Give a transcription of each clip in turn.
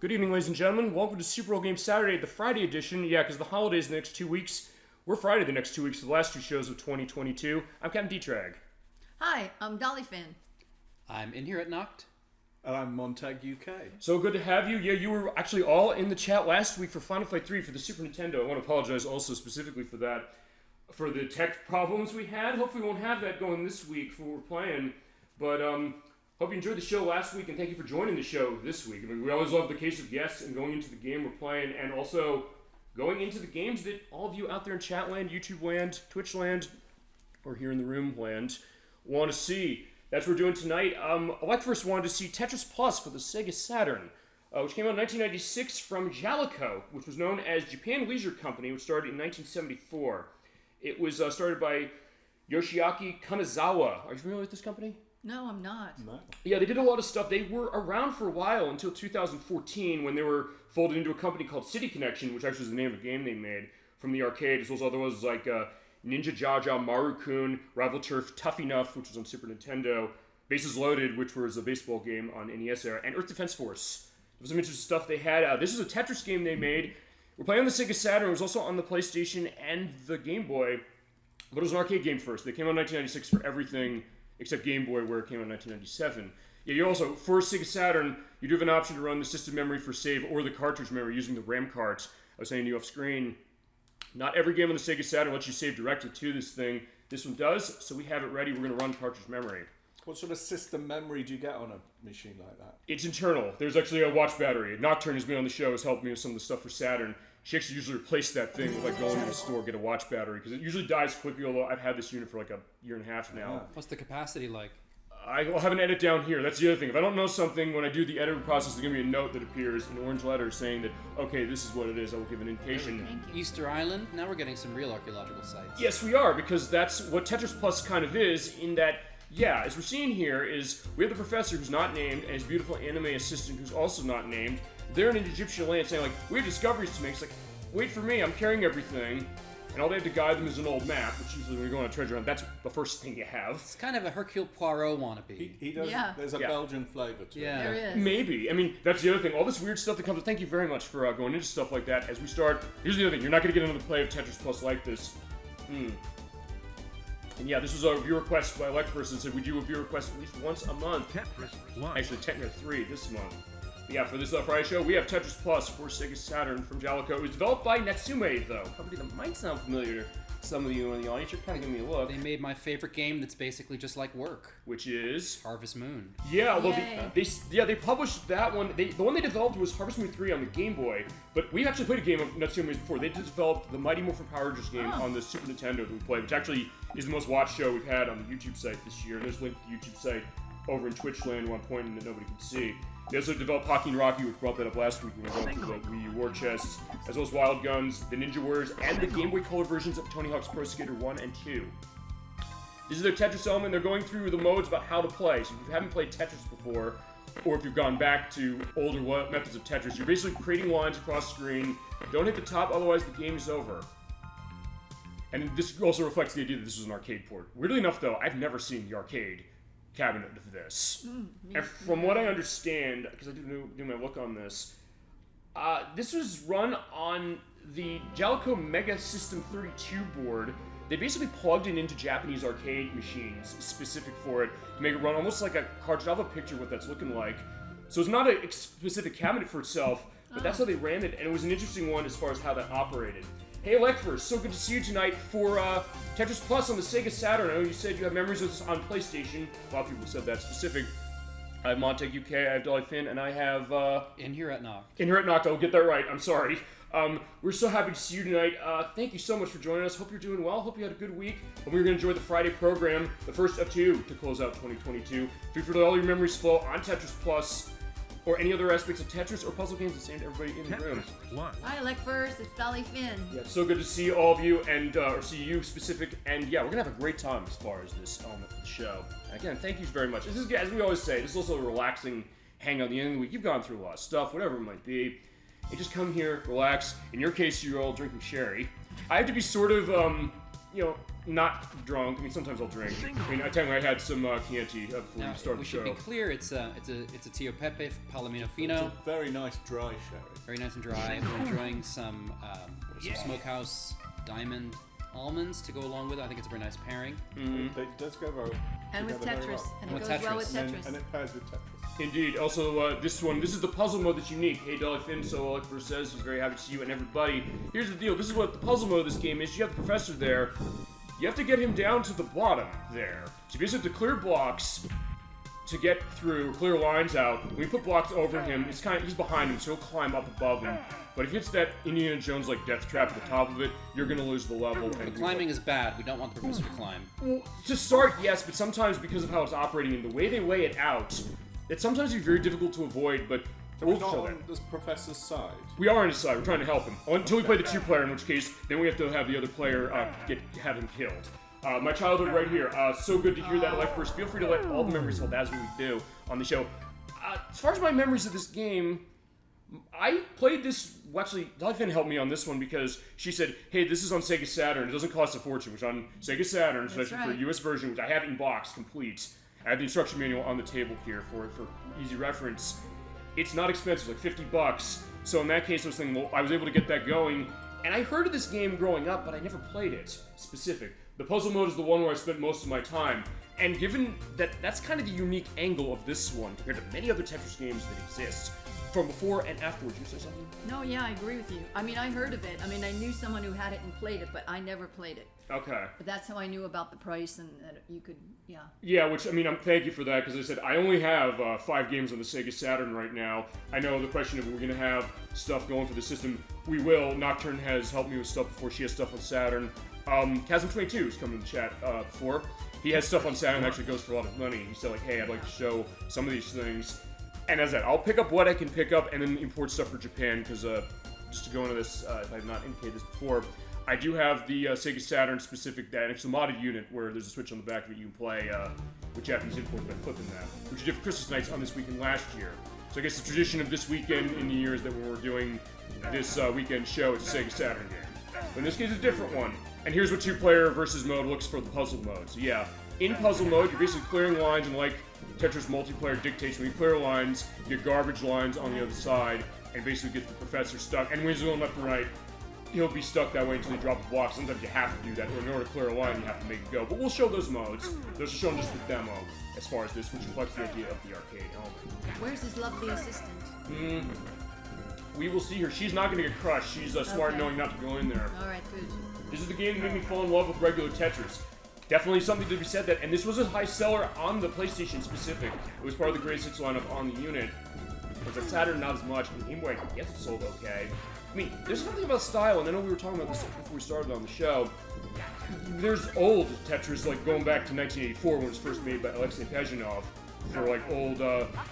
Good evening, ladies and gentlemen. Welcome to SuperOldGameSaturday, the Friday edition. Yeah, because the holidays the next 2 weeks. We're Friday the next 2 weeks for the last two shows of 2022. I'm Captain D-Trag. Hi, I'm Dolly Finn. I'm in here at Noct. I'm Montag UK. So good to have you. Yeah, you were actually all in the chat last week for Final Fight 3 for the Super Nintendo. I want to apologize also specifically for that, for the tech problems we had. Hopefully we won't have that going this week for what we're playing. But hope you enjoyed the show last week, and thank you for joining the show this week. I mean, we always love the case of guests and going into the game we're playing, and also going into the games that all of you out there in chat land, YouTube land, Twitch land, or here in the room land want to see. That's what we're doing tonight. ElecVerse wanted to see Tetris Plus for the Sega Saturn, which came out in 1996 from Jalico, which was known as Japan Leisure Company, which started in 1974. It was started by Yoshiaki Kanazawa. Are you familiar with this company? No, I'm not. No. Yeah, they did a lot of stuff. They were around for a while until 2014 when they were folded into a company called City Connection, which actually was the name of a game they made from the arcade, as well as other ones like Ninja Jaja, Maru-kun, Rival Turf, Tough Enough, which was on Super Nintendo, Bases Loaded, which was a baseball game on NES era, and Earth Defense Force. There was some interesting stuff they had. This is a Tetris game they made. We're playing on the Sega Saturn. It was also on the PlayStation and the Game Boy, but it was an arcade game first. They came out in 1996 for everything except Game Boy, where it came out in 1997. Yeah, you also, for Sega Saturn, you do have an option to run the system memory for save or the cartridge memory using the RAM carts. I was saying to you off screen, not every game on the Sega Saturn lets you save directly to this thing. This one does, so we have it ready. We're going to run cartridge memory. What sort of system memory do you get on a machine like that? It's internal. There's actually a watch battery. Nocturne has been on the show, has helped me with some of the stuff for Saturn. She actually usually replaced that thing with like going to the store, get a watch battery, because it usually dies quickly, although I've had this unit for like a year and a half now. What's the capacity like? I'll have an edit down here. That's the other thing. If I don't know something, when I do the editing process, there's going to be a note that appears in orange letters saying that, okay, this is what it is. I will give an indication. Thank you. Easter Island? Now we're getting some real archaeological sites. Yes, we are, because that's what Tetris Plus kind of is, in that, yeah, as we're seeing here is we have the professor who's not named and his beautiful anime assistant who's also not named. They're in an Egyptian land saying, like, we have discoveries to make. It's like, wait for me, I'm carrying everything. And all they have to guide them is an old map, which usually when you go on a treasure hunt, that's the first thing you have. It's kind of a Hercule Poirot wannabe. He does. Yeah. There's a Belgian flavour to it. Yeah. There is. Maybe. I mean, that's the other thing. All this weird stuff that comes. Thank you very much for going into stuff like that. As we start, here's the other thing. You're not going to get another play of Tetris Plus like this. And yeah, this was a viewer request by ElecVerse and said we do a viewer request at least once a month. Tetris Plus. Actually, technically 3 this month. But yeah, for this Friday show, we have Tetris Plus for Sega Saturn from Jalico. It was developed by Natsume, though. A company that might sound familiar to some of you in the audience. You're kind of giving me a look. They made my favorite game that's basically just like work. Which is... Harvest Moon. Yeah, although Yay. they published that one. The one they developed was Harvest Moon 3 on the Game Boy, but we actually played a game of Natsume's before. They just developed the Mighty Morphin Power Rangers game on the Super Nintendo that we played, which actually is the most watched show we've had on the YouTube site this year. And there's a link to the YouTube site over in Twitch land one point that nobody can see. They also developed Hockey and Rocky, which brought that up last week when we went through the Wii U War Chests, as well as Wild Guns, the Ninja Warriors, and the Game Boy Color versions of Tony Hawk's Pro Skater 1 and 2. This is their Tetris element. They're going through the modes about how to play. So if you haven't played Tetris before, or if you've gone back to older methods of Tetris, you're basically creating lines across the screen. Don't hit the top, otherwise the game is over. And this also reflects the idea that this was an arcade port. Weirdly enough, though, I've never seen the arcade cabinet of this. And from what I understand, because I do my look on this, this was run on the Jalico Mega System 32 board. They basically plugged it into Japanese arcade machines specific for it to make it run almost like a cartridge. I'll have a picture of what that's looking like. So it's not a specific cabinet for itself, but that's how they ran it, and it was an interesting one as far as how that operated. Hey ElecVerse, so good to see you tonight for Tetris Plus on the Sega Saturn. I know you said you have memories of this on PlayStation. A lot of people said that specific. I have Montag UK, I have Dolly Finn, and I have... In here at Noct. In here at Noct, I'll get that right, I'm sorry. We're so happy to see you tonight. Thank you so much for joining us. Hope you're doing well. Hope you had a good week. Hope you're going to enjoy the Friday program, the first of 2 to close out 2022. Feel free to let all your memories flow on Tetris Plus, or any other aspects of Tetris or puzzle games. The same to everybody in the room. Tetris Plus. Hi, ElecVerse. It's Dolly Finn. Yeah, it's so good to see all of you, and or see you specific. And yeah, we're gonna have a great time as far as this element of the show. And again, thank you very much. This is, as we always say, this is also a relaxing hangout at the end of the week. You've gone through a lot of stuff, whatever it might be. You just come here, relax. In your case, you're all drinking sherry. I have to be sort of not drunk. I mean, sometimes I'll drink. I mean, I technically had some Chianti before Now, we start we the should show. be clear. It's a Tio Pepe Palomino It's Fino. a very nice dry sherry. Very nice and dry. We're enjoying some Smokehouse Diamond almonds to go along with it. I think it's a very nice pairing. It does go very And with together very Tetris. well. And it With goes well with Tetris. Tetris. And it pairs with Tetris. Indeed. Also, this is the puzzle mode that's unique. Hey, Dolly Finn, so ElecVerse says he's very happy to see you and everybody. Here's the deal. This is what the puzzle mode of this game is. You have the professor there. You have to get him down to the bottom there. So you basically have to clear blocks to get through, clear lines out. When you put blocks over him, he's behind him, so he'll climb up above him. But if it's that Indiana Jones like death trap at the top of it, you're gonna lose the level. The climbing is bad. We don't want the professor to climb. Well, to start, yes, but sometimes because of how it's operating and the way they lay it out, it sometimes be very difficult to avoid. But So we'll we're not show on that. this professor's side. We are on his side. We're trying to help him until we play the two-player, in which case then we have to have the other player have him killed. My childhood right here. So good to hear that, ElecVerse. Feel free to let all the memories hold as we do on the show. As far as my memories of this game, I played this. Well, actually, Dolly Finn helped me on this one because she said, "Hey, this is on Sega Saturn. It doesn't cost a fortune." Which on Sega Saturn, especially for right. the US version, which I have in box complete. I have the instruction manual on the table here for easy reference. It's not expensive, like $50. So in that case, I was thinking, well, I was able to get that going. And I heard of this game growing up, but I never played it. Specific. The puzzle mode is the one where I spent most of my time. And given that that's kind of the unique angle of this one compared to many other Tetris games that exist, from before and afterwards, you say something? No, yeah, I agree with you. I mean, I heard of it. I mean, I knew someone who had it and played it, but I never played it. Okay. But that's how I knew about the price and that you could, yeah. Yeah, which, I mean, thank you for that, because I said I only have 5 games on the Sega Saturn right now. I know the question of we're going to have stuff going for the system. We will. Nocturne has helped me with stuff before. She has stuff on Saturn. Chasm22 has come in the chat before. He has stuff on Saturn that actually goes for a lot of money. He said, like, hey, I'd like to show some of these things. And as I said, I'll pick up what I can pick up and then import stuff for Japan, because just to go into this, if I have not indicated this before, I do have the Sega Saturn specific, that extra modded unit where there's a switch on the back of it you can play with Japanese imports by flipping that, which you did for Christmas nights on this weekend last year. So I guess the tradition of this weekend in the year is that when we're doing this weekend show, it's a Sega Saturn game. But in this case, it's a different one. And here's what two-player versus mode looks for the puzzle mode. So yeah, in puzzle mode, you're basically clearing lines, and like Tetris multiplayer dictates, when you clear lines, you get garbage lines on the other side, and basically get the professor stuck. And when he's going left and right, he'll be stuck that way until he drops the block. Sometimes you have to do that, or in order to clear a line, you have to make it go. But we'll show those modes. Those are shown just the demo as far as this, which reflects the idea of the arcade element. Where's his lovely assistant? We will see her. She's not going to get crushed. She's smart Okay. knowing not to go in there. All right, good. This is the game that made me fall in love with regular Tetris. Definitely something to be said that, and this was a high seller on the PlayStation specific. It was part of the greatest hits lineup on the unit. But the Saturn, not as much. And Game Boy, I guess it sold okay. I mean, there's something about style, and I know we were talking about this before we started on the show. There's old Tetris, like going back to 1984 when it was first made by Alexei Pezhinov for like old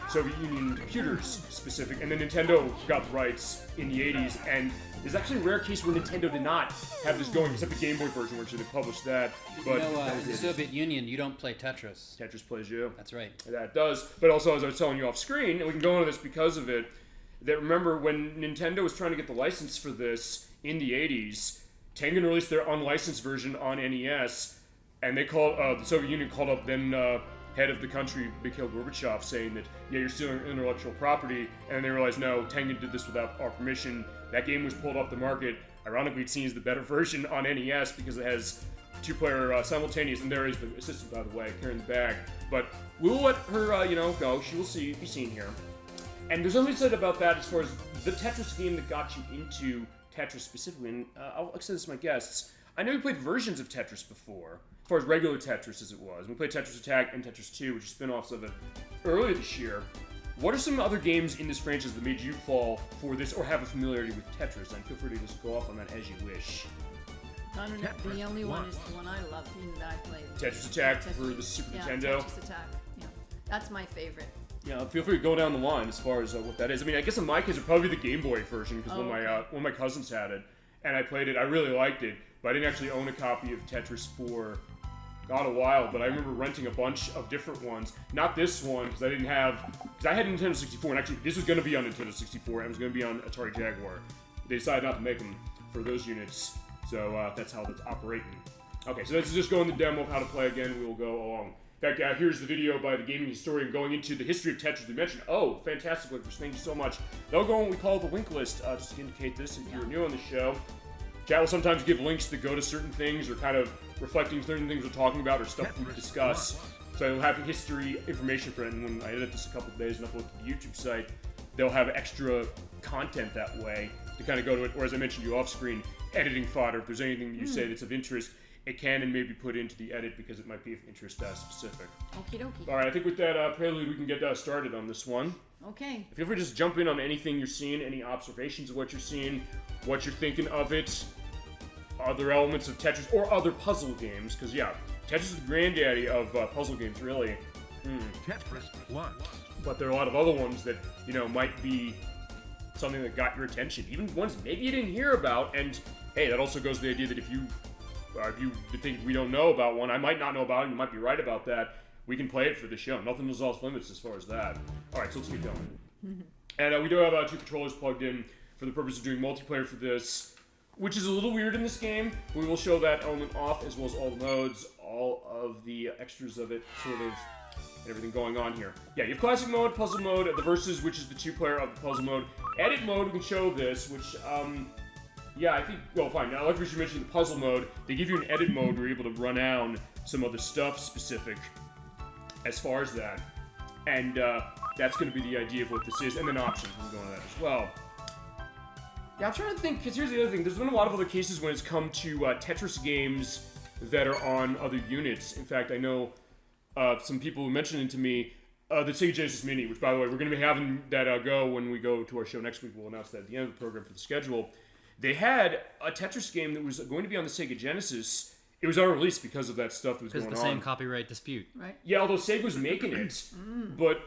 Soviet Union computers specific, and then Nintendo got the rights in the 80s, and there's actually a rare case where Nintendo did not have this going, except the Game Boy version, which they published that. But In the Soviet Union, you don't play Tetris. Tetris plays you. That's right. That does. But also, as I was telling you off screen, and we can go into this because of it, that remember when Nintendo was trying to get the license for this in the 80s, Tengen released their unlicensed version on NES, and they called, the Soviet Union called up then head of the country, Mikhail Gorbachev, saying that, yeah, you're stealing intellectual property, and they realized, no, Tengen did this without our permission. That game was pulled off the market. Ironically, it's seen as the better version on NES because it has two-player simultaneous, and there is the assistant, by the way, carrying the bag. But we'll let her, go. She will be seen here. And there's something said about that as far as the Tetris game that got you into Tetris specifically. And I'll extend this to my guests. I know you played versions of Tetris before, as far as regular Tetris as it was. We played Tetris Attack and Tetris 2, which are spin-offs of it, earlier this year. What are some other games in this franchise that made you fall for this or have a familiarity with Tetris? And feel free to just go off on that as you wish. I don't know. The only one is the one I love that I played. Tetris Attack for the Super Nintendo. Tetris Attack. Yeah, that's my favorite. Yeah, feel free to go down the line as far as what that is. I mean, I guess in my case, it'd probably be the Game Boy version because one of my cousins had it, and I played it. I really liked it, but I didn't actually own a copy of Tetris for a while. But I remember renting a bunch of different ones. Not this one because I didn't have, because I had Nintendo 64, and actually this was going to be on Nintendo 64, and it was going to be on Atari Jaguar. They decided not to make them for those units, so that's how that's operating. Okay, so let's just go in the demo of how to play again. We will go along. In fact, here's the video by the gaming historian going into the history of Tetris. We mentioned, oh, fantastic, ElecVerse, thank you so much. They'll go on what we call the link list, just to indicate this if you're new on the show. Chat will sometimes give links that go to certain things or kind of reflecting certain things we're talking about or stuff we discuss. So I'll have history information for it, and when I edit this a couple of days and upload to the YouTube site, they'll have extra content that way to kind of go to it. Or as I mentioned you off screen, editing fodder. If there's anything that you say that's of interest, it can and maybe put into the edit because it might be of interest specific. Okie dokie. All right, I think with that prelude, we can get started on this one. Okay. Feel free to just jump in on anything you're seeing, any observations of what you're seeing, what you're thinking of it, other elements of Tetris, or other puzzle games, because, yeah, Tetris is the granddaddy of puzzle games, really. Tetris Plus. But there are a lot of other ones that, you know, might be something that got your attention, even ones maybe you didn't hear about, and, hey, that also goes to the idea that if you think we don't know about one, I might not know about it, you might be right about that, we can play it for the show. Nothing is off limits as far as that. Alright, so let's get going. And we do have 2 controllers plugged in for the purpose of doing multiplayer for this, which is a little weird in this game. We will show that element off, as well as all the modes, all of the extras of it, sort of, and everything going on here. Yeah, you have classic mode, puzzle mode, the versus, which is the 2-player of the puzzle mode. Edit mode, we can show this, which, yeah, I think, well, fine. Now, like we should mention the puzzle mode, they give you an edit mode where you're able to run down some other stuff specific as far as that. And that's going to be the idea of what this is, and then options, we'll go into that as well. Yeah, I'm trying to think, because here's the other thing. There's been a lot of other cases when it's come to Tetris games that are on other units. In fact, I know some people mentioned it to me, the Sega Genesis Mini, which, by the way, we're going to be having that go when we go to our show next week. We'll announce that at the end of the program for the schedule. They had a Tetris game that was going to be on the Sega Genesis. It was unreleased because of that stuff that was going on. Because of the same copyright dispute. Right. Yeah, although Sega was making it, but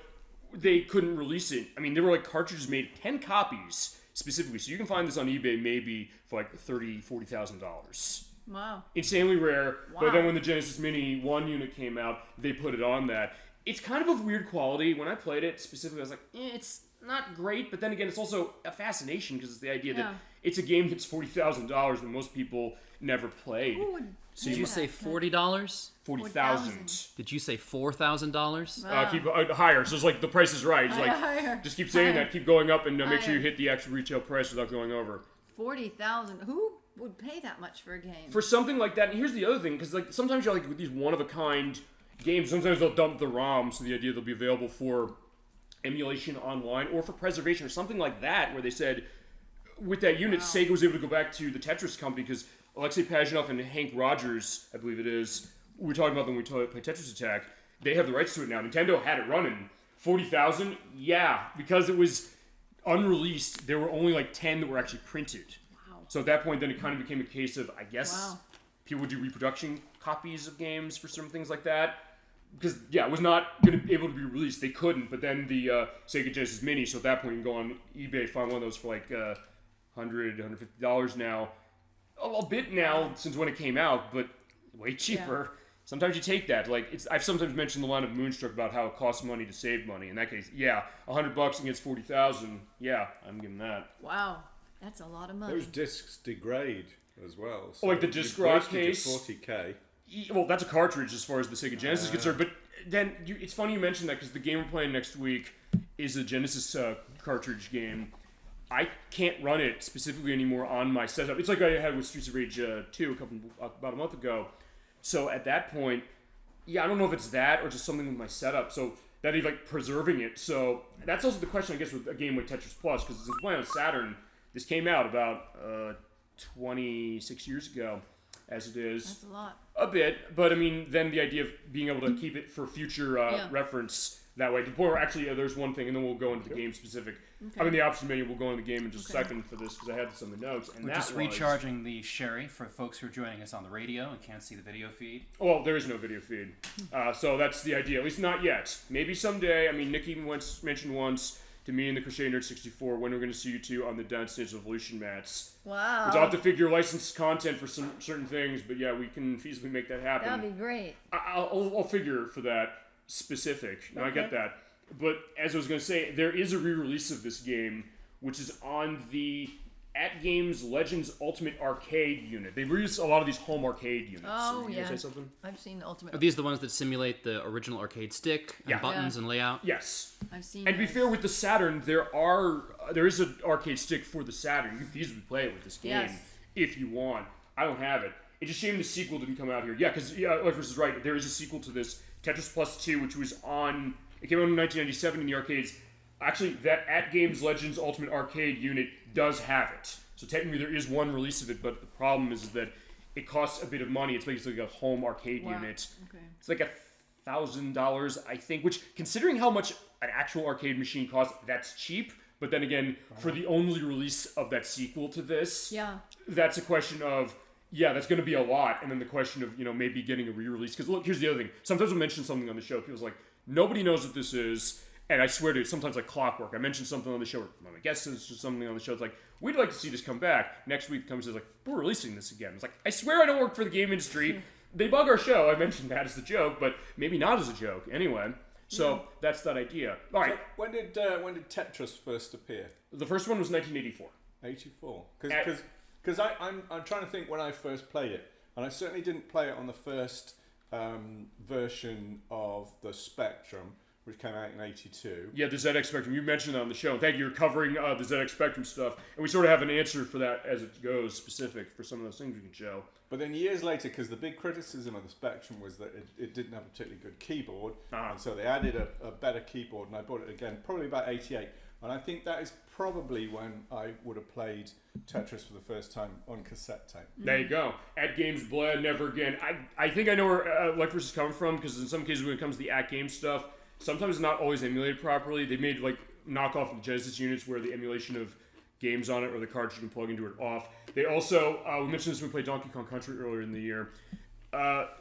they couldn't release it. I mean, there were like cartridges made, 10 copies specifically. So you can find this on eBay maybe for like $30,000, $40,000. Wow. Insanely rare. Wow. But then when the Genesis Mini 1 unit came out, they put it on that. It's kind of weird quality. When I played it specifically, I was like, it's not great. But then again, it's also a fascination because it's the idea that it's a game that's $40,000 when most people never played. Who would So Did you say $40? 40,000. Did you say $4,000? Wow. Keep higher. So it's like the price is right. It's like Higher. just keep saying Higher. that, keep going up, and make sure Higher. you hit the actual retail price without going over. 40,000. Who would pay that much for a game? For something like that, and here's the other thing, because like sometimes you're like with these one-of-a-kind games, sometimes they'll dump the ROM, so the idea they'll be available for emulation online or for preservation or something like that, where they said with that unit, Sega was able to go back to the Tetris company because Alexei Pajitnov and Hank Rogers, I believe it is, we were talking about them when we played Tetris Attack. They have the rights to it now. Nintendo had it running. 40,000, yeah, because it was unreleased. There were only like 10 that were actually printed. Wow. So at that point, then it kind of became a case of, I guess, Wow. people would do reproduction copies of games for certain things like that. Because, yeah, it was not going to be able to be released. They couldn't, but then the Sega Genesis Mini, so at that point you can go on eBay, find one of those for like $100, $150 now. A bit now since when it came out, but way cheaper. Yeah. Sometimes you take that. Like I've sometimes mentioned the line of Moonstruck about how it costs money to save money. In that case, yeah, $100 against 40,000. Yeah, I'm giving that. Wow. That's a lot of money. Those discs degrade as well. Oh, like the disc rock case? 40k. Well, that's a cartridge as far as the Sega Genesis is concerned. But then it's funny you mentioned that because the game we're playing next week is a Genesis cartridge game. I can't run it specifically anymore on my setup. It's like I had with Streets of Rage 2 about a month ago. So at that point, yeah, I don't know if it's that or just something with my setup. So that like preserving it. So that's also the question, I guess, with a game like Tetris Plus, because it's playing on Saturn. This came out about 26 years ago, as it is. That's a lot. A bit, but I mean, then the idea of being able to keep it for future reference that way. Before, actually, there's one thing, and then we'll go into the game specific. Okay. I mean, the option menu, we'll go into the game in just a second for this, because I had some of the notes. And We're that just was, recharging the Sherry for folks who are joining us on the radio and can't see the video feed. Well, there is no video feed. So that's the idea, at least not yet. Maybe someday. I mean, Nick even mentioned once to me and the Crochet Nerd 64 when we're going to see you two on the Downstage Evolution mats. Wow. We'll have to figure licensed content for some certain things, but yeah, we can feasibly make that happen. That'd be great. I'll figure for that specific. No, I get Okay. that. But as I was going to say, there is a re-release of this game, which is on the AtGames Legends Ultimate Arcade unit. They released a lot of these home arcade units. Oh, You yeah. gonna say something? I've seen Ultimate. Are these the ones that simulate the original arcade stick and Yeah. buttons Yeah. and layout? Yes. I've seen. And to be those. fair, with the Saturn, there is an arcade stick for the Saturn. You can feasibly play it with this game Yes. if you want. I don't have it. It's a shame the sequel didn't come out here. Yeah, because ElecVerse is right. There is a sequel to this, Tetris Plus 2, which was on. It came out in 1997 in the arcades. Actually, that AtGames Legends Ultimate Arcade unit does have it. So technically, there is one release of it, but the problem is that it costs a bit of money. It's basically like a home arcade Wow. unit. Okay. It's like $1,000, I think, which, considering how much an actual arcade machine costs, that's cheap. But then again, for the only release of that sequel to this, Yeah. that's a question of, yeah, that's going to be a lot. And then the question of, maybe getting a re-release. Because look, here's the other thing. Sometimes we'll mention something on the show. People's like, nobody knows what this is. And I swear to you, it's sometimes like clockwork. I mentioned something on the show, or one of my guests says something on the show. It's like, we'd like to see this come back. Next week comes and says, like, we're releasing this again. It's like, I swear I don't work for the game industry. They bug our show. I mentioned that as a joke, but maybe not as a joke. Anyway, so that's that idea. All right. So when did Tetris first appear? The first one was 1984. 84. Because I'm trying to think when I first played it, and I certainly didn't play it on the first version of the Spectrum, which came out in 82. Yeah, the ZX Spectrum. You mentioned that on the show. Thank you. You're covering the ZX Spectrum stuff. And we sort of have an answer for that as it goes, specific for some of those things we can show. But then years later, because the big criticism of the Spectrum was that it didn't have a particularly good keyboard, and so they added a better keyboard, and I bought it again probably about 88. And I think that is probably when I would have played Tetris for the first time on cassette tape. There you go. AtGames Bled, Never Again. I think I know where ElecVerse is coming from, because in some cases when it comes to the AtGames stuff, sometimes it's not always emulated properly. They made like knockoff the Genesis units where the emulation of games on it or the cartridge you can plug into it off. They also, we mentioned this when we played Donkey Kong Country earlier in the year.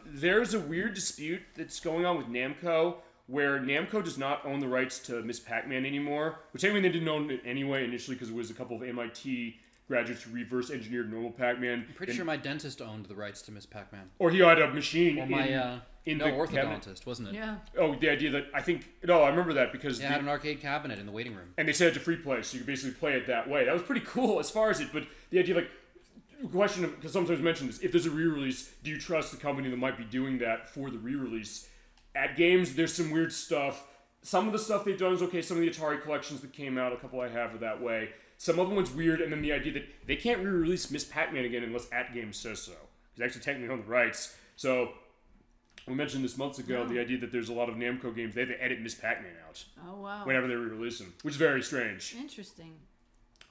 There's a weird dispute that's going on with Namco where Namco does not own the rights to Miss Pac-Man anymore, which I mean they didn't own it anyway initially because it was a couple of MIT graduates who reverse engineered normal Pac-Man. I'm pretty sure my dentist owned the rights to Miss Pac-Man. Or he had a machine Or my in no, the orthodontist, cabinet. wasn't it? Yeah. Oh, the idea that I remember that because Yeah, it had an arcade cabinet in the waiting room. and they said it's a free play, so you could basically play it that way. That was pretty cool as far as it, but the idea, like, question of, because sometimes mentioned this, if there's a re-release, do you trust the company that might be doing that for the re-release? AtGames, there's some weird stuff. Some of the stuff they've done is okay. Some of the Atari collections that came out, a couple I have are that way. Some other ones weird, and then the idea that they can't re-release Miss Pac-Man again unless AtGames says so. Because actually technically own the rights. So, we mentioned this months ago, the idea that there's a lot of Namco games, they have to edit Miss Pac-Man out Oh wow. whenever they re-release them, which is very strange. Interesting.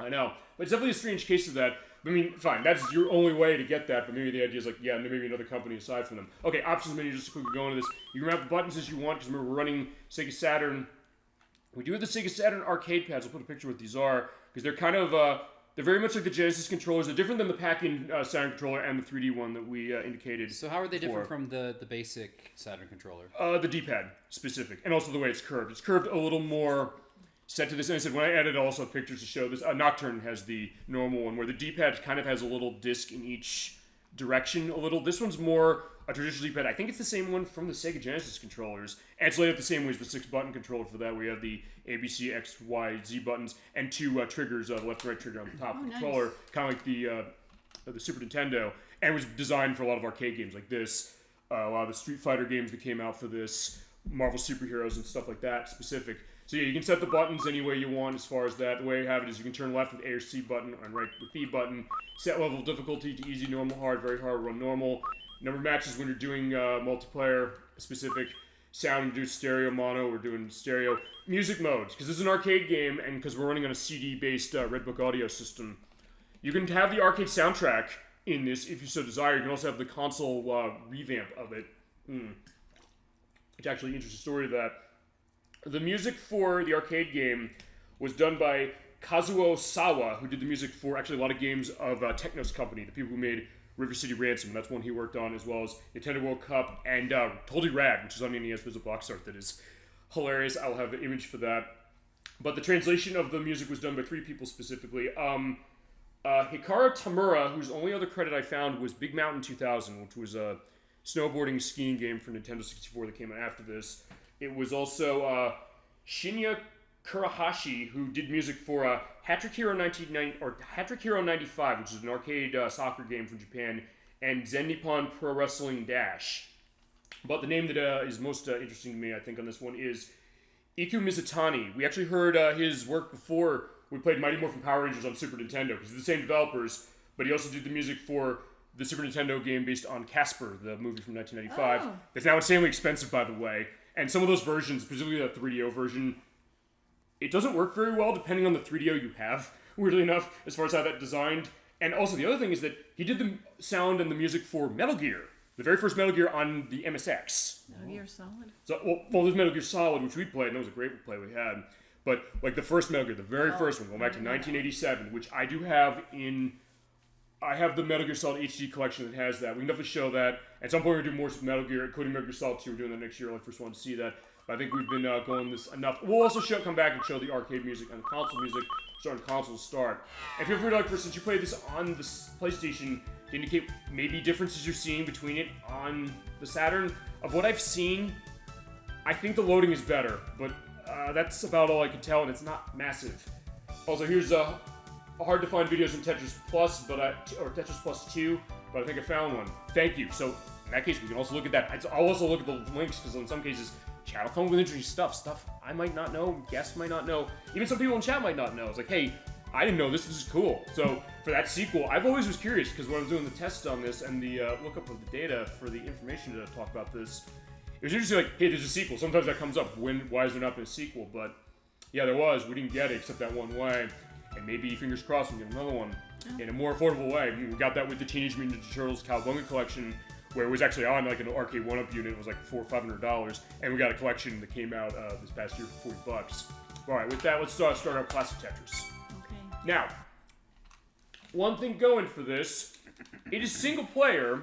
I know. But it's definitely a strange case of that. I mean, fine, that's your only way to get that, but maybe the idea is like, yeah, maybe another company aside from them. Okay, options menu, just to quickly go into this. You can wrap the buttons as you want, because remember, we're running Sega Saturn. We do have the Sega Saturn arcade pads. I'll put a picture of what these are, because they're kind of, they're very much like the Genesis controllers. They're different than the pack-in Saturn controller and the 3D one that we indicated. So how are they different before. from the basic Saturn controller? The D-pad, specific, and also the way it's curved. It's curved a little more set to this. And I said, when I added also pictures to show this, Nocturne has the normal one, where the D-pad kind of has a little disc in each direction a little. This one's more a traditional D-pad. I think it's the same one from the Sega Genesis controllers, and it's laid out the same way as the 6-button controller for that. We have the ABC, X, Y, Z buttons, and two triggers, the left and right trigger on the top of the controller, kind of like the Super Nintendo, and it was designed for a lot of arcade games like this, a lot of the Street Fighter games that came out for this, Marvel superheroes and stuff like that, specific. So yeah, you can set the buttons any way you want as far as that. The way you have it is you can turn left with A or C button and right with B button. Set level of difficulty to easy, normal, hard, very hard, run normal. Number of matches when you're doing multiplayer, specific. Sound, do stereo, mono, we're doing stereo. Music modes, because this is an arcade game and because we're running on a CD-based Redbook audio system. You can have the arcade soundtrack in this if you so desire. You can also have the console revamp of it. It's actually an interesting story to that. The music for the arcade game was done by Kazuo Sawa, who did the music for actually a lot of games of Technos Company, the people who made River City Ransom. That's one he worked on, as well as Nintendo World Cup and Totally Rad, which is on NES. There's a box art that is hilarious. I'll have the image for that. But the translation of the music was done by 3 people specifically. Hikaru Tamura, whose only other credit I found was Big Mountain 2000, which was a snowboarding skiing game for Nintendo 64 that came out after this. It was also Shinya Kurahashi, who did music for Hat-Trick Hero 95, which is an arcade soccer game from Japan, and Zen Nippon Pro Wrestling Dash. But the name that is most interesting to me, I think, on this one is Iku Mizutani. We actually heard his work before we played Mighty Morphin Power Rangers on Super Nintendo, because they're the same developers, but he also did the music for the Super Nintendo game based on Casper, the movie from 1995. Oh. It's now insanely expensive, by the way. And some of those versions, particularly the 3DO version, it doesn't work very well depending on the 3DO you have, weirdly enough, as far as how that's designed. And also the other thing is that he did the sound and the music for Metal Gear, the very first Metal Gear on the MSX. Metal Gear Solid. So, well, there's Metal Gear Solid, which we played, and it was a great play we had. But, like, the first Metal Gear, the very first one, going back to 1987, which I do have in... I have the Metal Gear Solid HD collection that has that. We can definitely show that. At some point, we're going to do more Metal Gear, including Metal Gear Solid 2. We're doing that next year. I first wanted to see that. But I think we've been going this enough. We'll also come back and show the arcade music and the console music, starting console start. And feel free to, like, since you played this on the PlayStation, to indicate maybe differences you're seeing between it on the Saturn. Of what I've seen, I think the loading is better, but that's about all I can tell, and it's not massive. Also, here's hard to find videos in Tetris Plus, or Tetris Plus 2, but I think I found one. Thank you. So in that case, we can also look at that. I'll also look at the links, because in some cases, chat will come with interesting stuff I might not know, guests might not know, even some people in chat might not know. It's like, hey, I didn't know this is cool. So for that sequel, I've always was curious, because when I was doing the tests on this and the lookup of the data for the information to talk about this, it was interesting, like, hey, there's a sequel. Sometimes that comes up. Why has there not been a sequel? But yeah, there was. We didn't get it except that one way. And maybe, fingers crossed, we'll get another one in a more affordable way. I mean, we got that with the Teenage Mutant Ninja Turtles Cowabunga collection, where it was actually on like an arcade 1-up unit. It was like $400 or $500, and we got a collection that came out this past year for $40. All right, with that, let's start our classic Tetris. Okay. Now, one thing going for this, it is single player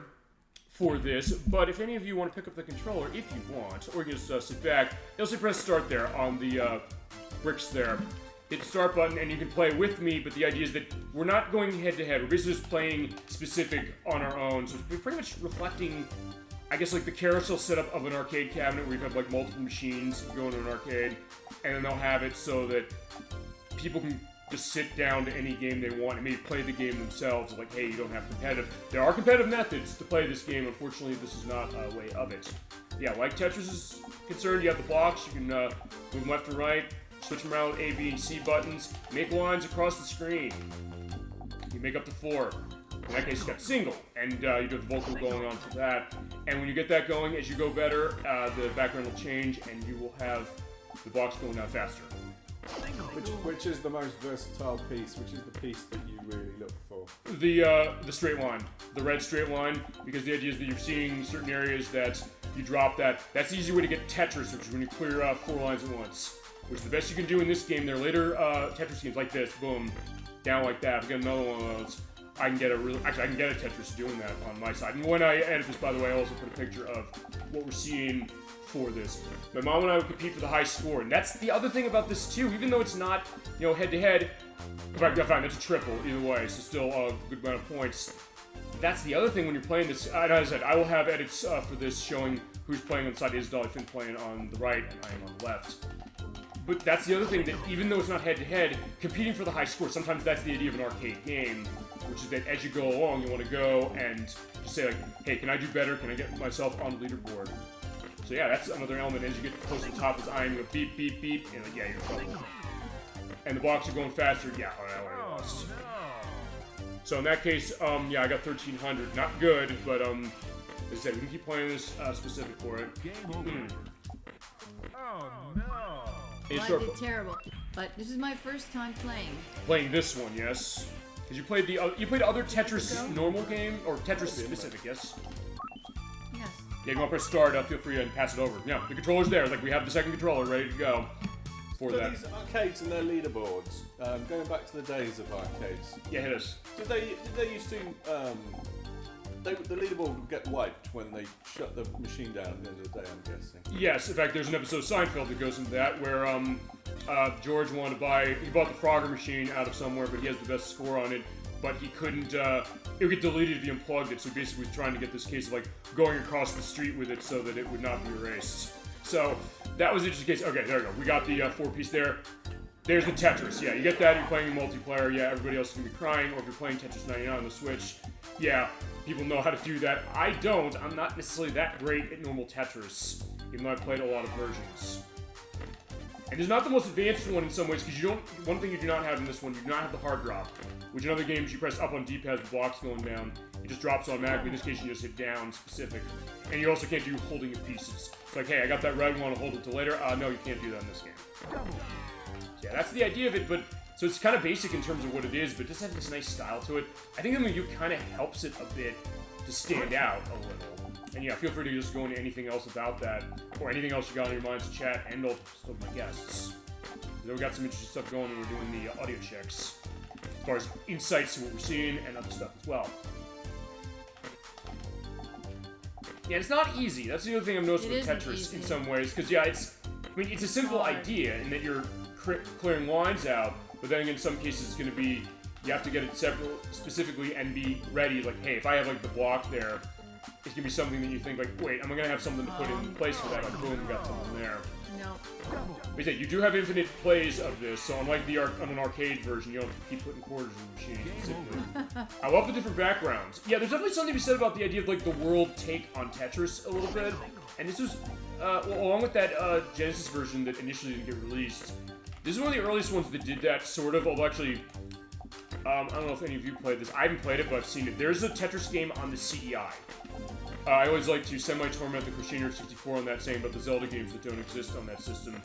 for this, but if any of you want to pick up the controller, if you want, or you can just sit back, you'll see press start there on the bricks there. Hit the start button and you can play with me, but the idea is that we're not going head to head. We're basically just playing specific on our own. So it's pretty much reflecting, I guess, like the carousel setup of an arcade cabinet where you have like multiple machines going to an arcade, and then they'll have it so that people can just sit down to any game they want and maybe play the game themselves. Like, hey, you don't have competitive. There are competitive methods to play this game. Unfortunately, this is not a way of it. Yeah, like Tetris is concerned, you have the blocks. You can move left and right. Switch them around with A, B, and C buttons. Make lines across the screen. You make up to 4. In that case, you got single, and you do have the vocal going on for that. And when you get that going, as you go better, the background will change, and you will have the blocks going down faster. Which is the most versatile piece? Which is the piece that you really look for? The straight line, the red straight line, because the idea is that you're seeing certain areas that you drop that. That's the easy way to get Tetris, which is when you clear 4 lines at once. Which is the best you can do in this game. There are later Tetris games like this, boom, down like that. If I get another one of those, I can get a Tetris doing that on my side. And when I edit this, by the way, I also put a picture of what we're seeing for this. My mom and I would compete for the high score, and that's the other thing about this too. Even though it's not, head to head, fine, that's a triple either way, so still a good amount of points. That's the other thing when you're playing this. As I said, I will have edits for this showing who's playing on the side. Is Dolly Finn playing on the right, and I am on the left. But that's the other thing, that even though it's not head-to-head, competing for the high score, sometimes that's the idea of an arcade game, which is that as you go along, you want to go and just say, like, hey, can I do better? Can I get myself on the leaderboard? So yeah, that's another element. As you get close to the top, is I'm going to beep, beep, beep, and like, yeah, you're in trouble. And the blocks are going faster, yeah, I lost. So in that case, yeah, I got 1,300. Not good, but, as I said, we can keep playing this specific for it. Game over. Oh no. Well, I did terrible, but this is my first time playing. Playing this one, yes. Because you played other Tetris normal game or Tetris specific, yes. Yes. Yeah, you want to press start. Feel free to pass it over. Yeah, the controller's there. Like we have the second controller ready to go for that. These arcades and their leaderboards. Going back to the days of arcades. Yeah, hit us. Did they used to? The leaderboard would get wiped when they shut the machine down at the end of the day, I'm guessing. Yes, in fact, there's an episode of Seinfeld that goes into that where George wanted to buy, he bought the Frogger machine out of somewhere, but he has the best score on it, but he couldn't, it would get deleted if he unplugged it, so he basically was trying to get this case of like going across the street with it so that it would not be erased. So that was the interesting case. Okay, there we go. We got the 4-piece there. There's the Tetris, yeah. You get that, you're playing multiplayer, yeah, everybody else is going to be crying. Or if you're playing Tetris 99 on the Switch, yeah, people know how to do that. I don't. I'm not necessarily that great at normal Tetris, even though I've played a lot of versions. And it's not the most advanced one in some ways, because one thing you do not have in this one, you do not have the hard drop. Which in other games, you press up on D-pad with blocks going down, it just drops automatically. In this case, you just hit down specific. And you also can't do holding of pieces. It's like, hey, I got that red one, I'll hold it till later. No, you can't do that in this game. Yeah, that's the idea of it, but so it's kind of basic in terms of what it is, but it does have this nice style to it. I think the menu kind of helps it a bit to stand out a little. And yeah, feel free to just go into anything else about that, or anything else you got on your minds to chat, and also my guests. So we got some interesting stuff going when we're doing the audio checks, as far as insights to what we're seeing and other stuff as well. Yeah, it's not easy. That's the other thing I've noticed with Tetris in some ways, because yeah, it's a simple idea in that you're clearing lines out, but then in some cases it's going to be, you have to get it separate specifically and be ready, like, hey, if I have like the block there, it's going to be something that you think like, wait, am I going to have something to put in place for that? Like, boom, you got something there. No. But yeah, you do have infinite plays of this, so unlike on an arcade version, you don't have to keep putting quarters in the machine. I love the different backgrounds. Yeah, there's definitely something to be said about the idea of like the world take on Tetris a little bit, and this was, well, along with that Genesis version that initially didn't get released, this is one of the earliest ones that did that, sort of, although actually, I don't know if any of you played this. I haven't played it, but I've seen it. There's a Tetris game on the CDI. I always like to semi-torment the Crusader 64 on that, saying about the Zelda games that don't exist on that system.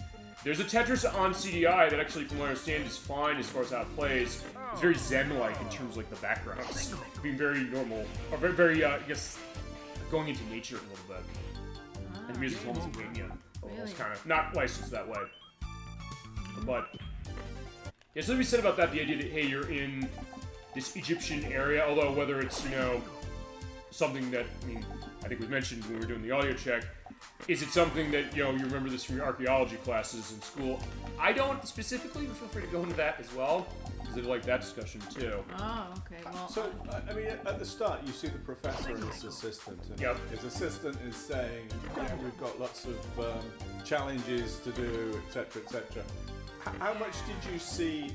There's a Tetris on CDI that actually, from what I understand, is fine as far as how it plays. It's very Zen-like in terms of like the backgrounds, being very normal, or very, I guess, going into nature a little bit. And the music's almost Bohemian, almost kind of, not licensed that way. But yeah, something to be said about that, the idea that, hey, you're in this Egyptian area, although whether it's, you know, something that, I mean, I think we mentioned when we were doing the audio check, is it something that, you know, you remember this from your archaeology classes in school? I don't specifically, but feel free to go into that as well, because I like that discussion too. Oh, okay, well... So, I mean, at the start, you see the professor and his assistant, and his assistant is saying, yeah, we've got lots of challenges to do, etc., etc. How much did you see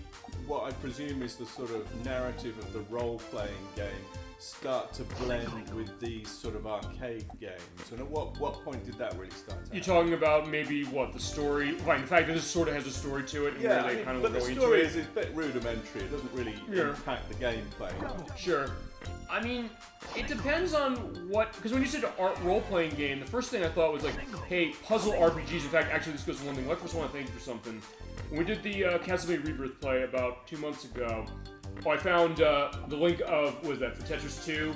what I presume is the sort of narrative of the role-playing game start to blend with these sort of arcade games? And at what point did that really start to happen? You're talking about maybe, what, the story? Fine, the fact that this sort of has a story to it, and yeah, where they kind of but go the into story it. is a bit rudimentary. It doesn't really impact the gameplay. Sure. I mean, it depends on what... Because when you said role-playing game, the first thing I thought was like, hey, puzzle RPGs. In fact, actually, this goes to one thing. I first want to thank you for something. When we did the Castlevania Rebirth play about 2 months ago, I found the link of, what was that, for Tetris 2?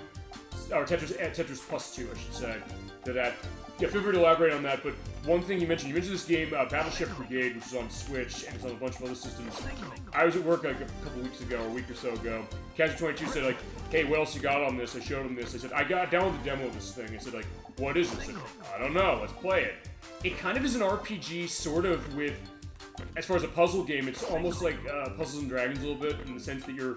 Or Tetris Plus 2, I should say. To that. Yeah, feel free to elaborate on that, but one thing you mentioned this game, Battleship Brigade, which is on Switch, and it's on a bunch of other systems. I was at work like a couple weeks ago, or a week or so ago. Castle22 said, like, hey, what else you got on this? I showed him this. I said, I downloaded the demo of this thing. I said, like, what is this? I said, I don't know, let's play it. It kind of is an RPG, sort of, with... As far as a puzzle game, it's almost like Puzzles and Dragons a little bit, in the sense that you're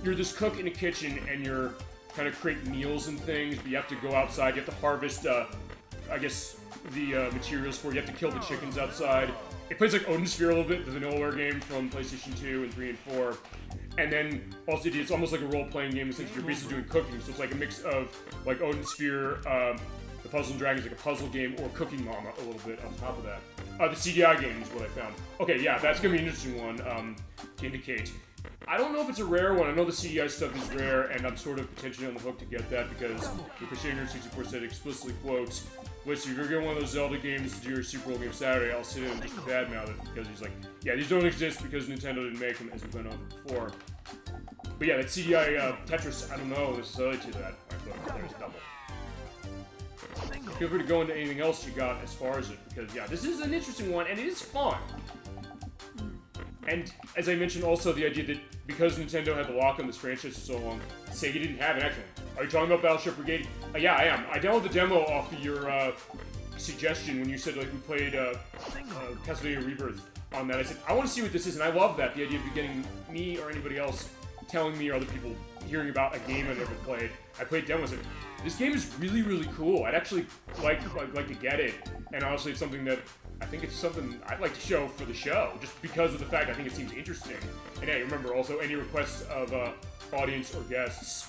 this cook in a kitchen, and you're kind of create meals and things, but you have to go outside, you have to harvest, I guess, the materials for it. You have to kill the chickens outside. It plays like Odin Sphere a little bit, the Vanillaware game from PlayStation 2 and 3 and 4. And then, also, it's almost like a role-playing game, in the sense that you're basically doing cooking, so it's like a mix of, like, Odin Sphere, the Puzzles and Dragons, like a puzzle game, or Cooking Mama a little bit on top of that. The CDI game is what I found. Okay, yeah, that's gonna be an interesting one to indicate. I don't know if it's a rare one. I know the CDI stuff is rare, and I'm sort of potentially on the hook to get that, because the Crusader 64 said explicitly, quotes, listen, if you're getting one of those Zelda games to do your Super Old Game Saturday, I'll sit in and just badmouth it, because he's like, yeah, these don't exist because Nintendo didn't make them, as we've been over before. But yeah, that CDI Tetris, I don't know necessarily to that. But there's double. Feel free to go into anything else you got as far as it, because yeah, this is an interesting one, and it is fun. And as I mentioned also, the idea that because Nintendo had the lock on this franchise for so long, Sega didn't have it actually. Are you talking about Battleship Brigade? Yeah, I am. I downloaded the demo off of your suggestion when you said like we played Castlevania Rebirth on that. I said, I want to see what this is, and I love that, the idea of you getting me or anybody else telling me or other people hearing about a game I never played. I played demo and said, this game is really, really cool. I'd actually like to get it, and honestly, it's something that I think it's something I'd like to show for the show, just because of the fact I think it seems interesting. And hey, remember also any requests of audience or guests,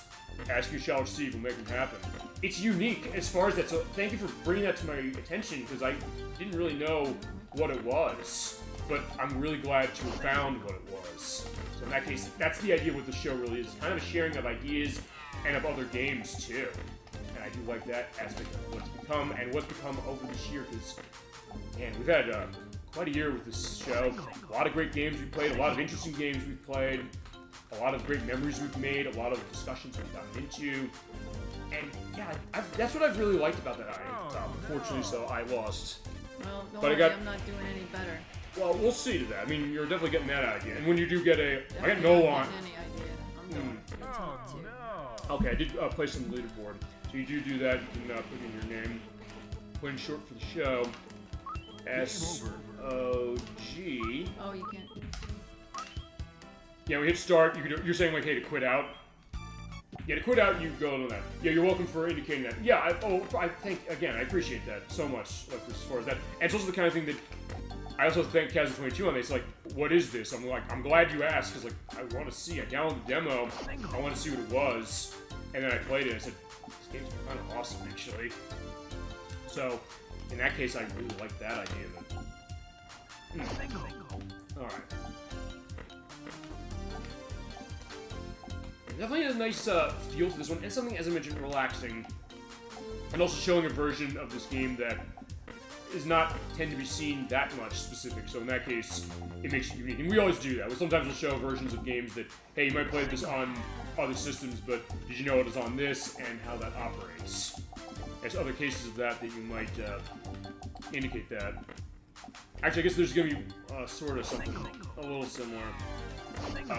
ask you shall receive, we'll make them happen. It's unique as far as that, so thank you for bringing that to my attention, because I didn't really know what it was, but I'm really glad to have found what it was. So in that case, that's the idea of what the show really is, kind of a sharing of ideas and of other games too. And I do like that aspect of what's become and what's become over this year, because, man, we've had quite a year with this show. A lot of great games we've played, a lot of interesting games we've played, a lot of great memories we've made, a lot of discussions we've gotten into. And yeah, that's what I've really liked about that item. Unfortunately, so I lost. Well, don't But I worry, got- I'm not doing any better. Well, we'll see to that. I mean, you're definitely getting that idea. And when you do get a... I got Definitely no not on. getting any idea. I'm going to talk to. no. Okay, I did place on the leaderboard. So you do that. You can put in your name. Put in short for the show. S-O-G. Oh, you can't. Yeah, we hit start. You're saying, like, hey, to quit out? Yeah, to quit out, you go on that. Yeah, you're welcome for indicating that. Yeah, I think, again, I appreciate that so much, like, as far as that. And it's also the kind of thing that I also thank Kaz22 on this, like, what is this? I'm like, I'm glad you asked, because, like, I want to see. I downloaded the demo. I want to see what it was. And then I played it, and I said, this game's kind of awesome, actually. So, in that case, I really like that idea of it. Alright. Definitely a nice feel to this one, and something, as I mentioned, relaxing, and also showing a version of this game that is not tend to be seen that much specific. So in that case, it makes it unique, and we always do that. Sometimes we'll show versions of games that, hey, you might play this on other systems, but did you know it is on this and how that operates? There's other cases of that you might indicate that. Actually, I guess there's going to be sort of something a little similar.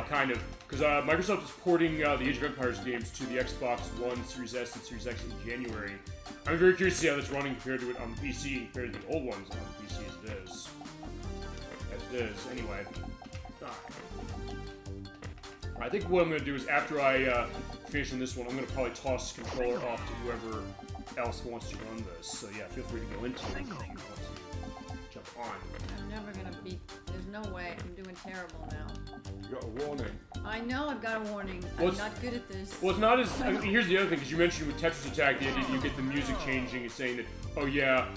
Kind of, because Microsoft is porting the Age of Empires games to the Xbox One, Series S, and Series X in January. I'm very curious to see how that's running compared to it on the PC, compared to the old ones on the PC as it is. As it is, anyway. I think what I'm going to do is, after I finish on this one, I'm going to probably toss the controller off to whoever else wants to run this. So yeah, feel free to go into it if you want to jump on. I'm never going to beat. There's no way. I'm doing terrible now. You got a warning. I know I've got a warning. Well, I'm not good at this. Well, it's not as... I mean, here's the other thing, because you mentioned with Tetris Attack, the idea you get the music changing and saying that, oh yeah,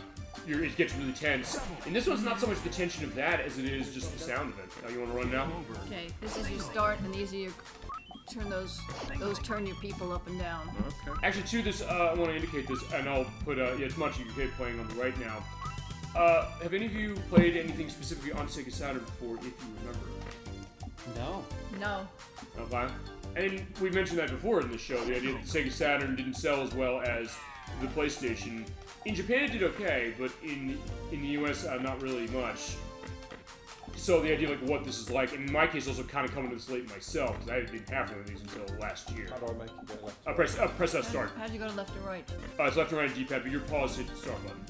it gets really tense. And this one's not so much the tension of that as it is just the sound of it. Now, you want to run now? Okay, this is your start, and these are your turn those turn your people up and down. Okay. Actually, to this, I want to indicate this, and I'll put, yeah, it's much you can hit playing on the right now. Have any of you played anything specifically on Sega Saturn before, if you remember? No. No. Okay. And we mentioned that before in the show, the idea that Sega Saturn didn't sell as well as the PlayStation. In Japan it did okay, but in the US not really much. So the idea like what this is like, and in my case also kind of coming to this late myself, because I didn't have one of these until last year. How do I make you go left? Press that start. How'd you go to left or right? It's left and right D-pad, but your pause hit the start button.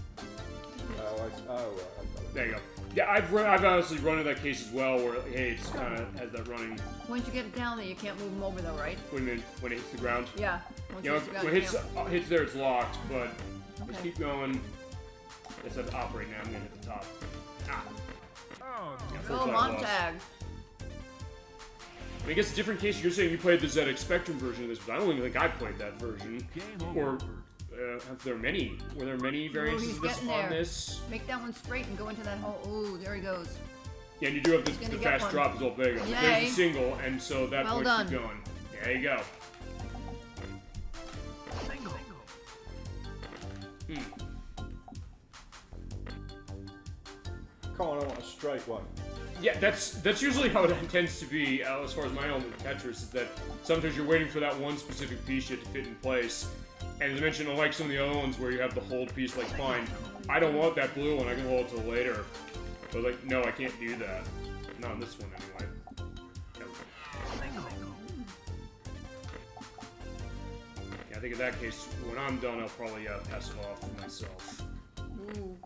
Right, I got it. There you go. Yeah, I've honestly run in that case as well, where hey, it's kind of has that running. Once you get it down there, you can't move them over though, right? When it hits the ground. Yeah. Once You know, it hits the ground, when it you can't. hits there, it's locked, but let's Okay. keep going. Let's have to operate now. I'm gonna hit the top. Ah. Oh, Yeah, Go, full flight loss. Montag. I guess a different case. You're saying you played the ZX Spectrum version of this, but I don't even think I played that version. Or were there many variances he's of this getting on there. this? Make that one straight and go into that hole. Ooh, there he goes. Yeah, and you do have He's the gonna get fast one. drop as well. There you go. Yay. There's the single, and so that Well point done. keep going. There you go. Come on, I want a straight one. Yeah, that's usually how it tends to be, as far as my own with Tetris, is that sometimes you're waiting for that one specific piece yet to fit in place. And as I mentioned, unlike some of the other ones where you have the hold piece, like, fine, I don't want that blue one, I can hold it till later. But like, no, I can't do that. Not on this one, anyway. Yeah, I think in that case, when I'm done, I'll probably pass it off myself. Ooh.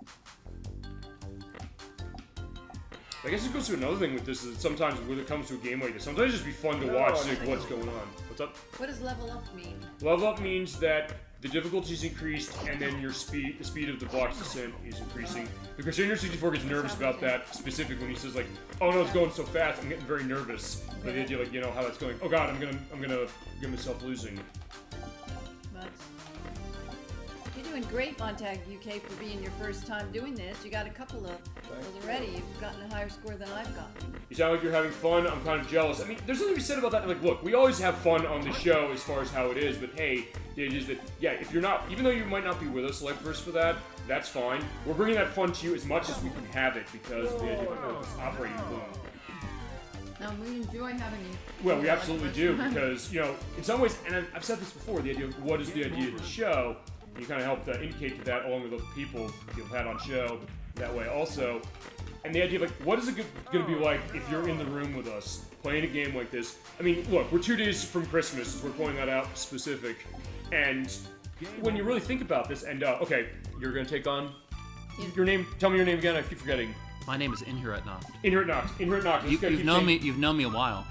I guess it goes to another thing with this, is that sometimes when it comes to a game like this, sometimes it's just be fun to watch like, what's going on. What's up? What does level up mean? Level up means that the difficulty is increased, and then the speed of the block's descent is increasing. The Crusader 64 gets nervous about that specifically when he says like, "Oh no, it's going so fast, I'm getting very nervous." But the idea, like, you know, how that's going. Oh god, I'm gonna get myself losing. You're doing great, Montag UK, for being your first time doing this. You got a couple of those already. You've gotten a higher score than I've gotten. You sound like you're having fun. I'm kind of jealous. I mean, there's something to be said about that. Like, look, we always have fun on the show as far as how it is, but hey, the idea is that, yeah, if you're not, even though you might not be with us, ElecVerse, for that, that's fine. We're bringing that fun to you as much as we can have it because the idea of this operating boom. Now, we enjoy having you. Well, we absolutely do because, you know, in some ways, and I've said this before, the idea of what is the idea of the show, you kind of helped indicate to that along with other people you've had on show that way also. And the idea of, like, what is it going to be like if you're in the room with us playing a game like this? I mean, look, we're 2 days from Christmas. We're pointing that out specific. And when you really think about this, and, okay, you're going to take on your name. Tell me your name again. I keep forgetting. My name is Inheritnocht. Inheritnocht. You've known me a while.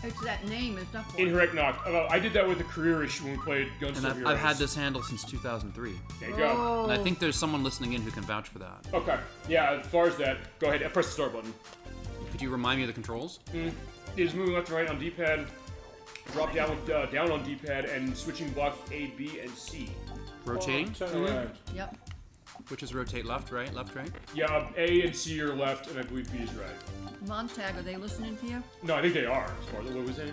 It's that name is not for Inheritnocht. I did that with the careerish when we played Guns And of Heroes. I've had this handle since 2003. There you go. And I think there's someone listening in who can vouch for that. Okay. Yeah, as far as that, go ahead. Press the start button. Could you remind me of the controls? It is moving left and right on D-pad. Drop down with down on D-pad and switching blocks A, B, and C. Rotating? Turn around. Yep. Which is rotate left, right? Left, right? Yeah, A and C are left, and I believe B is right. Montag, are they listening to you? No, I think they are, as far as what was in.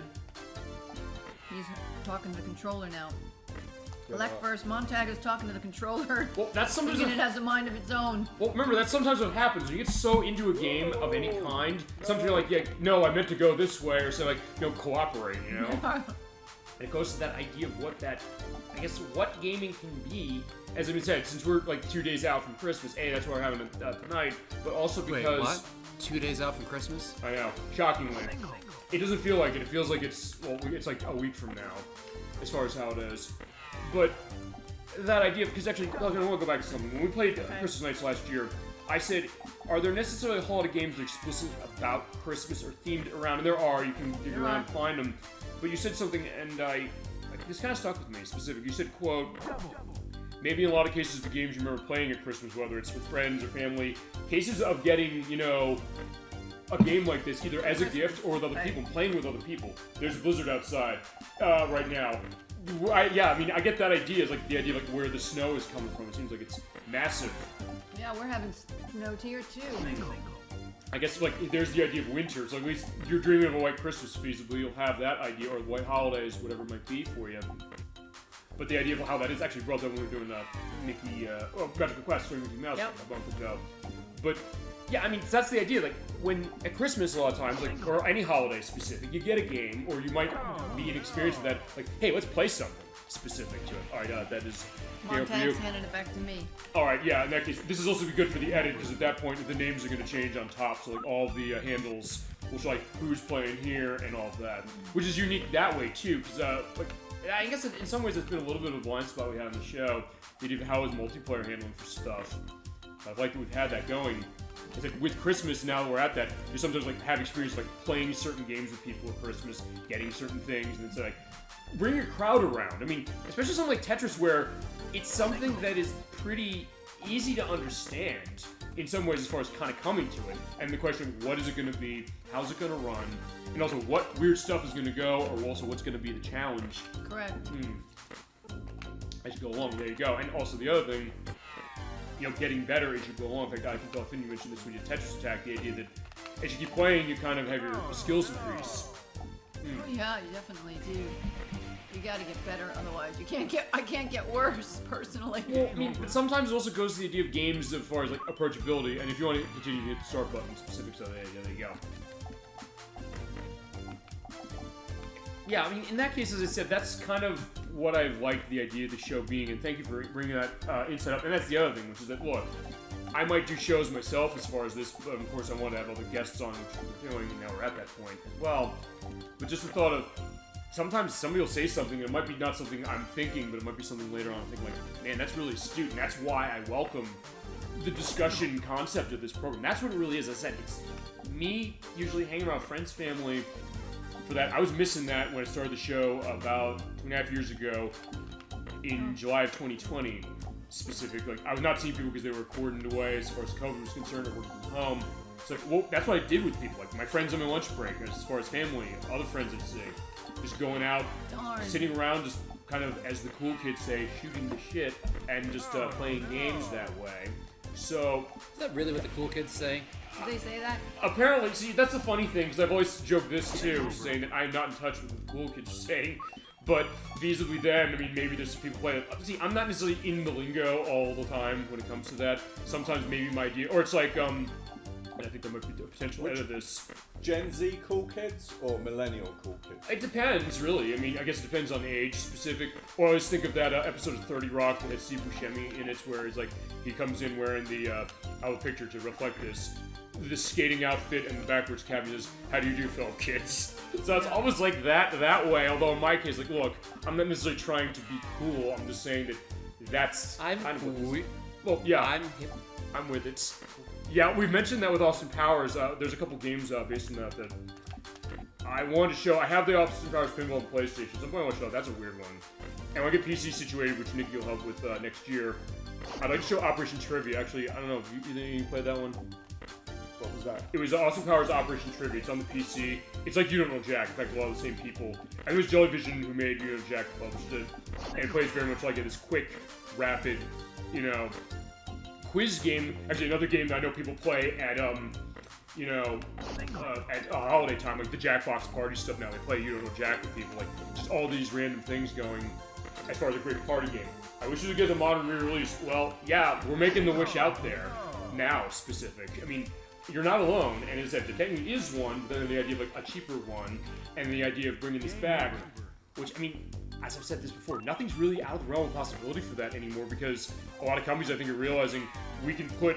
He's talking to the controller now. ElecVerse, Montag is talking to the controller. Well, that's sometimes. Thinking it has a mind of its own. Well, remember, that's sometimes what happens. When you get so into a game of any kind, sometimes you're like, yeah, no, I meant to go this way, or so, like, you know, cooperate, you know? And it goes to that idea of what that, I guess, what gaming can be. As I said, since we're like 2 days out from Christmas, A, that's why we're having it tonight, but also because... Wait, what? 2 days out from Christmas? I know, shockingly. It doesn't feel like it. It feels like it's, well, it's like a week from now, as far as how it is. But that idea, because actually, I want to go back to something. When we played Christmas Nights last year, I said, are there necessarily holiday games that are explicitly about Christmas or themed around? And there are, you can dig around and find them. But you said something, and this kind of stuck with me, specific. You said, quote, maybe in a lot of cases the games you remember playing at Christmas, whether it's with friends or family, cases of getting, you know, a game like this, either as a gift or with other people, playing with other people. There's a blizzard outside right now. I mean, I get that idea. It's like the idea of like where the snow is coming from. It seems like it's massive. Yeah, we're having snow here too. I guess like there's the idea of winter. So at least you're dreaming of a white Christmas, feasibly. You'll have that idea, or the white holidays, whatever it might be for you. But the idea of how that is actually brought up when we were doing Mickey, Magical Quest for Mickey Mouse a month ago. But yeah, I mean, that's the idea. Like when at Christmas, a lot of times, like or any holiday specific, you get a game, or you might be an experience of that. Like, hey, let's play something specific to it. All right, that is. Montag's handing it back to me. All right, yeah. In that case, this is also be good for the edit because at that point the names are going to change on top. So like all the handles will show like who's playing here and all of that, which is unique that way too. Because like. I guess in some ways it's been a little bit of a blind spot we had on the show. We did how is multiplayer handling for stuff. I've liked that we've had that going. It's like with Christmas now that we're at that, you sometimes like have experience like playing certain games with people at Christmas, getting certain things, and it's like bring your crowd around. I mean, especially something like Tetris where it's something that is pretty easy to understand in some ways as far as kind of coming to it. And the question, what is it going to be? How's it going to run? And also, what weird stuff is going to go, or also what's going to be the challenge. Correct. As you go along, there you go. And also the other thing, you know, getting better as you go along. In fact, I think Dolphin, you mentioned this when you did Tetris Attack, the idea that as you keep playing, you kind of have your skills increase. Oh, yeah, you definitely do. You gotta get better, otherwise I can't get worse, personally. Well, I mean, but sometimes it also goes to the idea of games as far as like approachability, and if you want to continue to hit the start button specific, so there you go. Yeah, I mean, in that case, as I said, that's kind of what I like the idea of the show being, and thank you for bringing that insight up. And that's the other thing, which is that, look, I might do shows myself as far as this, but of course I want to have other guests on, which we're doing, and now we're at that point as well. But just the thought of, sometimes somebody will say something, and it might be not something I'm thinking, but it might be something later on. I think like, man, that's really astute, and that's why I welcome the discussion concept of this program. That's what it really is. As I said, it's me usually hanging around friends, family, for that. I was missing that when I started the show about 2.5 years ago. in July of 2020, specifically. Like, I was not seeing people because they were cordoned away as far as COVID was concerned, or working from home. It's like, well, that's what I did with people. Like, my friends on my lunch break, as far as family, other friends I'd say, just going out, sitting around, just kind of, as the cool kids say, shooting the shit, and just playing games that way. So... Is that really what the cool kids say? Did they say that? Apparently, see, that's the funny thing, because I've always joked this too, saying that I'm not in touch with what the cool kids are saying. But vis-a-vis them, I mean, maybe there's some people playing it. See, I'm not necessarily in the lingo all the time when it comes to that. Sometimes maybe my idea, or it's like, and I think there might be a potential edit of this. Gen Z cool kids or millennial cool kids? It depends, really. I mean, I guess it depends on age specific. Or I always think of that episode of 30 Rock that had Steve Buscemi in it, where he's like, he comes in wearing the, out of the picture to reflect this skating outfit and the backwards cap. He says, "How do you do, fellow kids?" So it's almost like that way. Although in my case, like, look, I'm not necessarily trying to be cool. I'm just saying that that's kind of cool. Well, yeah, I'm hip. I'm with it. Yeah, we've mentioned that with Austin Powers. There's a couple games based on that I wanted to show. I have the Austin Powers pinball on PlayStation. So I'm going to show. That's a weird one. And when I get PC situated, which Nikki will help with next year, I'd like to show Operation Trivia. Actually, I don't know. You think you played that one? What was that? It was Austin Powers Operation Trivia. It's on the PC. It's like You Don't Know Jack. In fact, a lot of the same people. I think it was Jellyvision who made You Don't Know Jack, published it. And it plays very much like this quick, rapid, quiz game. Actually, another game that I know people play at, at holiday time, like the Jackbox party stuff now. They play You Don't Know Jack with people. Like, just all these random things going as far as a great party game. I wish we would get the modern re-release. Well, yeah, we're making the wish out there now, specific. I mean, you're not alone, and as I said, there technically is one, but then the idea of like a cheaper one, and the idea of bringing this back, which, I mean, as I've said this before, nothing's really out of the realm of possibility for that anymore, because a lot of companies, I think, are realizing we can put,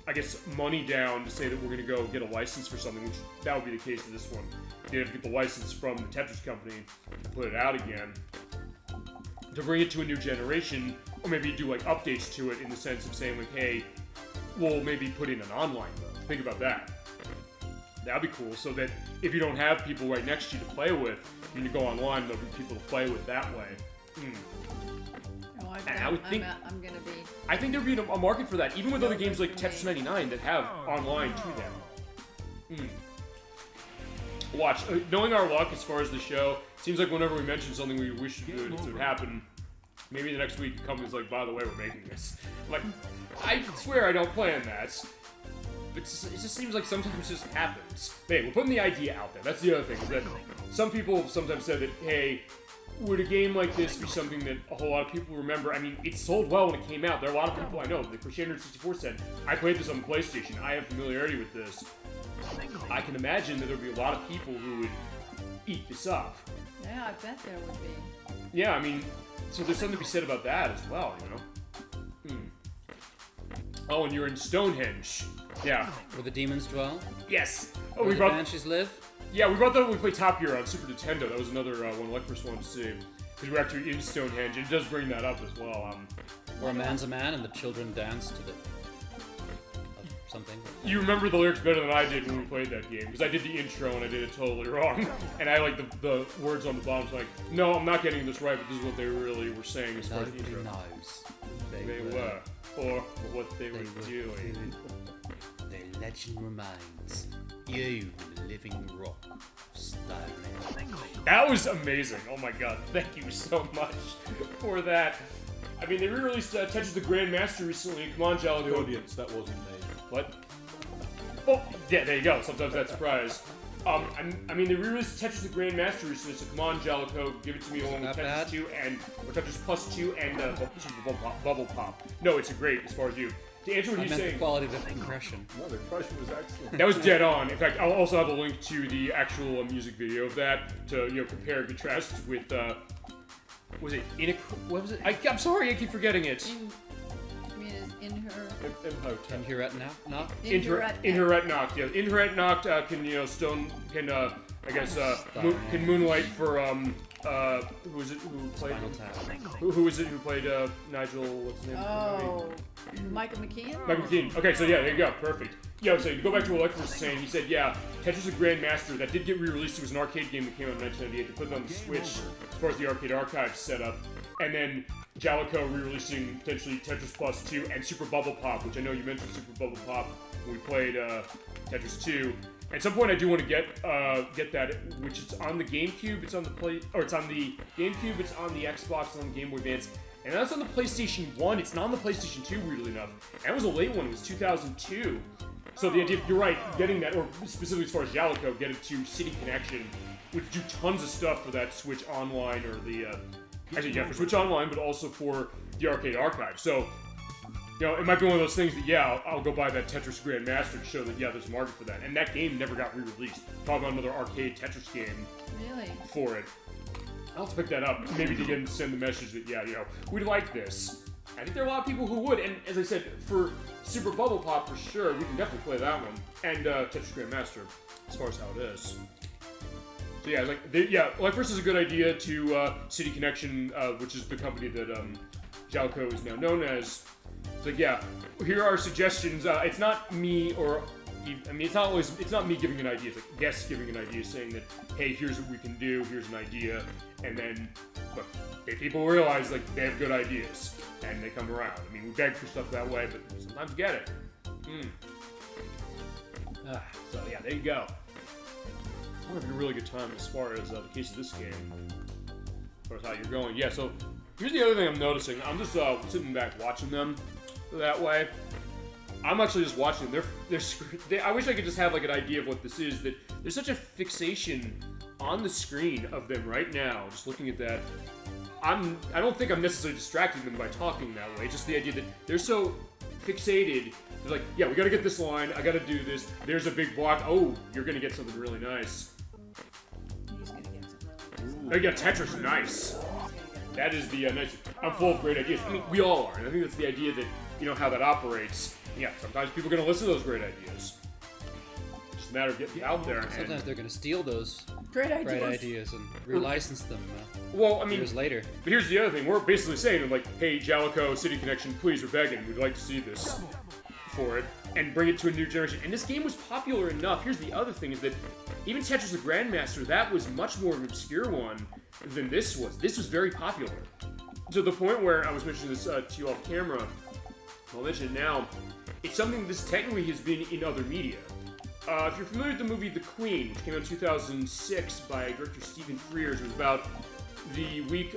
I guess, money down to say that we're going to go get a license for something, which that would be the case for this one. They have to get the license from the Tetris company to put it out again, to bring it to a new generation, or maybe do like updates to it in the sense of saying like, hey, we'll maybe put in an online mode. Think about that. That'd be cool, so that if you don't have people right next to you to play with, you can go online and there'll be people to play with that way. Oh, I'm gonna be. I think there'd be a market for that, even with other games like Tetris 99 that have online to them. Watch, knowing our luck as far as the show, seems like whenever we mention something we wish would happen, maybe the next week the company's like, by the way, we're making this. Like, I swear I don't plan that. It just seems like sometimes it just happens. Hey, we're putting the idea out there. That's the other thing, is that some people have sometimes said that, hey, would a game like this be something that a whole lot of people remember? I mean, it sold well when it came out. There are a lot of people I know. The Crusader64 said, I played this on the PlayStation. I have familiarity with this. I can imagine that there would be a lot of people who would eat this up. Yeah, I bet there would be. Yeah, I mean, so there's something to be said about that as well, Oh, and you're in Stonehenge. Yeah. Where the demons dwell? Yes. Oh, Where we the brought banshees live? Yeah, we brought that when we played Top Gear on Super Nintendo. That was another one ElecVerse wanted to see. Because we're actually in Stonehenge. It does bring that up as well. Where a man's a man and the children dance to the... something. You remember the lyrics better than I did when we played that game. Because I did the intro and I did it totally wrong. And I like the words on the bottom. So like, no, I'm not getting this right, but this is what they really were saying as far as the intro. Knows. They were. Or what they were doing. The legend remains. You, the living rock, stone. That was amazing. Oh my god. Thank you so much for that. I mean, they re-released Tetris the Grandmaster recently. Come on, Jalaco. The audience, that wasn't me. What? Oh, yeah, there you go. Sometimes that's surprise. I mean, they re-released Tetris the Grandmaster recently, so come on, Jalaco, give it to me along with Tetris 2 and Tetris Plus 2 and Bubble Pop. No, it's great as far as you. To answer what he's saying, the quality of the impression. No, the impression was excellent. That was dead on. In fact, I'll also have a link to the actual music video of that to compare and contrast with. Was it what was it? I'm sorry, I keep forgetting it. Inherent Knock? Inherent Knock, yeah. Inherent Knock can moonlight for who is it who played who is it who played Nigel, what's his name? Oh, Michael McKean? Michael McKean. Okay, so yeah, there you go, perfect. Yeah, so you go back to what ElecVerse was saying, he said, yeah, Tetris the Grandmaster, that did get re-released. It was an arcade game that came out in 1998. They put it on the Switch as far as the arcade archive set up. And then Jalico re-releasing potentially Tetris Plus 2 and Super Bubble Pop, which I know you mentioned Super Bubble Pop when we played Tetris 2. At some point, I do want to get that, which is on the GameCube. It's on the it's on the GameCube. It's on the Xbox. It's on the Game Boy Advance, and that's on the PlayStation 1. It's not on the PlayStation 2, weirdly enough. And that was a late one. It was 2002. So the idea, you're right, getting that, or specifically as far as Jalico, get it to City Connection, which do tons of stuff for that Switch Online or the actually, yeah, for Switch Online, but also for the Arcade Archive. So, you know, it might be one of those things that, yeah, I'll go buy that Tetris Grandmaster to show that, yeah, there's a market for that. And that game never got re-released. Talk about another arcade Tetris game for it. I'll have to pick that up, maybe to get send the message that, yeah, you know, we'd like this. I think there are a lot of people who would, and as I said, for Super Bubble Pop, for sure, we can definitely play that one. And Tetris Grandmaster, as far as how it is. So yeah, ElecVerse is a good idea to City Connection, which is the company that Jalico is now known as. So yeah, here are suggestions. It's not me, or I mean, it's not me giving an idea. It's like guests giving an idea, saying that, hey, here's what we can do. Here's an idea, and then look, people realize like they have good ideas, and they come around. I mean, we beg for stuff that way, but sometimes get it. So yeah, there you go. We're having a really good time as far as the case of this game. As far as how you're going. Yeah, so here's the other thing I'm noticing. I'm just sitting back watching them that way. I'm actually just watching them. I wish I could just have like an idea of what this is. That there's such a fixation on the screen of them right now. Just looking at that, I don't think I'm necessarily distracting them by talking that way. Just the idea that they're so fixated. They're like, yeah, we gotta get this line. I gotta do this. There's a big block. Oh, you're gonna get something really nice. He's gonna get something really nice. Oh yeah, Tetris, nice. That is the nice. I'm full of great ideas. I mean, we all are, and I think that's the idea that, you know, how that operates. Yeah, sometimes people are gonna listen to those great ideas. It's just a matter of getting out there. Sometimes they're gonna steal those great ideas and relicense them. Well, I mean, years later. But here's the other thing: we're basically saying, like, hey, Jalico, City Connection, please, we're begging. We'd like to see this for it and bring it to a new generation. And this game was popular enough. Here's the other thing: is that even Tetris the Grandmaster, that was much more of an obscure one than this was. This was very popular, to the point where I was mentioning this to you off camera. I'll mention it now. It's something this technically has been in other media. If you're familiar with the movie The Queen, which came out in 2006 by director Stephen Frears, it was about the week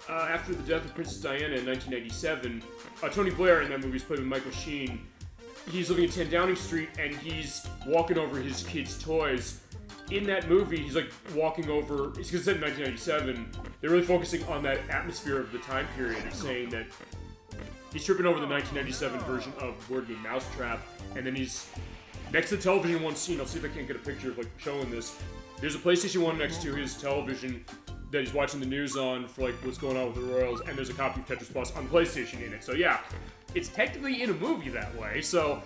after the death of Princess Diana in 1997. Tony Blair in that movie is played by Michael Sheen. He's living at 10 Downing Street, and he's walking over his kids' toys. In that movie, he's like walking over, it's because it's set in 1997, they're really focusing on that atmosphere of the time period of saying that he's tripping over the 1997 version of Word Game Mousetrap, and then he's next to the television one scene. I'll see if I can't get a picture of like showing this. There's a PlayStation 1 next to his television that he's watching the news on for like what's going on with the Royals, and there's a copy of Tetris Plus on the PlayStation in it. So yeah, it's technically in a movie that way. So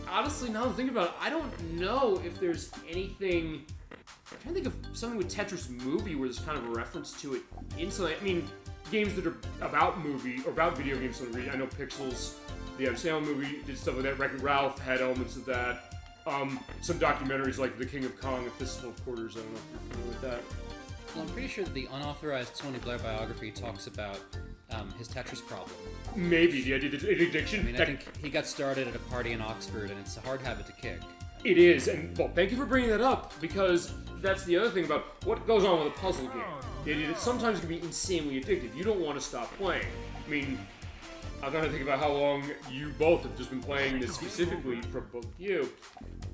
honestly, now that I'm thinking about it, I don't know if there's anything. I'm trying to think of something with Tetris movie where there's kind of a reference to it in something. I mean, games that are about movie or about video games. I know Pixels, the Adam Sandler movie, did stuff like that. Wreck-It Ralph had elements of that. Some documentaries like The King of Kong, A Fistful of Quarters. I don't know if you're familiar with that. Well, I'm pretty sure that the unauthorized Tony Blair biography talks about his Tetris problem. Maybe the idea that addiction. I mean, I think he got started at a party in Oxford, and it's a hard habit to kick. It is, and well, thank you for bringing that up, because that's the other thing about what goes on with a puzzle game. The idea that sometimes it can be insanely addictive. You don't want to stop playing. I mean, I'm trying to think about how long you both have just been playing this specifically for both of you,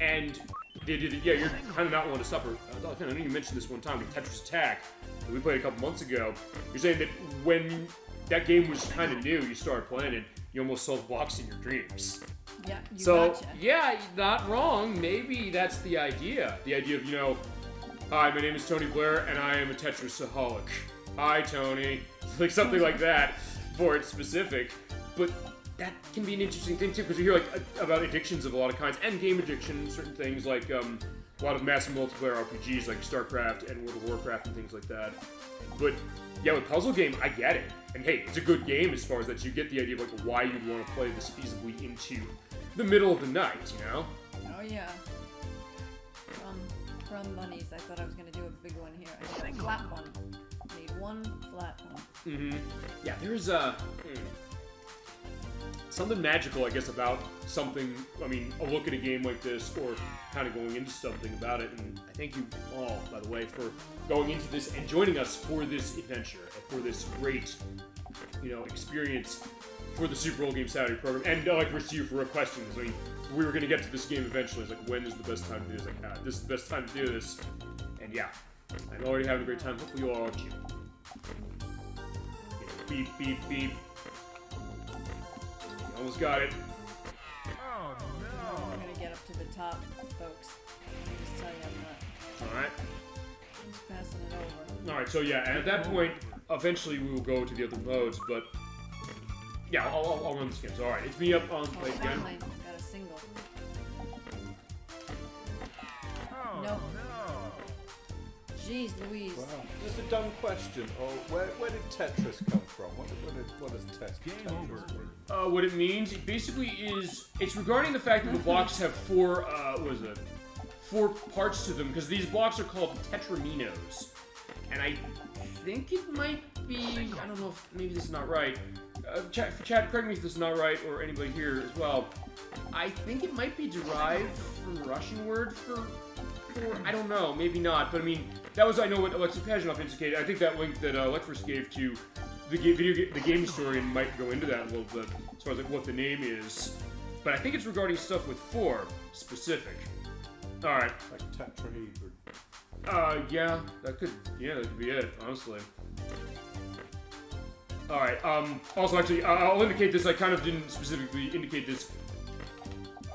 and the idea that, yeah, you're kind of not wanting to stop. I know you mentioned this one time with Tetris Attack that we played a couple months ago. You're saying that when that game was kind of new, you started playing it, you almost solved blocks in your dreams. Yeah, you so, gotcha. Yeah, not wrong. Maybe that's the idea. The idea of, you know, hi, my name is Tony Blair, and I am a Tetrisaholic. Hi, Tony. Like something like that for it specific. But that can be an interesting thing, too, because you hear, like, about addictions of a lot of kinds, and game addiction, certain things like a lot of massive multiplayer RPGs like StarCraft and World of Warcraft and things like that. But, yeah, with puzzle game, I get it. And, hey, it's a good game as far as that you get the idea of, like, why you'd want to play this feasibly into the middle of the night, you know? Oh, yeah. from monies. I thought I was going to do a big one here. I need a flat one. I need one flat one. Mm-hmm. Yeah, there's something magical, I guess, about something. I mean, a look at a game like this, or kind of going into something about it. And I thank you all, by the way, for going into this and joining us for this adventure, for this great, experience for the Super Old Game Saturday program. And ElecVerse to you for requesting this. I mean, we were going to get to this game eventually. It's like, when is the best time to do this? Like, this is the best time to do this. And yeah, I'm already having a great time. Hopefully you all are too. Beep, beep, beep. You almost got it. Oh We're no! going to get up to the top, folks. I'll just tell you I'm not. Alright. Just passing it over. Alright, so yeah, and at that point, eventually we will go to the other modes, but yeah, I'll run this game. So alright, it's me up on play again. Finally, got a single. Oh Nope. no! Jeez Louise. Wow. Just a dumb question. Where did Tetris come from? What does Tetris mean? What it means, it basically is, it's regarding the fact that the blocks have four parts to them, because these blocks are called tetraminos. And I think it might be, I don't know if, maybe this is not right. Chad, correct me if this is not right, or anybody here as well. I think it might be derived from the Russian word for I don't know, maybe not, but I mean, that was, I know, what Alexei Pajinov indicated. I think that link that ElecVerse gave to the game historian might go into that a little bit, as far as like what the name is. But I think it's regarding stuff with 4 specific. Alright. Like tetrahedron. Yeah, that could be it, honestly. Alright, also actually, I'll indicate this, I kind of didn't specifically indicate this.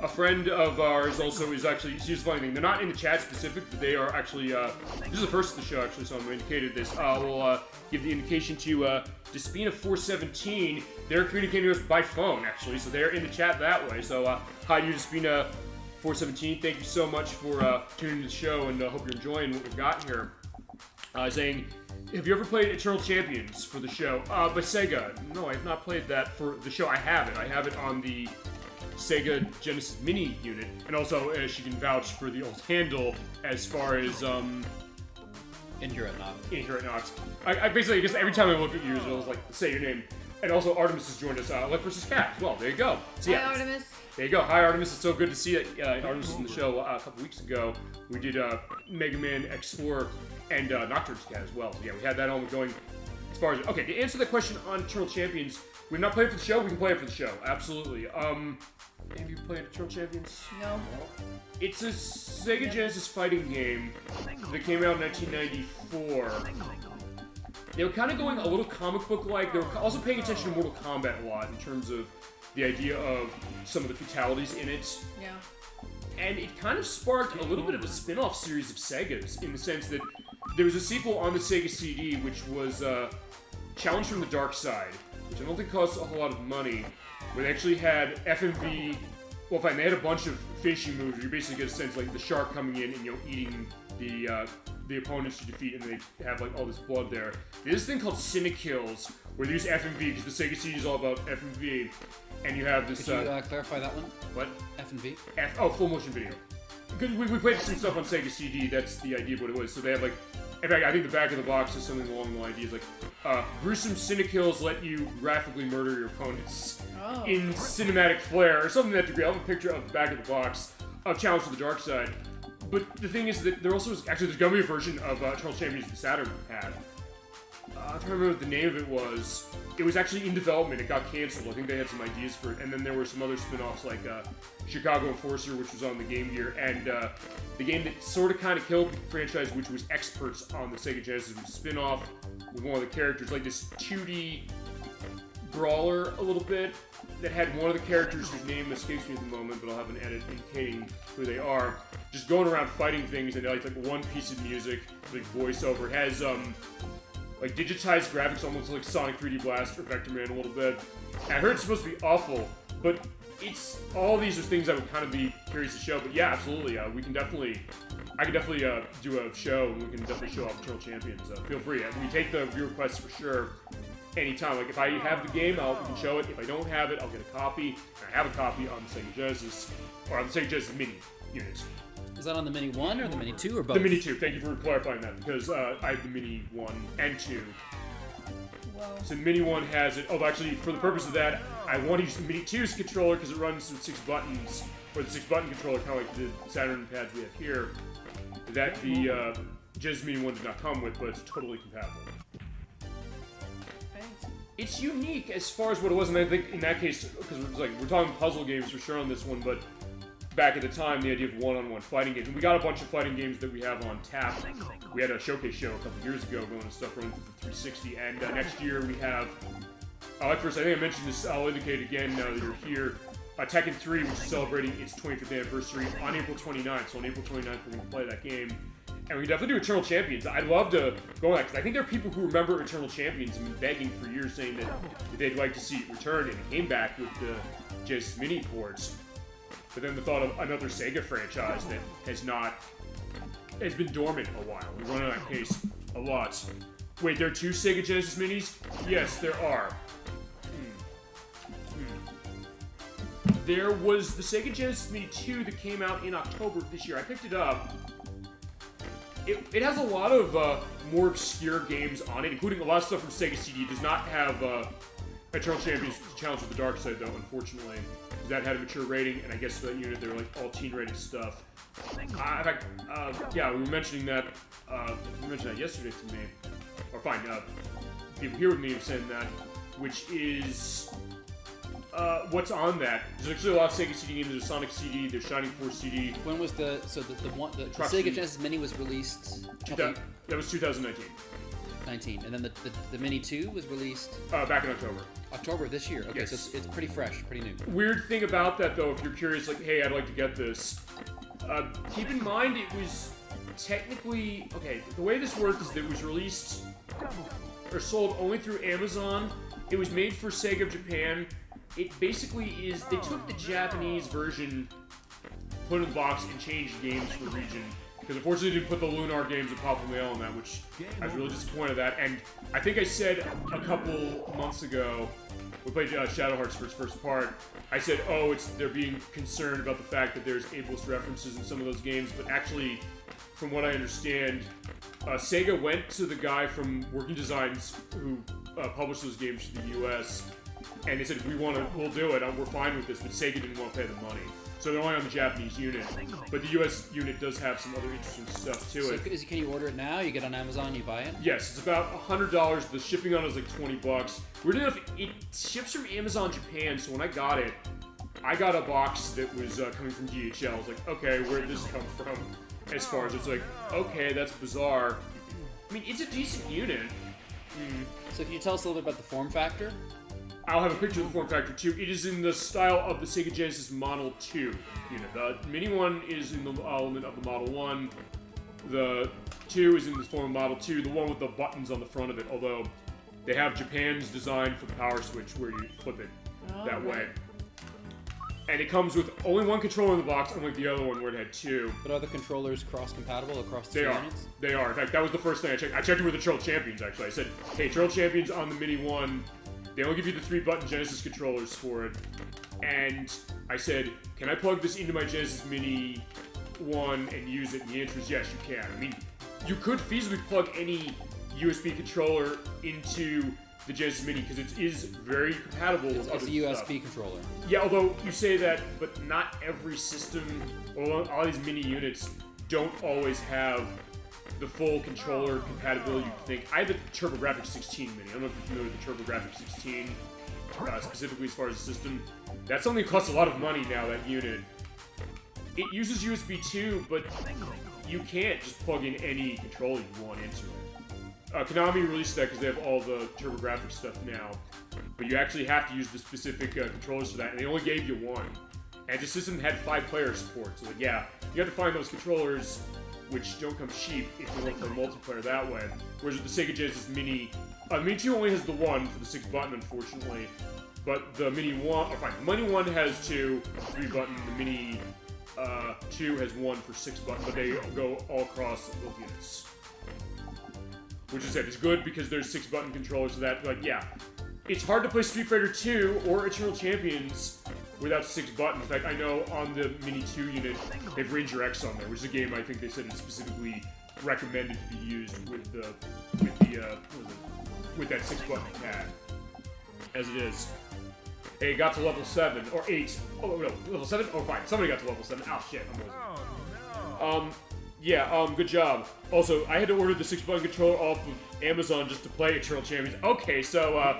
A friend of ours also is actually, here's the funny thing, they're not in the chat specific, but they are actually, this is the first of the show actually, so I'm indicated this. We'll give the indication to Despina417. They're communicating with us by phone, actually, so they're in the chat that way. So, hi to you, Despina417. Thank you so much for tuning in to the show, and hope you're enjoying what we've got here. Saying, have you ever played Eternal Champions for the show? By Sega. No, I have not played that for the show. I have it on the Sega Genesis Mini unit, and also she can vouch for the old handle as far as Inherent Knox. I basically, just every time I look at you, I'll like say your name. And also Artemis has joined us, ElecVerse Cat as well. There you go. So, yeah, Hi, Artemis. There you go. Hi, Artemis. It's so good to see that Artemis was in the show a couple weeks ago. We did Mega Man X4 and Nocturne's Cat as well. So yeah, we had that on going. As far as okay, to answer the question on Eternal Champions, we've not played it for the show. We can play it for the show. Absolutely. Have you played Eternal Champions? No. It's a Sega Genesis fighting game that came out in 1994. They were kind of going a little comic book-like. They were also paying attention to Mortal Kombat a lot in terms of the idea of some of the fatalities in it. Yeah. And it kind of sparked a little bit of a spin-off series of Segas, in the sense that there was a sequel on the Sega CD, which was Challenge from the Dark Side, which I don't think cost a whole lot of money, where they actually had FMV. Well, fine, they had a bunch of finishing moves where you basically get a sense like the shark coming in and eating the opponents you defeat, and they have like all this blood there. There's this thing called Cinekills, where they use FMV because the Sega CD is all about FMV, and you have this. Could you clarify that one? What? F&V? Full motion video. Because we played some stuff on Sega CD. That's the idea of what it was. So they have like. In fact, I think the back of the box is something along the lines of like, gruesome Cinekills let you graphically murder your opponents in cinematic flair, or something to that degree. I'll have a picture of the back of the box of Challenge to the Dark Side. But the thing is that there also is, actually, there's going to be a version of Eternal Champions the Saturn had. I can't remember what the name of it was. It was actually in development. It got canceled. I think they had some ideas for it. And then there were some other spin-offs like Chicago Enforcer, which was on the Game Gear, and the game that sort of kind of killed the franchise, which was Experts on the Sega Genesis, was a spin-off with one of the characters, like this 2D brawler a little bit, that had one of the characters whose name escapes me at the moment, but I'll have an edit indicating who they are, just going around fighting things, and like one piece of music, like voiceover. It has like digitized graphics, almost like Sonic 3D Blast or Vector Man a little bit. And I heard it's supposed to be awful, but it's all these are things I would kind of be curious to show. But yeah, absolutely, we can definitely, I can definitely do a show, and we can definitely show off Eternal Champions. Feel free. We take the view requests for sure. Anytime. Like if I have the game, we can show it. If I don't have it, I'll get a copy. And I have a copy on the Sega Genesis, or on the Sega Genesis Mini units. Is that on the Mini 1 or the Mini 2 or both? The Mini 2. Thank you for clarifying that, because I have the Mini 1 and 2. Whoa. So the Mini 1 has it. Oh, actually, for the purpose of that, I want to use the Mini 2's controller because it runs with 6 buttons, or the 6-button controller, kind of like the Saturn pads we have here. That the Genesis Mini 1 did not come with, but it's totally compatible. Thanks. It's unique as far as what it was, and I think in that case, because we're talking puzzle games for sure on this one, but back at the time, the idea of one-on-one fighting games, and we got a bunch of fighting games that we have on tap. We had a showcase show a couple years ago going to stuff running through the 360, and next year we have, first, I think I mentioned this, I'll indicate again now that you're here, Tekken 3, which is celebrating its 25th anniversary on April 29th, so on April 29th we're going to play that game. And we can definitely do Eternal Champions. I'd love to go on that, because I think there are people who remember Eternal Champions and been begging for years saying that they'd like to see it return, and it came back with the Genesis Mini ports. But then the thought of another Sega franchise that has been dormant a while. We run on that case a lot. Wait, there are 2 Sega Genesis Minis? Yes, there are. There was the Sega Genesis Mini 2 that came out in October of this year. I picked it up. It has a lot of more obscure games on it, including a lot of stuff from Sega CD. It does not have Eternal Champions Challenge with the Dark Side, though, unfortunately. That had a mature rating, and I guess for that unit, they were like all teen-rated stuff. In fact, yeah, we were mentioning that. You mentioned that yesterday to me. Or fine, people here with me have said that, which is what's on that. There's actually a lot of Sega CD games. There's a Sonic CD. There's Shining Force CD. When was the Sega Genesis Mini was released? That was 2019. 19, and then the Mini 2 was released back in October. October this year. Okay, Yes. so it's pretty fresh, pretty new. Weird thing about that, though, if you're curious, like, hey, I'd like to get this. Keep in mind, it was technically okay. The way this worked is that it was released or sold only through Amazon. It was made for Sega of Japan. It basically is they took the Japanese version, put it in the box, and changed games for the region. Because unfortunately, they didn't put the Lunar games of Papa Mail on that, which I was really disappointed at. And I think I said a couple months ago, we played Shadow Hearts for its first part. I said, oh, they're being concerned about the fact that there's ableist references in some of those games, but actually, from what I understand, Sega went to the guy from Working Designs who published those games to the U.S. and they said, we'll do it. We're fine with this, but Sega didn't want to pay the money. So they're only on the Japanese unit, but the U.S. unit does have some other interesting stuff to it. So can you order it now? You get it on Amazon, you buy it? Yes, it's about $100. The shipping on it is like $20. Weirdly enough, it ships from Amazon Japan, so when I got it, I got a box that was coming from DHL. I was like, okay, where did this come from? As far as it's like, okay, that's bizarre. I mean, it's a decent unit. So can you tell us a little bit about the form factor? I'll have a picture of the form factor too. It is in the style of the Sega Genesis Model 2 unit. The Mini 1 is in the element of the Model 1. The 2 is in the form of Model 2, the one with the buttons on the front of it, although they have Japan's design for the power switch where you flip it that way. And it comes with only one controller in the box, unlike the other one where it had 2. But are the controllers cross-compatible across the two units? They are. In fact, that was the first thing I checked. I checked it with the Turtle Champions, actually. I said, hey, Turtle Champions on the Mini 1, they only give you the 3-button Genesis controllers for it. And I said, can I plug this into my Genesis Mini 1 and use it? And the answer is yes, you can. I mean, you could feasibly plug any USB controller into the Genesis Mini because it is very compatible with other It's a USB controller. Yeah, although you say that, but not every system, or all these mini units don't always have the full controller compatibility you think. I have the TurboGrafx 16 Mini. I don't know if you're familiar with the TurboGrafx 16, specifically as far as the system. That's something that costs a lot of money now, that unit. It uses USB 2, but you can't just plug in any controller you want into it. Konami released that because they have all the TurboGrafx stuff now, but you actually have to use the specific controllers for that, and they only gave you one. And the system had 5-player support, so like, yeah, you have to find those controllers, which don't come cheap if you want to play multiplayer that way. Whereas with the Sega Genesis Mini, Mini 2 only has the one for the 6-button, unfortunately, but the Mini 1, the Mini 1 has 2, 3-button, the Mini 2 has 1 for 6-button, but they go all across both units. Which is it's good because there's 6-button controllers, so that, like, yeah. It's hard to play Street Fighter 2 or Eternal Champions without 6 buttons. In fact, I know on the Mini 2 unit, they have Ranger X on there, which is a game I think they said is specifically recommended to be used with that 6-button pad, as it is. Hey, got to level 7 or 8. Oh no, level 7? Oh fine, somebody got to level 7. Oh shit, I'm losing. Good job. Also, I had to order the 6-button controller off of Amazon just to play Eternal Champions. Okay, so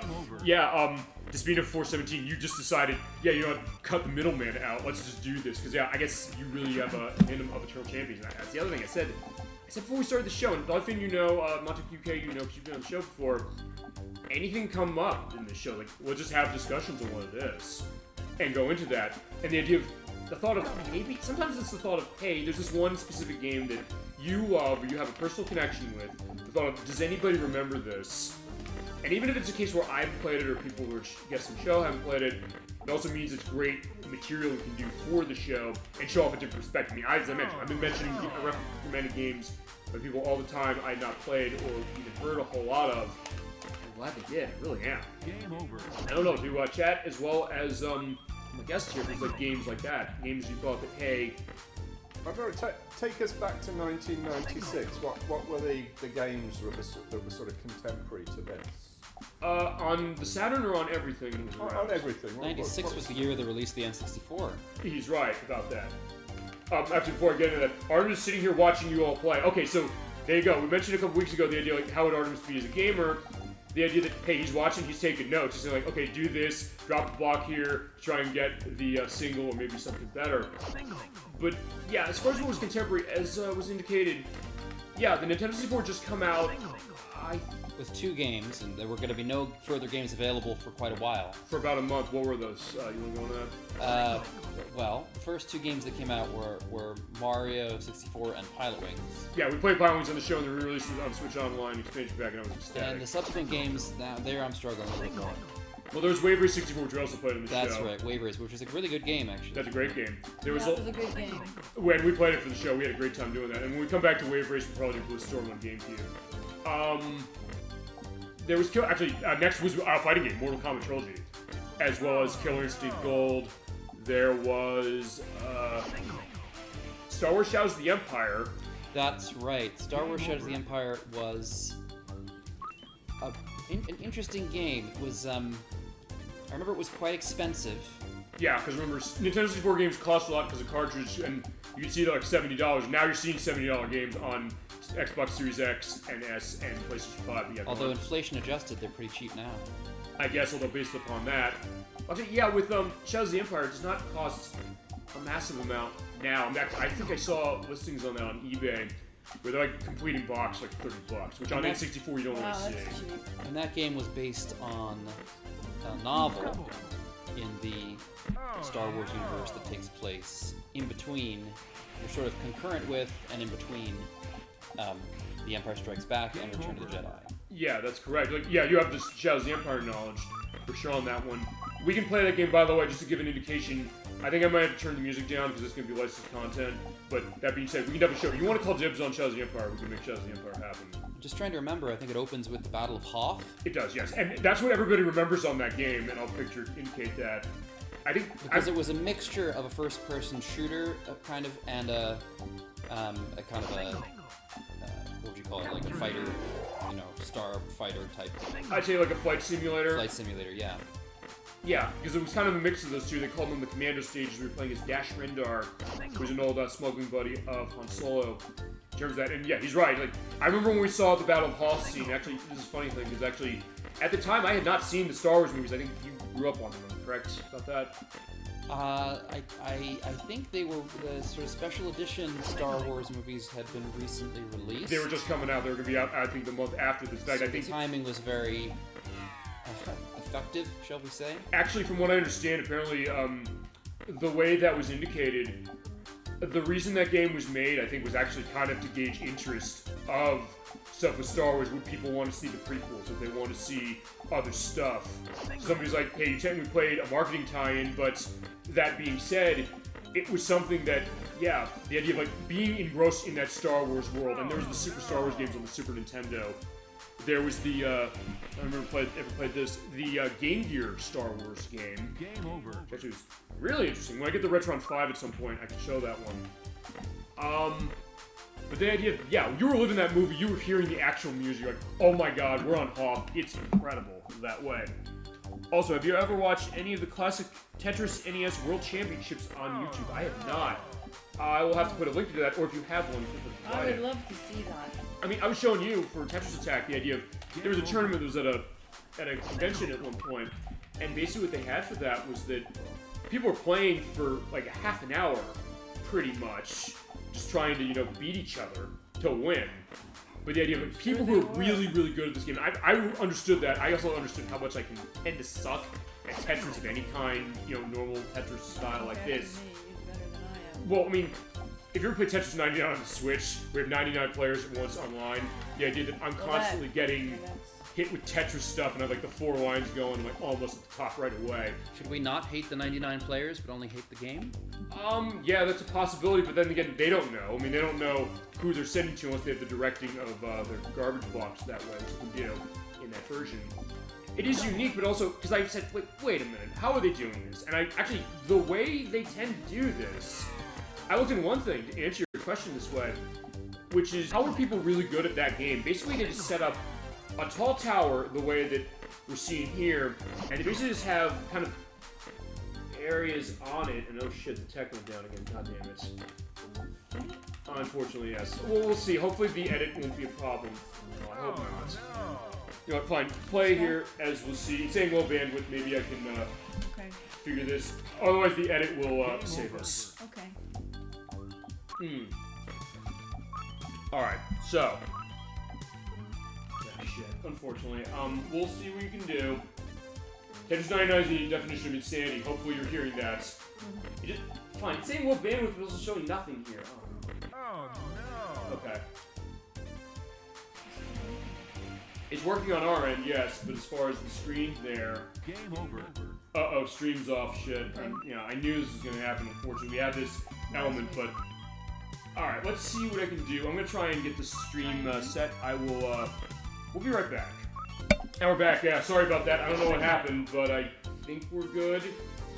Despina 417, you just decided, yeah, you know what, cut the middleman out. Let's just do this, because yeah, I guess you really have a fandom of Eternal Champions. And that's the other thing I said before we started the show, and the other thing you know, Montauk UK, you know, because you've been on the show before, anything come up in this show, like, we'll just have discussions on what it is, and go into that. And the idea of, the thought of, maybe, sometimes it's the thought of, hey, there's this one specific game that you love, or you have a personal connection with, the thought of, does anybody remember this? And even if it's a case where I've played it, or people who are guests on the show haven't played it, it also means it's great material we can do for the show and show off a different perspective. I mean, as I mentioned, I've been mentioning recommended games by people all the time I had not played or even heard a whole lot of. I'm glad they did. I really am. Game over. I don't know, to chat as well as my guests here, things like games like that. Games you thought that, hey... Take us back to 1996. What were the games that were sort of contemporary to this? On the Saturn or on everything? On everything. 96 was the year they released the N64. He's right about that. Actually, before I get into that, Artem is sitting here watching you all play. Okay, so there you go. We mentioned a couple weeks ago the idea, like, how would Artemis be as a gamer? The idea that, hey, he's watching, he's taking notes. He's like, okay, do this, drop the block here, try and get the single or maybe something better. But, yeah, as far as what was contemporary, as was indicated, yeah, the Nintendo 64 just come out, with 2 games, and there were going to be no further games available for quite a while. For about a month. What were those? You want to go into that? Well, the first 2 games that came out were Mario 64 and Pilot Wings. Yeah, we played Pilot Wings on the show, and they re-released it on Switch Online expansion pack, and I was ecstatic. And the subsequent games, now there I'm struggling a little bit more. Well, there was Wave Race 64, which we also played on the show. That's right, Wave Race, which was a really good game, actually. That's a great game. There was That was a good game. When we played it for the show, we had a great time doing that. And when we come back to Wave Race, we'll probably do Storm on GameCube. There was next was our fighting game, Mortal Kombat Trilogy, as well as Killer Instinct Gold. There was Star Wars Shadows of the Empire. That's right. Star Wars Shadows of the Empire was an interesting game. It was I remember it was quite expensive. Yeah, because remember, Nintendo 64 games cost a lot because of cartridge, and you can see they're like $70. Now you're seeing $70 games on Xbox Series X and S and PlayStation 5. Although inflation adjusted, they're pretty cheap now. I guess, although based upon that. Actually, yeah, with Shadows of the Empire, it does not cost a massive amount now. I think I saw listings on that on eBay where they're like completing box like $30, which on N64 you don't really see. And that game was based on a novel in the Star Wars universe that takes place in between, or sort of concurrent with and in between The Empire Strikes Back and Return to the Jedi. Yeah, that's correct. Like, yeah, you have this Shadows of the Empire knowledge for sure on that one. We can play that game, by the way, just to give an indication. I think I might have to turn the music down because it's going to be licensed content. But that being said, we can definitely show. You want to call dibs on Shadows of the Empire, we can make Shadows of the Empire happen. Just trying to remember, I think it opens with the Battle of Hoth. It does, yes. And that's what everybody remembers on that game, and I'll picture indicate that. I think because it was a mixture of a first-person shooter kind of and a kind of a what would you call it, like a fighter, star fighter type thing. I'd say like a flight simulator. Flight simulator, yeah. Yeah, because it was kind of a mix of those two. They called them the Commando stages. We were playing as Dash Rendar, who's an old smuggling buddy of Han Solo. In terms of that, and yeah, he's right. Like, I remember when we saw the Battle of Hoth scene. Actually, this is a funny thing because actually, at the time, I had not seen the Star Wars movies. I think you grew up on them, correct? About that. I think they were the sort of special edition Star Wars movies had been recently released. They were just coming out. They were going to be out, I think, the month after this. So I think the timing was very effective, shall we say? Actually, from what I understand, apparently, the way that was indicated, the reason that game was made, I think, was actually kind of to gauge interest of stuff with Star Wars. Would people want to see the prequels? If they want to see other stuff? Somebody's like, hey, you technically played a marketing tie-in, but that being said, it was something that, yeah, the idea of like being engrossed in that Star Wars world, and there was the Super Star Wars games on the Super Nintendo. There was the, I remember ever played this, the Game Gear Star Wars game. Game over. Which actually was really interesting. When I get the Retron 5 at some point, I can show that one. But the idea of, yeah, you were living that movie, you were hearing the actual music, like, oh my god, we're on Hoth. It's incredible that way. Also, have you ever watched any of the classic Tetris NES World Championships on YouTube? I have not. I will have to put a link to that, or if you have one, I would love to see that. I mean, I was showing you for Tetris Attack the idea of there was a tournament that was at a convention at one point, and basically what they had for that was that people were playing for like a half an hour, pretty much, just trying to, you know, beat each other to win. But the idea of like, people who are really, really good at this game, I understood that. I also understood how much I can tend to suck at Tetris of any kind, you know, normal Tetris style like this. Well, I mean, if you ever play Tetris 99 on the Switch, we have 99 players at once online. The idea that I'm constantly getting hit with Tetris stuff and I have like the 4 lines going like almost at the top right away. Should we not hate the 99 players but only hate the game? Yeah, that's a possibility, but then again, they don't know. I mean, they don't know who they're sending to unless they have the directing of their garbage box that way, which you can do in that version. It is unique, but also, because I said, wait a minute, how are they doing this? And I actually, the way they tend to do this, I looked into one thing to answer your question this way, which is, how are people really good at that game? Basically, they just set up a tall tower the way that we're seeing here, and they basically just have kind of areas on it, and oh shit, the tech went down again, god damn it. Unfortunately, yes. Well, we'll see. Hopefully the edit won't be a problem. No, I hope not. You know what, fine. Play here, as we'll see. It's saying low bandwidth, maybe I can figure this. Otherwise the edit will save us. Okay. Alright, so. Shit, unfortunately. We'll see what you can do. Tetris 99 is the definition of insanity. Hopefully you're hearing that. Fine, it's saying low bandwidth, but also showing nothing here. Oh no. Okay. It's working on our end, yes, but as far as the screen there... Game over. Uh-oh, stream's off, shit. Yeah, I knew this was gonna happen, unfortunately. We have this element, but... Alright, let's see what I can do. I'm gonna try and get the stream set. I will, we'll be right back. And we're back, yeah, sorry about that. I don't know what happened, but I think we're good.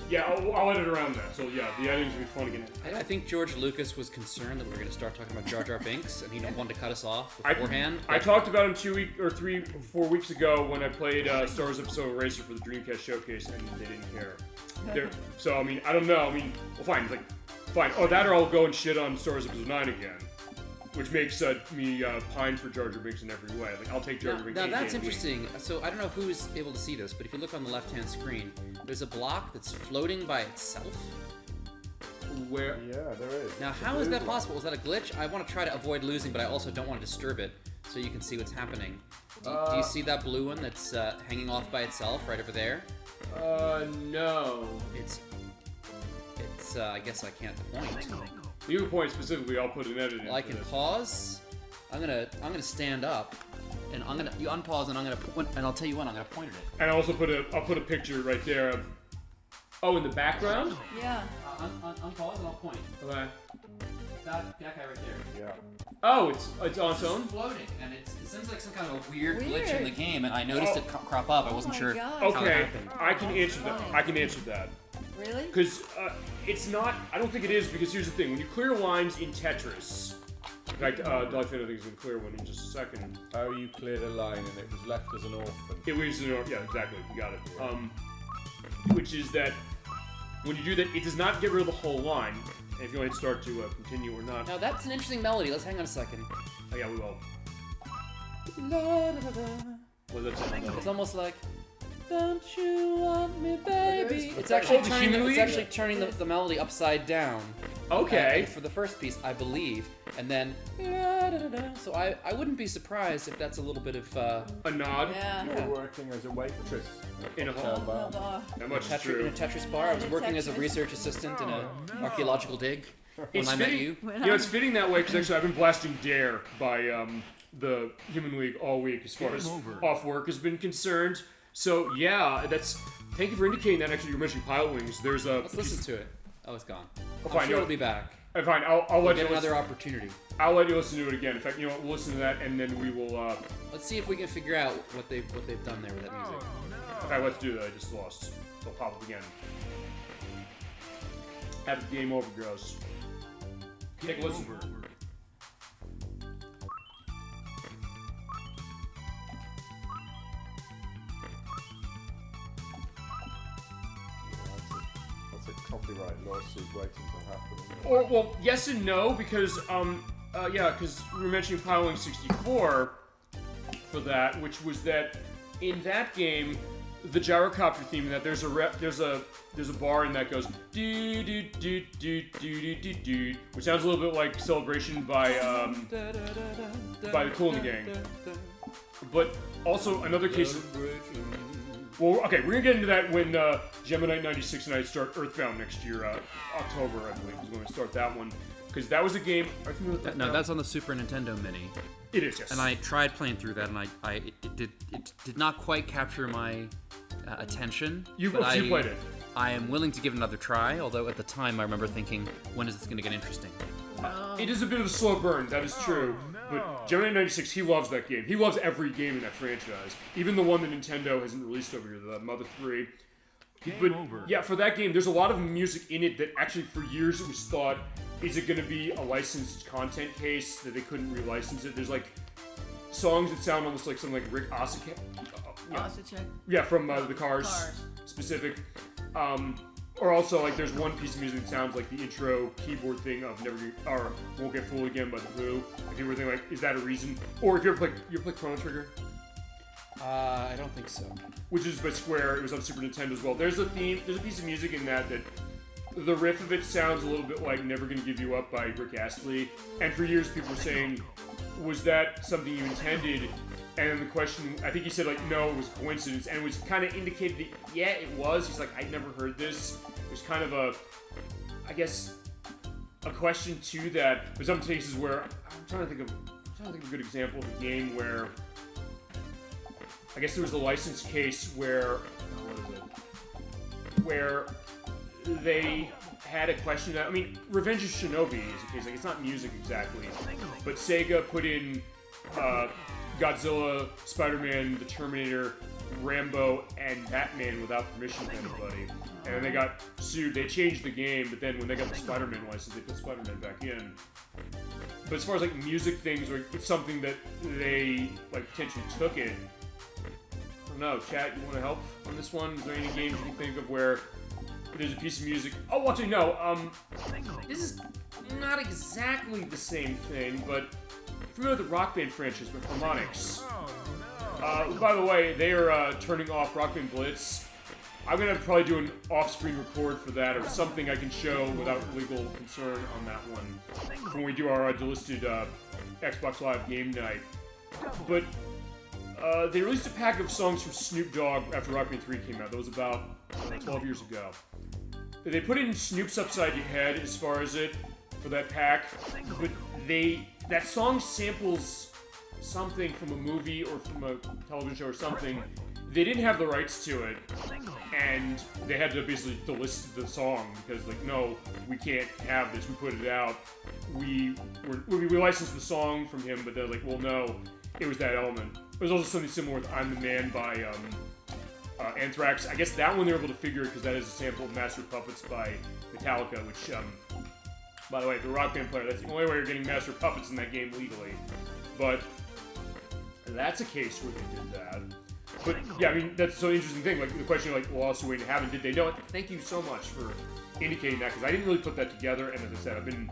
Yeah, I'll edit around that. So yeah, the editing's gonna be fun again. I think George Lucas was concerned that we were going to start talking about Jar Jar Binks, and he wanted to cut us off beforehand. I talked about him 4 weeks ago when I played Star Wars Episode Eraser for the Dreamcast Showcase, and they didn't care. So I mean, I don't know. I mean, well, fine. Like, fine. Oh, that or I'll go and shit on Star Wars Episode 9 again. Which makes me pine for Jar Jar Binks in every way. Like, I'll take Jar Jar Binks. Now that's interesting. So I don't know who's able to see this, but if you look on the left-hand screen, there's a block that's floating by itself. Where? Yeah, there is. Now, how is that possible? Is that a glitch? I want to try to avoid losing, but I also don't want to disturb it, so you can see what's happening. Do you see that blue one that's hanging off by itself right over there? No. It's. I guess I can't point. You can point specifically. I'll put an edit in. Well, I can pause. I'm gonna stand up, and you unpause, and and I'll tell you when I'm gonna point at it. And I'll also I'll put a picture right there of. Oh, in the background? Yeah. Unpause and I'll point. Okay. That guy right there. Yeah. Oh, it's on its own? Floating, and it seems like some kind of a weird glitch in the game, and I noticed it crop up. I wasn't sure. God. How it Okay, happened. I can answer that. I can answer that. Really? Because it's not. I don't think it is. Because here's the thing: when you clear lines in Tetris, in fact, Dolphin I think is gonna clear one in just a second. Oh, you cleared a line and it was left as an orphan. It leaves an orphan. Yeah, exactly. You got it. Which is that when you do that, it does not get rid of the whole line. And if you want to start to continue or not. Now that's an interesting melody. Let's hang on a second. Oh yeah, we will. What does that sound like? It's almost like, "Don't you want me, baby?" It's Oh, actually the turning. human It's lead? actually turning the melody upside down. Okay. For the first piece, I believe, and then. So I wouldn't be surprised if that's a little bit of. A nod. Yeah. You were working as a waitress In a hotel hall. bar. Well, That much is In a true. Tetris bar. I was In a working as a Tetris. research assistant in an archaeological dig when I met you. You know, it's fitting that way because actually I've been blasting Dare by the Human League all week as far as off work has been concerned. So yeah, thank you for indicating that. Actually, you were mentioning Pilot Wings. There's a. Let's listen to it. Oh, it's gone. Oh, I'm fine, sure no. it'll be back. Fine, I'll let you get another listen. opportunity. I'll let you listen to it again. In fact, you know what? We'll listen to that, and then we will. Let's see if we can figure out what they've done there with that music. Okay, let's do that. I just lost. So I'll pop up again. Have the game over, girls. Take a listen. That's a copyright lawsuit waiting to happen. Isn't it? Or, well, yes and no, because because we were mentioning Piling 64 for that, which was that in that game, the gyrocopter theme, that there's a bar in that goes do do do do do do do, which sounds a little bit like Celebration by the Kool and the Gang. But also another case. Well, okay, we're gonna get into that when Gemini 96 and I start Earthbound next year, October, I believe, is when we start that one. Because that was a game. Are you familiar with that? No, that's on the Super Nintendo Mini. It is, yes. And I tried playing through that, and it did not quite capture my attention. You but played it. I am willing to give it another try, although at the time I remember thinking, when is this going to get interesting? It is a bit of a slow burn, that is true. But Gemini 96, he loves that game. He loves every game in that franchise. Even the one that Nintendo hasn't released over here, the Mother 3. But yeah, for that game, there's a lot of music in it that actually for years it was thought, is it going to be a licensed content case that they couldn't relicense it? There's like songs that sound almost like something like Rick Osaka. Yeah, from the Cars specific. Or also, like, there's one piece of music that sounds like the intro keyboard thing of Won't Get Fooled Again by The Who. If you were thinking, like, is that a reason? Or if you ever played Chrono Trigger? I don't think so. Which is by Square. It was on Super Nintendo as well. There's a piece of music in that the riff of it sounds a little bit like Never Gonna Give You Up by Rick Astley. And for years people were saying, was that something you intended? And then the question, I think he said, like, no, it was a coincidence. And it was kind of indicated that, yeah, it was. He's like, I'd never heard this. It was kind of a question to that. But some cases where, I'm trying to think of a good example of a game where, I guess there was a license case where, where they had a question that, I mean, Revenge of Shinobi is a case, like, it's not music exactly, but Sega put in, Godzilla, Spider-Man, the Terminator, Rambo, and Batman without permission from anybody. And then they got sued. They changed the game, but then when they got the Spider-Man license, they put Spider-Man back in. But as far as like music things, or it's something that they like potentially took it. I don't know, chat, you want to help on this one? Is there any games you can think of where there's a piece of music? Oh, actually, no. This is not exactly the same thing, but familiar with the Rock Band franchise with Harmonix. By the way, they are turning off Rock Band Blitz. I'm gonna probably do an off-screen record for that, or something I can show without legal concern on that one when we do our delisted Xbox Live game night. But they released a pack of songs from Snoop Dogg after Rock Band 3 came out. That was about 12 years ago. They put in Snoop's Upside Your Head as far as it for that pack, but that song samples something from a movie or from a television show or something. They didn't have the rights to it, and they had to basically delist the song because, like, no, we can't have this. We put it out. We licensed the song from him, but they're like, well, no, it was that element. There's also something similar with "I'm the Man" by Anthrax. I guess that one they were able to figure because that is a sample of "Master of Puppets" by Metallica, which. By the way, if you're a Rock Band player, that's the only way you're getting Master Puppets in that game legally. But that's a case where they did that. But yeah, I mean, that's so interesting thing. Like the question, like, well, also waiting to happen. Did they know it? Thank you so much for indicating that because I didn't really put that together. And as I said, I've been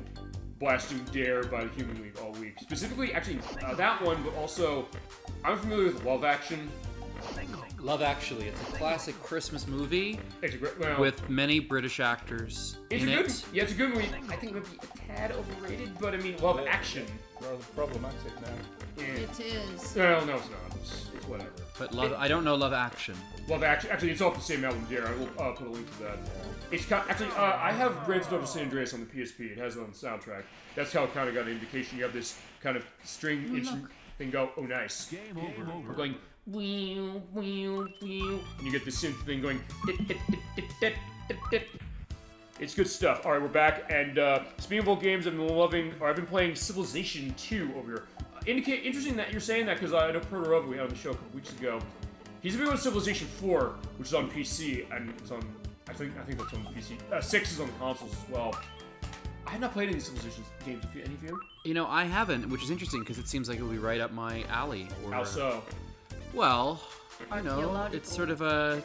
blasting Dare by the Human League all week. Specifically, actually, that one, but also I'm familiar with Love Action. Love Actually, it's a classic Christmas movie It's a great, with many British actors in it. Yeah, it's a good movie. I think it might be a tad overrated, but I mean, Love Action. Rather problematic now. Yeah. It is. Well, no, it's not. It's whatever. But I don't know Love Action. Love Action. Actually, it's off the same album, Dare. I will put a link to that. It's actually, I have Grand Theft Auto San Andreas on the PSP. It has it on the soundtrack. That's how it kind of got an indication. You have this kind of string instrument thing go, oh, nice. Game over. We're going, wheel, wheel, wheel. And you get the synth thing going, It's good stuff. All right, we're back. And speaking of old games, I've been playing Civilization 2 over here. Interesting that you're saying that because I know Proto we had on the show a couple weeks ago. He's been on Civilization 4, which is on PC, and it's on. I think that's on PC. 6 is on the consoles as well. I have not played any Civilization games. Any of you? You know, I haven't, which is interesting because it seems like it would be right up my alley. How so? Well, I know it's sort of a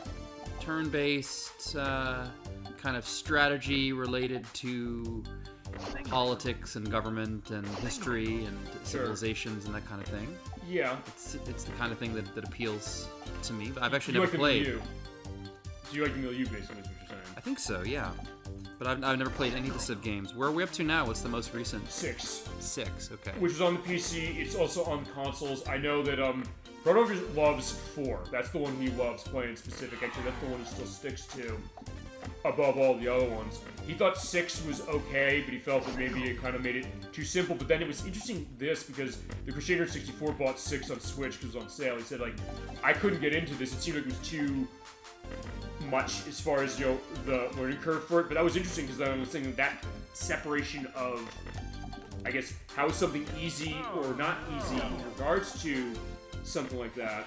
turn-based kind of strategy related to politics and government and history and civilizations and that kind of thing. Yeah. It's the kind of thing that appeals to me. But I've actually never played. Do you like the milieu, basically, is what you're saying? I think so, yeah. But I've never played any of the Civ games. Where are we up to now? What's the most recent? 6. 6, okay. Which is on the PC. It's also on consoles. I know that Proto loves 4. That's the one he loves playing specific. Actually, that's the one he still sticks to above all the other ones. He thought 6 was okay, but he felt that maybe it kind of made it too simple. But then it was interesting because the Crusader 64 bought 6 on Switch because it was on sale. He said, like, I couldn't get into this. It seemed like it was too much as far as, the learning curve for it. But that was interesting because I was thinking that separation of, I guess, how is something easy or not easy in regards to something like that.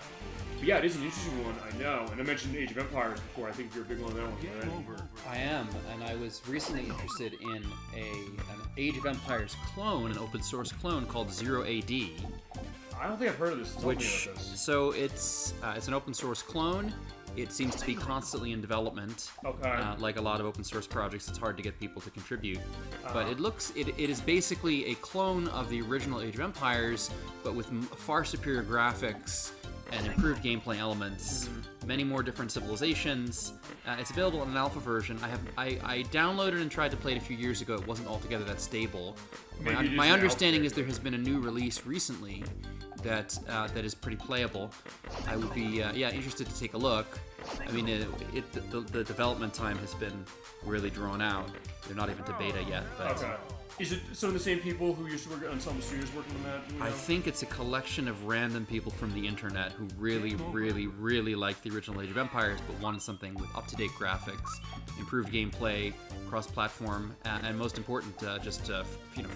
But yeah, it is an interesting one, I know. And I mentioned Age of Empires before. I think you're a big one on that one. Right? I am, and I was recently interested in an Age of Empires clone, an open source clone called 0AD. I don't think I've heard of this. Tell me about this. So it's an open source clone. It seems to be constantly in development. Okay. Like a lot of open source projects, it's hard to get people to contribute. But it is basically a clone of the original Age of Empires, but with far superior graphics and improved gameplay elements, many more different civilizations. It's available in an alpha version. I downloaded and tried to play it a few years ago. It wasn't altogether that stable. My understanding is there has been a new release recently that is pretty playable. I would be interested to take a look. I mean, the development time has been really drawn out. They're not even to beta yet. But okay. Is it some of the same people who used to work on Ensemble Studios working on that? I think it's a collection of random people from the internet who really, really, really like the original Age of Empires, but wanted something with up-to-date graphics, improved gameplay, cross-platform, and most important, just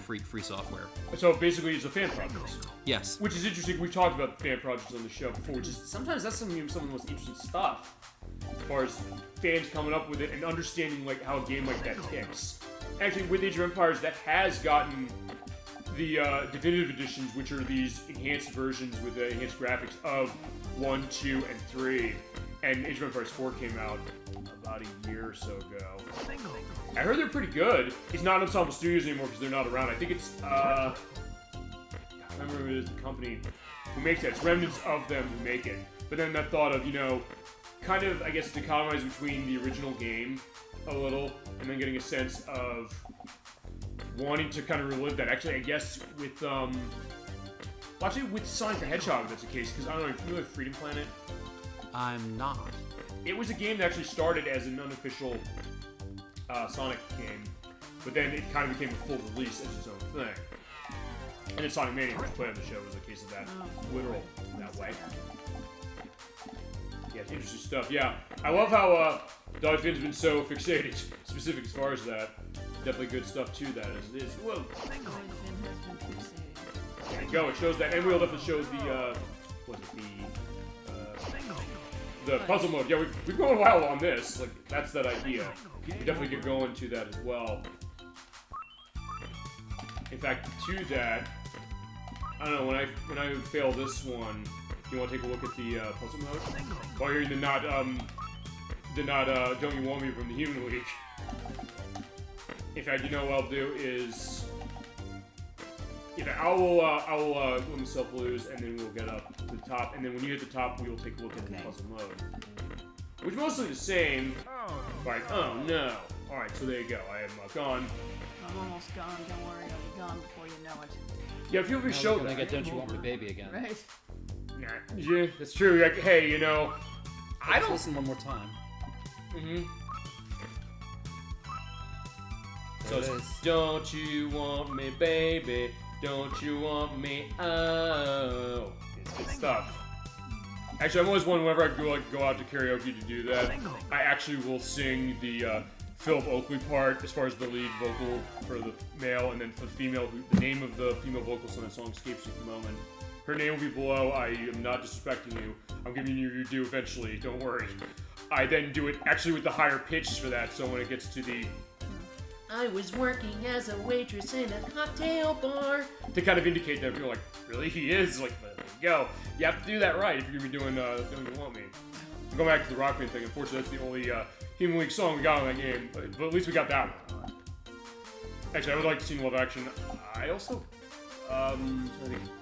free software. So basically, it's a fan project. Yes. Which is interesting. We've talked about fan projects on the show before, which is sometimes that's some of the most interesting stuff, as far as fans coming up with it and understanding like how a game like that ticks. Actually, with Age of Empires, that has gotten the definitive editions, which are these enhanced versions with the enhanced graphics of 1, 2, and 3. And Age of Empires 4 came out about a year or so ago. I heard they're pretty good. It's not Ensemble Studios anymore because they're not around. I think it's, I don't remember who it is, the company who makes that. It's remnants of them who make it. But then that thought of, kind of, I guess, dichotomize between the original game a little, and then getting a sense of wanting to kind of relive that. Actually, I guess with with Sonic the Hedgehog, that's the case. Because I don't know, are you familiar with Freedom Planet? I'm not. It was a game that actually started as an unofficial Sonic game, but then it kind of became a full release as its own thing. And then Sonic Mania, which we played on the show, was a case of that, literal that way. Yeah, it's interesting stuff. Yeah, I love how Dolphin's been so fixated, specific as far as that. Definitely good stuff to that as it is. Whoa. There you go. It shows that, and we'll definitely show the the puzzle mode. Yeah, we've gone a while on this. Like that's that idea. We definitely get going to that as well. In fact, to that, I don't know when I fail this one. You want to take a look at the puzzle mode? While you're in the not Don't You Want Me from the Human League. In fact, what I'll do is, I will let myself lose, and then we'll get up to the top, and then when you hit the top, we will take a look at the puzzle mode, which is mostly the same. Like, oh no! All right, so there you go. I am gone. I'm almost gone. Don't worry, I'll be gone before you know it. Yeah, feel free to show that. I get Don't You Want Me Baby again. Right. Yeah, that's true. Like, hey, I don't listen one more time. So it's, don't you want me, baby? Don't you want me? Oh, it's good stuff. Actually, I'm always one whenever I go out to karaoke to do that. I actually will sing the Philip Oakley part as far as the lead vocal for the male, and then for the female, the name of the female vocalist on the song escapes me at the moment. Her name will be below. I am not disrespecting you. I'm giving you your due eventually. Don't worry. I then do it actually with the higher pitches for that, so when it gets to the I was working as a waitress in a cocktail bar. to kind of indicate that you're like, really? He is? Like, there you go. You have to do that right if you're going to be doing the thing you want me. Going back to the Rock Band thing, unfortunately, that's the only Human League song we got on that game, but at least we got that one. Actually, I would like to see Love Action. I also, I'd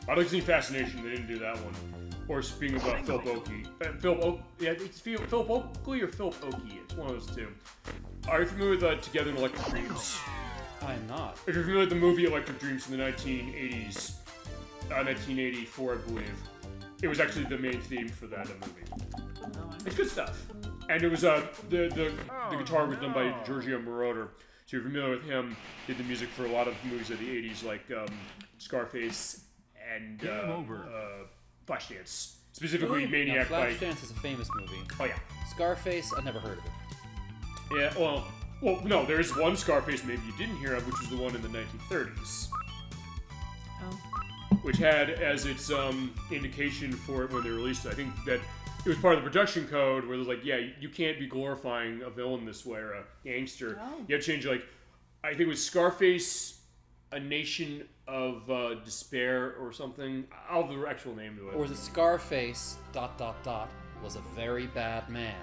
like to see Fascination. They didn't do that one. Or speaking of Philip Oakley. It's Philip Oakley or Philip Oakley. It's one of those two. Are you familiar with Together in Electric Dreams? I am not. If you're familiar with the movie Electric Dreams from the 1980s, 1984, I believe, it was actually the main theme for that movie. It's good stuff. And it was the guitar was done by Giorgio Moroder. So you're familiar with him. Did the music for a lot of movies of the 80s, like Scarface and Flashdance. Specifically, Maniac by. Flashdance is a famous movie. Oh yeah. Scarface, I've never heard of it. Yeah. Well, no. There is one Scarface maybe you didn't hear of, which was the one in the 1930s. Oh. Which had as its indication for it when they released it. I think that it was part of the production code where it was like, yeah, you can't be glorifying a villain this way or a gangster. Oh. You have to change, like, I think it was Scarface, A Nation of Despair or something. I'll have the actual name to it. Or was it Scarface, ... was a very bad man.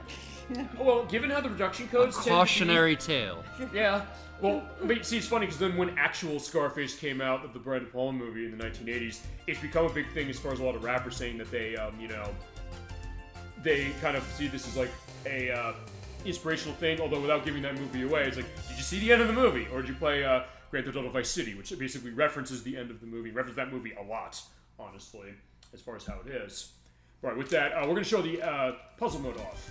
Well, given how the production codes tend to be- Cautionary tale. Yeah. Well, but see, it's funny because then when actual Scarface came out of the Brian De Palma movie in the 1980s, it's become a big thing as far as a lot of rappers saying that they, they kind of see this as like a inspirational thing, although without giving that movie away. It's like, did you see the end of the movie? Or did you play Grand Theft Auto Vice City, which basically references the end of the movie, references that movie a lot, honestly, as far as how it is. Right, with that, we're going to show the puzzle mode off.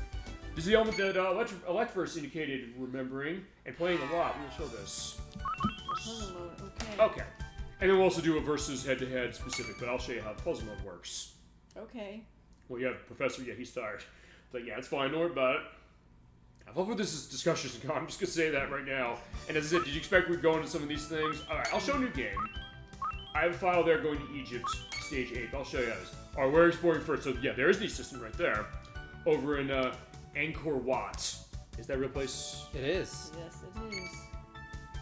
This is the element that ElecVerse indicated remembering and playing a lot. We'll show this. Puzzle mode, okay. Okay. And then we'll also do a versus head-to-head specific, but I'll show you how the puzzle mode works. Okay. Well, yeah, Professor, yeah, he's tired. But yeah, it's fine, don't worry about it. I love where this is discussion is going. I'm just going to say that right now. And as I said, did you expect we'd go into some of these things? Alright, I'll show a new game. I have a file there going to Egypt, stage 8. I'll show you how this. Alright, we're exploring first. So yeah, there's the system right there. Over in Angkor Wat. Is that a real place? It is. Yes, it is.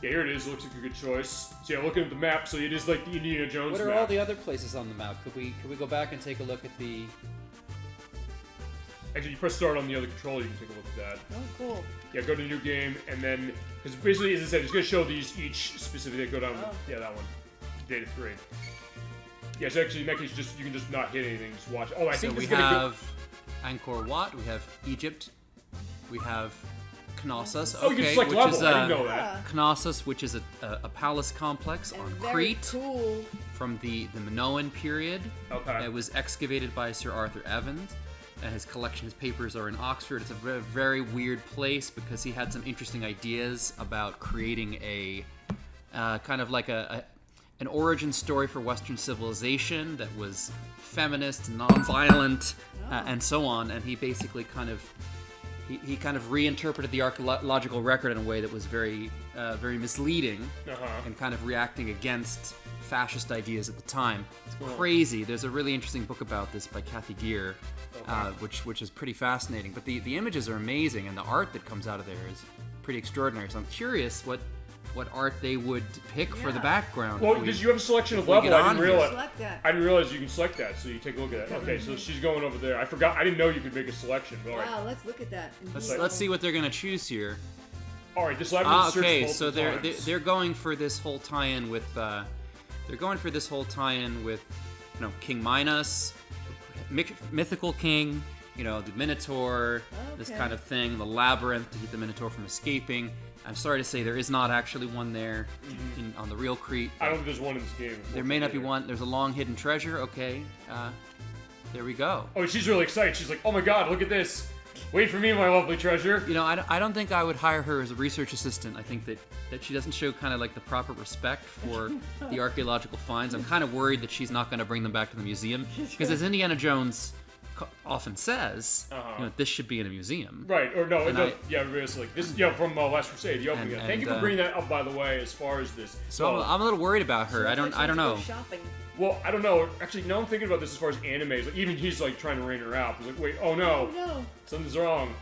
Yeah, here it is. Looks like a good choice. So yeah, looking at the map, so it is like the Indiana Jones What are map. all the other places on the map? Could we go back and take a look at the... Actually, you press start on the other controller, you can take a look at that. Oh, cool. Yeah, go to new game, and then, because basically, as I said, it's going to show these each specifically. Go down, yeah, that one, data 3. Yeah, so actually, in that case, you can just not hit anything, just watch. Oh, I think we this is going to have Angkor Wat, we have Egypt, we have Knossos, Oh, you can select which level. is I didn't know that. Knossos, which is a palace complex And on very Crete cool. from the Minoan period. Okay. It was excavated by Sir Arthur Evans. His collection, his papers are in Oxford. It's a very, very weird place because he had some interesting ideas about creating a kind of like an origin story for Western civilization that was feminist, non-violent, and so on. And he basically kind of he kind of reinterpreted the archaeological record in a way that was very very misleading and kind of reacting against fascist ideas at the time. It's crazy. There's a really interesting book about this by Kathy Gear, which is pretty fascinating. But the images are amazing, and the art that comes out of there is pretty extraordinary. So I'm curious what art they would pick for the background. Well, because you have a selection of we level, get I on didn't here. realize. Select that. I didn't realize you can select that, so you take a look at that. Okay, so she's going over there. I forgot. I didn't know you could make a selection. All right. Wow, let's look at that. Let's see what they're gonna choose here. All right, this level search Okay, multiple so times. they're going for this whole tie-in with King Minos, mythical king, the Minotaur, this Okay. kind of thing, the labyrinth to keep the Minotaur from escaping. I'm sorry to say there is not actually one there on the real Crete. I don't think there's one in this game. There may not be one. There's a long hidden treasure. Okay, there we go. Oh, she's really excited. She's like, "Oh my God, look at this! Wait for me, my lovely treasure." I don't think I would hire her as a research assistant. I think that she doesn't show kind of like the proper respect for the archaeological finds. I'm kind of worried that she's not going to bring them back to the museum because as Indiana Jones often says, this should be in a museum. Right, or no, it's like this. From Last Crusade, the opening. Thank you for bringing that up, by the way. As far as this, so I'm a little worried about her. I don't know. Shopping. Well, I don't know. Actually, now I'm thinking about this as far as animes. Like, even he's like trying to rein her out. He's like, wait, oh no, something's wrong.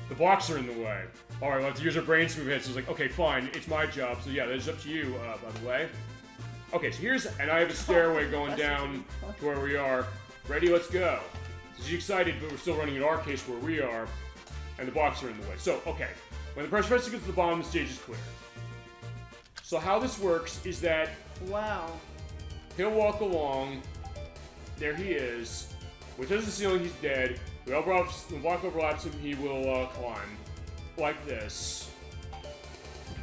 The blocks are in the way. All right, let's use our brains to move ahead. So it's like, okay, fine, it's my job. So yeah, that's up to you, by the way. Okay, so and I have a stairway going down to where we are. Ready? Let's go. So she's excited, but we're still running in our case where we are, and the blocks are in the way. So, okay, when the pressure vessel gets to the bottom, the stage is clear. So how this works is that he'll walk along. There he is. When he touches the ceiling, he's dead. When the block overlaps him, he will climb like this.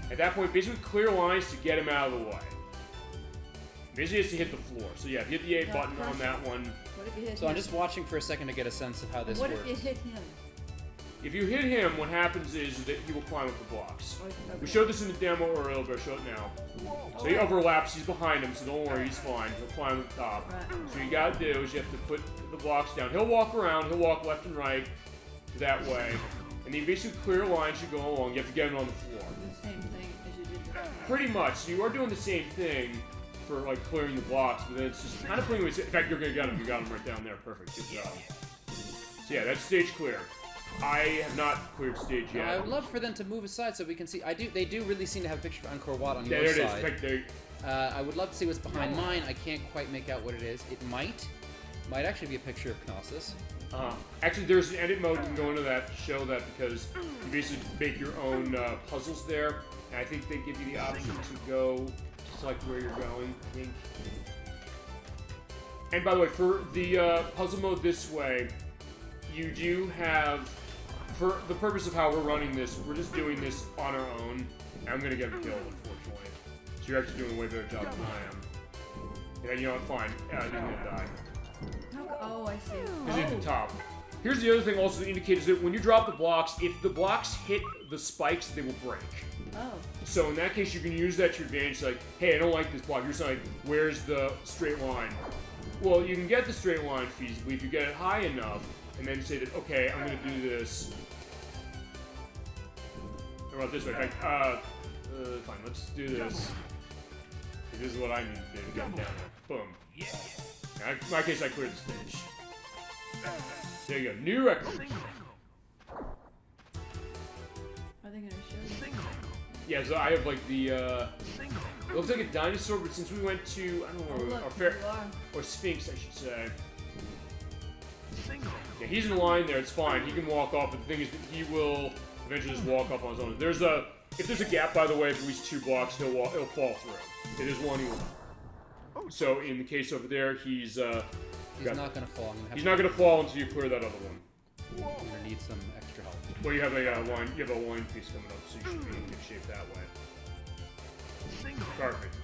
At that point, basically clear lines to get him out of the way. Basically, he has to hit the floor. So yeah, hit the A button on that one. What if you hit So him? I'm just watching for a second to get a sense of how this What works. if you hit him? If you hit him, what happens is that he will climb up the blocks. Okay. We showed this in the demo earlier, but I'll show it now. So he overlaps, he's behind him, so don't worry, he's fine. He'll climb to the top. Right. So what you gotta do is you have to put the blocks down. He'll walk around, he'll walk left and right that way. And then basically clear lines you go along, you have to get him on the floor. The same thing as you did before. Pretty much, so you are doing the same thing for like clearing the blocks, but then it's just kind of putting in fact, you're gonna get him, you got him right down there, perfect, good job. So yeah, that's stage clear. I have not cleared stage yet. I would love for them to move aside so we can see. They do really seem to have a picture of Angkor Wat on your there it is. side. In fact, I would love to see what's behind mine. I can't quite make out what it is. It might actually be a picture of Knossos. Actually, there's an edit mode you can go into that to show that because you basically make your own puzzles there. And I think they give you the option to go select where you're going, I think. And by the way, for the puzzle mode this way, you do have, for the purpose of how we're running this, we're just doing this on our own. And I'm going to get him killed, unfortunately. So you're actually doing a way better job than I am. Yeah, you know what, fine. Yeah, you're going to die. Oh, I see. Is at the top. Here's the other thing also to indicate is that when you drop the blocks, if the blocks hit the spikes, they will break. Oh. So in that case, you can use that to your advantage. Like, hey, I don't like this block. You're saying, where's the straight line? Well, you can get the straight line feasibly if you get it high enough, and then say that, okay, I'm going to do this. How about this way? In fact, fine, let's do this. This is what I need to do to get down there. Boom. Yeah. Now, in my case, I cleared the stage. There you go. New record. Are they gonna show you? Yeah, so I have like the, it looks like a dinosaur, but since we went to, I don't know where we were, or Sphinx, I should say. Yeah, he's in line there, it's fine. He can walk off, but the thing is that he will eventually just walk off on his own. If there's a gap, by the way, of at least 2 blocks, he'll fall through. It is one he will. So in the case over there, he's not gonna fall. He's not gonna fall until you clear that other one. I'm gonna need some extra help. Well, you have a line piece coming up, so you should be in good shape that way. Perfect.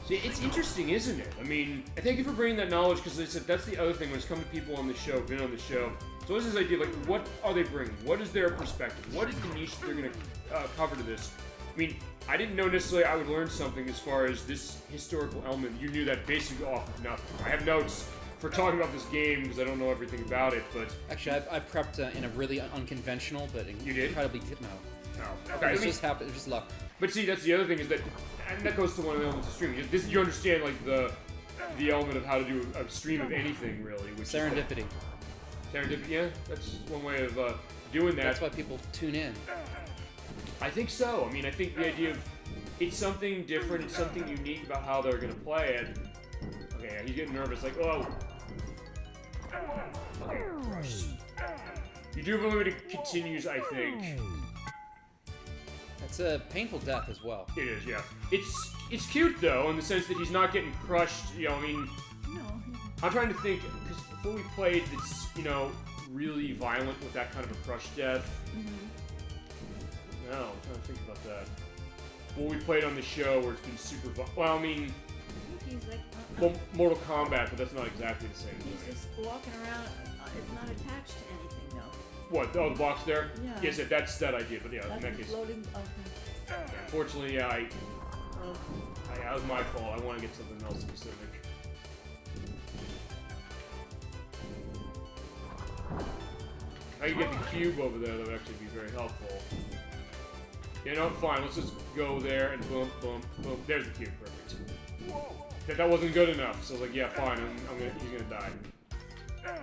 See, it's interesting, isn't it? I mean, I thank you for bringing that knowledge, because I said that's the other thing when it's come to people on the show, been on the show. So what's this idea, like, what are they bringing? What is their perspective? What is the niche that they're going to cover to this? I mean, I didn't know necessarily I would learn something as far as this historical element. You knew that basically off of nothing. I have notes for talking about this game because I don't know everything about it, but... Actually, I prepped in a really unconventional, but incredibly... No. Oh, okay. It just happened. It was just luck. But see, that's the other thing is that, and that goes to one of the elements of streaming. You understand like the element of how to do a stream of anything really. Which serendipity. Serendipity, yeah, that's one way of doing that. That's why people tune in. I think so. I mean, I think the idea of it's something different, it's something unique about how they're going to play it. Okay, yeah, he's getting nervous. Like, oh. Okay, crushed. You do have unlimited continues, I think. It's a painful death as well. It is, yeah. It's cute though, in the sense that he's not getting crushed. You know, I mean, No. I'm trying to think because before we played, it's really violent with that kind of a crush death. No, I'm trying to think about that. What we played on the show, where it's been super. Well, I mean, He's like. well, Mortal Kombat, but that's not exactly the same He's thing. just walking around. It's not attached to anything though. What? Oh, the box there? Yeah. Yes, that's that idea. But yeah, in Like that a case, floating. Okay. unfortunately, That was my fault. I want to get something else specific. How you get the cube over there, that would actually be very helpful. You know, fine, let's just go there and boom, boom, boom. There's the cube, perfect. That wasn't good enough, so I was like, yeah, fine, he's gonna die. I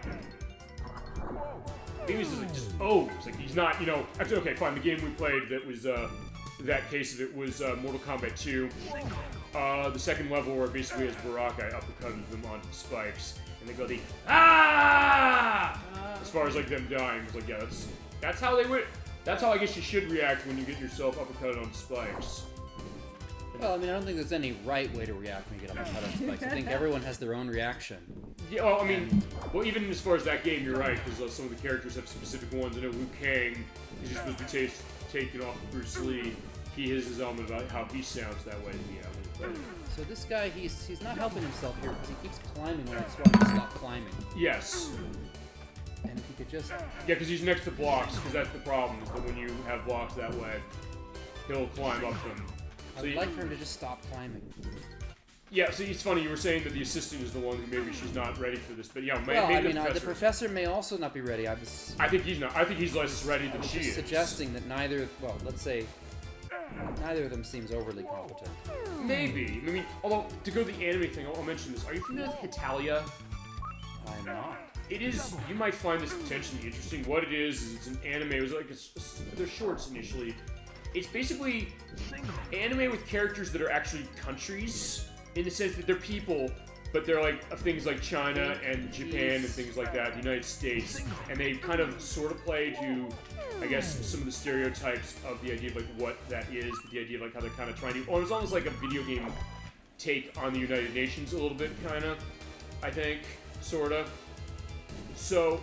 think he's just like, it's like he's not, you know, actually, okay, fine, the game we played that was, that case of it was Mortal Kombat 2. The second level where basically as Baraka, I uppercutted them onto spikes, and they go the ah! As far as like them dying, it's like, yeah, that's how they would. That's how I guess you should react when you get yourself uppercutted on spikes. Well, I mean, I don't think there's any right way to react when you get uppercut on spikes. I think everyone has their own reaction. Yeah, well, I mean, well, even as far as that game, you're right, because some of the characters have specific ones. I know Liu Kang is supposed to be taken off of Bruce Lee. He has his element about how he sounds that way. Yeah. So this guy, he's not helping himself here because he keeps climbing when he's wanting to stop climbing. Yes. And if he could just... Yeah, because he's next to blocks, because that's the problem, is that when you have blocks that way, he'll climb up them. I would like for him to just stop climbing. Yeah, so it's funny, you were saying that the assistant is the one who maybe she's not ready for this, but yeah, well, maybe the professor may also not be ready. I think he's not. I think he's less ready than she is. Suggesting that neither, well, let's say, neither of them seems overly competent. Maybe. I mean, although, to go to the anime thing, I'll mention this. Are you familiar with Hitalia? I'm not. It is, you might find this potentially interesting. What it is it's an anime. It was like, they're shorts initially. It's basically anime with characters that are actually countries, in the sense that they're people, but they're like of things like China and Japan and things like that, the United States, and they kind of sort of play to, I guess, some of the stereotypes of the idea of like what that is, but the idea of like how they're kind of trying to, or it's almost like a video game take on the United Nations a little bit, kind of, I think, sort of. So,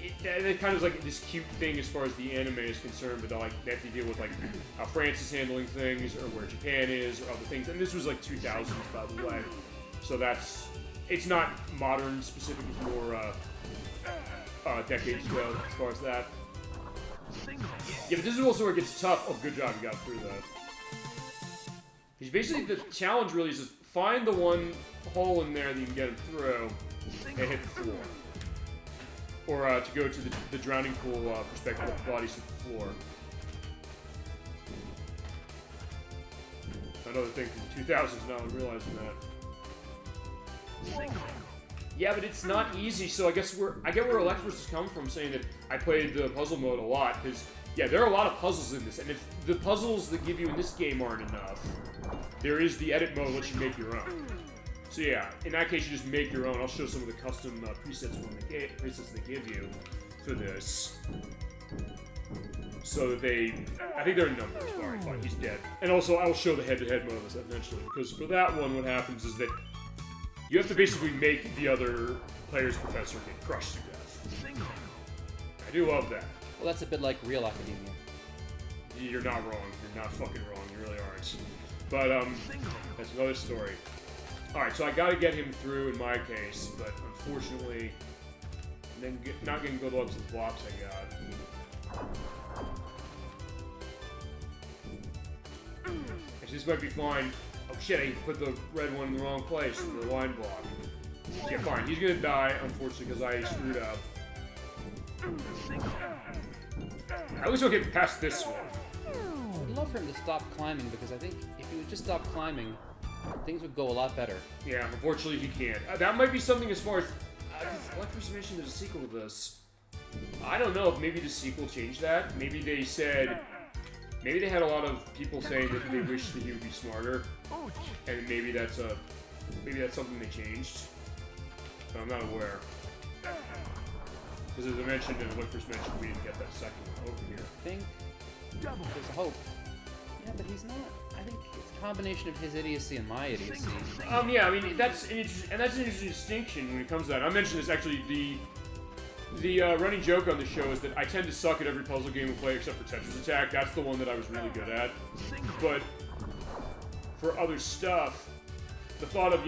it kind of is like this cute thing as far as the anime is concerned, but they have to deal with like how France is handling things, or where Japan is, or other things. And this was like 2000s, by the way. So it's not modern specific, it's more decades ago as far as that. Yeah, but this is also where it gets tough. Oh, good job, you got through that. Because basically the challenge really is just find the one hole in there that you can get him through and hit the floor. Or to go to the drowning pool perspective of the bodies hit the floor. Another thing from the 2000s now, I'm realizing that. Yeah, but it's not easy, so I guess I get where ElecVerse is coming from, saying that I played the puzzle mode a lot, because, yeah, there are a lot of puzzles in this, and if the puzzles that give you in this game aren't enough, there is the edit mode that lets you make your own. So yeah, in that case, you just make your own. I'll show some of the custom presets they give you for this. So that I think they're in numbers. Alright, fine, he's dead. And also, I'll show the head-to-head mode of this eventually, because for that one, what happens is that you have to basically make the other player's professor get crushed to death. I do love that. Well, that's a bit like Real Academia. You're not wrong. You're not fucking wrong. You really aren't. But, that's another story. Alright, so I gotta get him through in my case, but unfortunately, not getting good looks at the blocks I got. Actually, this might be fine. Oh shit, I put the red one in the wrong place, the line block. Yeah, fine. He's gonna die, unfortunately, because I screwed up. At least I'll get past this one. I'd love for him to stop climbing, because I think if he would just stop climbing, things would go a lot better. Yeah, unfortunately he can't. That might be something as far as... ElecVerse mentioned there's a sequel to this. I don't know if maybe the sequel changed that. Maybe they said... Maybe they had a lot of people saying that they wish that he would be smarter. And maybe that's something they changed. But I'm not aware. Because as I mentioned, and ElecVerse mentioned, we didn't get that second one over here. I think there's hope. Yeah, but he's not... I think it's a combination of his idiocy and my idiocy. Yeah, I mean, that's an interesting distinction when it comes to that. I mentioned this, actually, the running joke on the show is that I tend to suck at every puzzle game we play except for Tetris Attack. That's the one that I was really good at. But for other stuff, the thought of,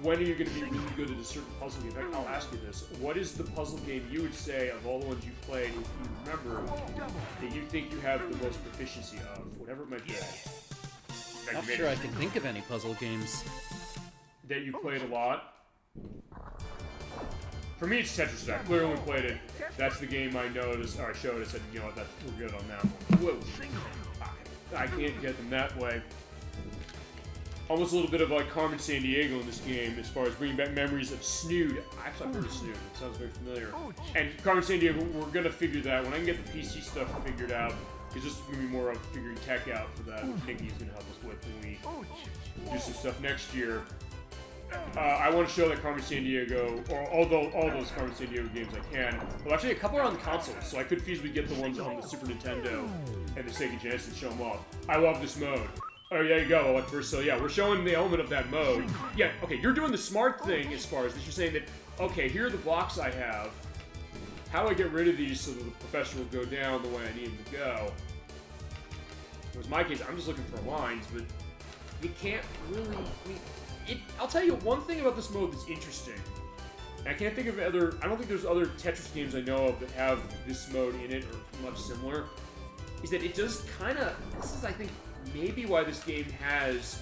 when are you going to be really good at a certain puzzle game? In fact, I'll ask you this. What is the puzzle game you would say, of all the ones you've played, if you remember, that you think you have the most proficiency of? Whatever it might be. Not sure I can think of any puzzle games that you played a lot. For me, it's Tetris. I clearly only played it. That's the game I noticed, or I showed. I said, you know what, we're good on that one. Whoa. I can't get them that way. Almost a little bit of like Carmen Sandiego in this game as far as bringing back memories of Snood. Actually, I've heard of Snood. It sounds very familiar. And Carmen Sandiego, we're going to figure that when I can get the PC stuff figured out. Because this is going to be more of figuring tech out for that. Nikki's going to help us with when we do some stuff next year. I want to show that Carmen Sandiego, or all those Carmen Sandiego games I can. Well, actually, a couple are on the consoles, so I could feasibly get the ones on the Super Nintendo and the Sega Genesis and show them off. I love this mode. Oh, there you go, ElecVerse. So yeah, we're showing the element of that mode. Yeah, okay, you're doing the smart thing as far as this. You're saying that, okay, here are the blocks I have. How do I get rid of these so that the professor will go down the way I need him to go? It was my case, I'm just looking for lines, but you can't really... I'll tell you one thing about this mode that's interesting. And I can't think of I don't think there's other Tetris games I know of that have this mode in it or much similar. Is that it does kind of, this is I think maybe why this game has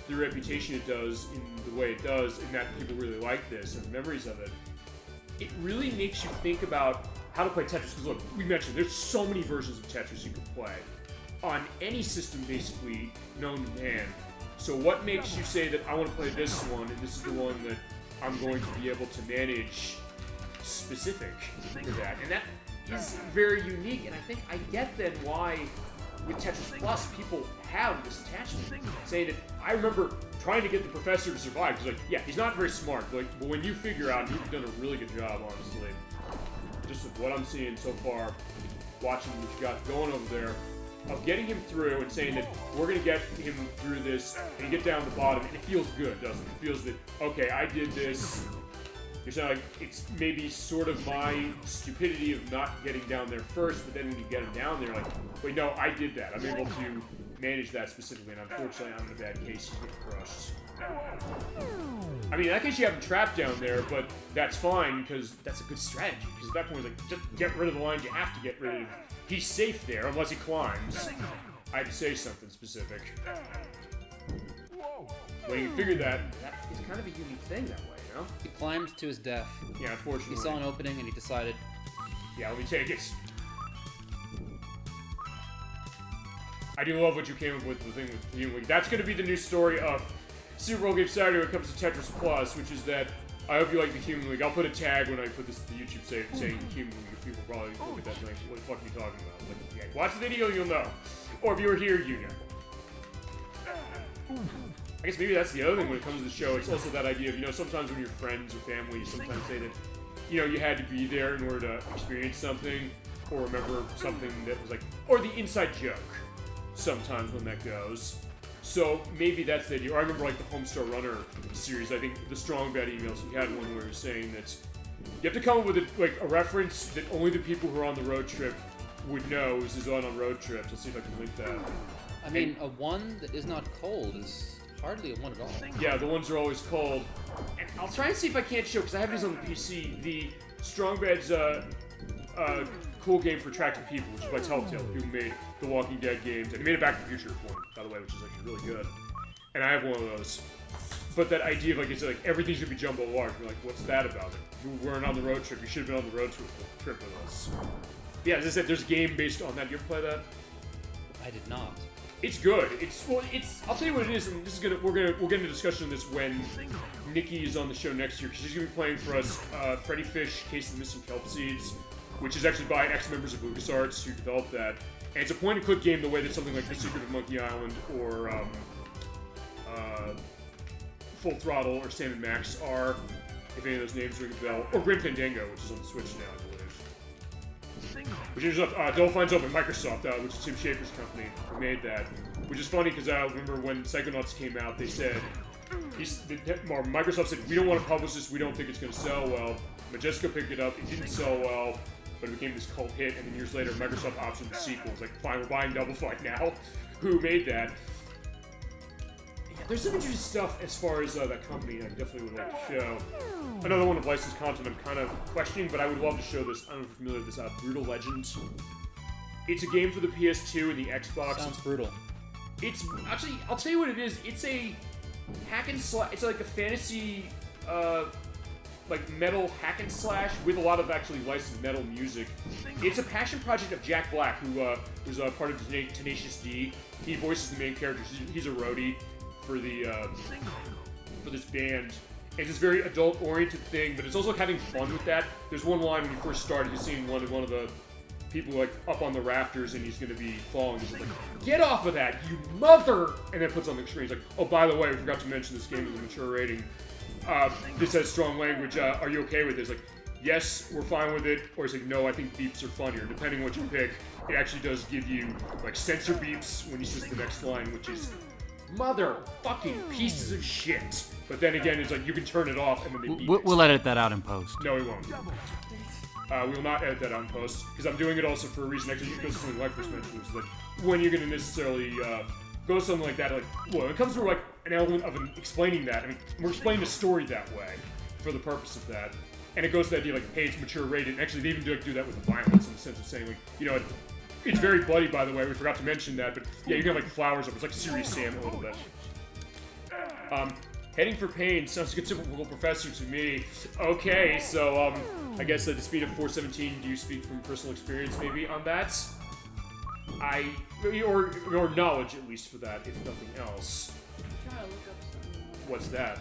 the reputation it does in the way it does, in that people really like this and memories of it. It really makes you think about how to play Tetris, because look, we mentioned there's so many versions of Tetris you can play. On any system basically known to man. So what makes you say that I want to play this one, and this is the one that I'm going to be able to manage specific to that? And that is very unique, and I think I get then why with Tetris Plus people have this attachment, saying that I remember trying to get the professor to survive, because like, yeah, he's not very smart, but when you figure out, you've done a really good job, honestly. Just of what I'm seeing so far, watching what you got going over there, of getting him through and saying that we're going to get him through this and get down to the bottom, and it feels good, doesn't it? It feels that, okay, I did this. You're saying like, it's maybe sort of my stupidity of not getting down there first, but then when you get him down there, like, wait, no, I did that. I'm able to manage that specifically, and unfortunately, I'm in a bad case. He's getting crushed. I mean, in that case, you have him trapped down there, but that's fine, because that's a good strategy. Because at that point, like, just get rid of the lines you have to get rid of. He's safe there, unless he climbs. I'd say something specific. When you figure that is kind of a unique thing that way, you know? He climbed to his death. Yeah, unfortunately. He saw an opening and he decided, yeah, let me take it. I do love what you came up with, the thing with the Human League. That's going to be the new story of SuperOldGameSaturday when it comes to Tetris Plus, which is that I hope you like the Human League. I'll put a tag when I put this to the YouTube saying Human League. People probably look at that and like, what the fuck are you talking about? Like, yeah, watch the video, you'll know. Or if you were here, you know. I guess maybe that's the other thing when it comes to the show. It's also that idea of, you know, sometimes when you're friends or family, you sometimes say that, you know, you had to be there in order to experience something or remember something that was like, or the inside joke sometimes when that goes. So maybe that's the idea. Or I remember like the Homestar Runner series. I think the Strong Bad emails, he had one where he was saying that you have to come up with a reference that only the people who are on the road trip would know is his on road trips. Let's see if I can link that. I mean, a one that is not cold is hardly a one at all. Yeah, the ones are always cold. And I'll try and see if I can't show, because I have these on the PC, the Strong Bad's cool game for attractive people, which is by Telltale, who made the Walking Dead games. And he made a Back to the Future one, by the way, which is actually really good. And I have one of those. But that idea of like, it's like everything's gonna be jumbo large. You're like, what's that about it? We weren't on the road trip. You should have been on the road trip with us. Yeah, as I said, there's a game based on that. You ever play that? I did not. It's good. I'll tell you what it is, and this is we'll get into discussion on this when Nikki is on the show next year, because she's gonna be playing for us Freddy Fish, Case of the Missing Kelp Seeds, which is actually by ex-members of LucasArts who developed that. And it's a point-and-click game the way that something like The Secret of Monkey Island or Full Throttle or Sam & Max are, if any of those names ring a bell, or Grim Fandango, which is on the Switch now, I believe. Which is Double Fine's open, Microsoft, which is Tim Schafer's company, who made that. Which is funny because I remember when Psychonauts came out, they said, Microsoft said, we don't want to publish this, we don't think it's going to sell well. Majesco picked it up, it didn't sell well, but it became this cult hit, and then years later, Microsoft optioned the sequel. It's like, fine, we're buying Double Fine now. Who made that? Yeah, there's some interesting stuff as far as that company I definitely would like to show. Another one of licensed content I'm kind of questioning, but I would love to show this. I don't know if you're familiar with this, Brutal Legends. It's a game for the PS2 and the Xbox. Sounds brutal. It's actually, I'll tell you what it is. It's a hack and slash. It's like a fantasy, like metal hack and slash with a lot of actually licensed metal music. It's a passion project of Jack Black, who was part of Tenacious D. He voices the main character. He's a roadie for the for this band. It's this very adult-oriented thing, but it's also having fun with that. There's one line when you first start, you're seeing one of the people like up on the rafters, and he's going to be falling. He's like, "Get off of that, you mother!" And then puts on the screen. He's like, "Oh, by the way, we forgot to mention this game is a mature rating. This has strong language. Are you okay with this?" Like, yes, we're fine with it. Or he's like, "No, I think beeps are funnier." Depending on what you pick, it actually does give you like censor beeps when he says the next line, which is "mother fucking pieces of shit." But then again, it's like you can turn it off and then they beep it. We'll edit that out in post. No, we won't. We will not edit that out in post, because I'm doing it also for a reason. Actually, it goes to something ElecVerse mentioned, is that when you're going to necessarily go something like that, like, well, it comes to like an element of explaining that. I mean, we're explaining the story that way for the purpose of that. And it goes to the idea like, hey, it's mature rated. And actually, they even do that with the violence in the sense of saying, like, you know, it's very bloody, by the way. We forgot to mention that, but yeah, you got like flowers up. It's like Serious Sam a little bit. Heading for pain sounds like a typical professor to me. Okay, so I guess at the speed of 417, do you speak from personal experience maybe on that? Or knowledge at least for that, if nothing else. I'm trying to look up something. What's that?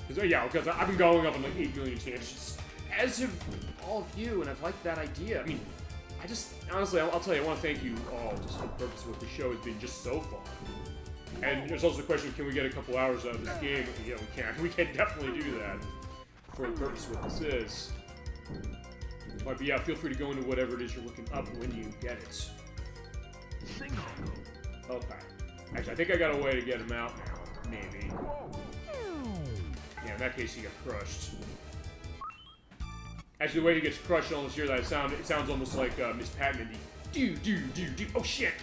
Because I've been going up on like 8 million tangents, as have all of you, and I've liked that idea. I mean, I just, honestly, I'll tell you, I want to thank you all just for the purpose of what the show has been just so far. And there's also the question, can we get a couple hours out of this game? Yeah, we can. We can definitely do that for the purpose of what this is. But yeah, feel free to go into whatever it is you're looking up when you get it. Okay. Actually, I think I got a way to get him out now. Maybe. Yeah, in that case, he got crushed. Actually, the way he gets crushed, almost hear that sound, it sounds almost like Miss Patman. Do. Oh shit!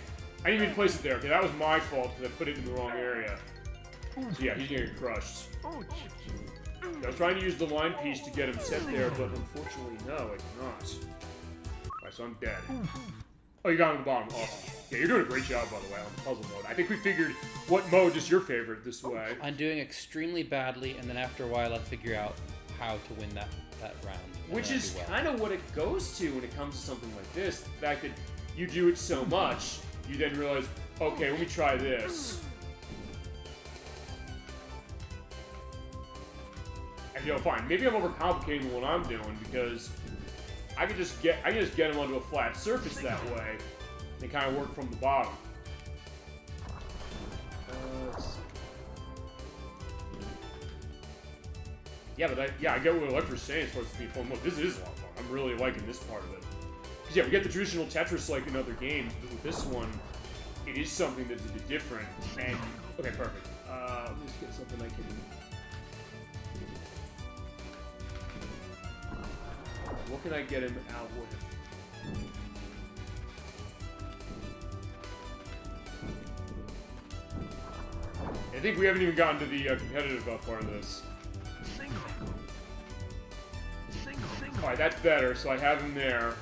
I didn't even place it there. Okay, that was my fault because I put it in the wrong area. So yeah, he's gonna get crushed. I was trying to use the line piece to get him set there, but unfortunately, no, I did not. Alright, so I'm dead. Oh, you got him on the bottom. Awesome. Yeah, you're doing a great job, by the way, on the puzzle mode. I think we figured what mode is your favorite this way. I'm doing extremely badly, and then after a while, I figure out how to win that round. Which is kind of what it goes to when it comes to something like this. The fact that you do it so much, you then realize, okay, let me try this. And fine, maybe I'm overcomplicating what I'm doing because I can just get him onto a flat surface that way and kind of work from the bottom. Yeah, but I get what ElecVerse saying as far as being fun. Look, this is a lot of fun. I'm really liking this part of it. Because yeah, we get the traditional Tetris like in other games, but with this one, it is something that's a bit different. And okay, perfect. Let me just get something I can. What can I get him out with? I think we haven't even gotten to the competitive part of this. Alright, that's better, so I have him there,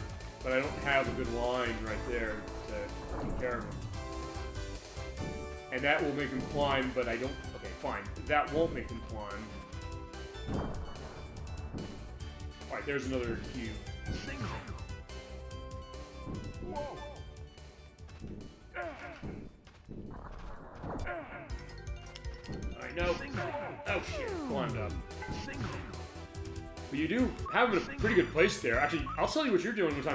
but I don't have a good line right there to take care of him. And that will make him climb, but I don't... Okay, fine. That won't make him climb. Alright, there's another cube. Alright, no. Oh shit, climbed up. But you do have him in a pretty good place there. Actually, I'll tell you what you're doing, which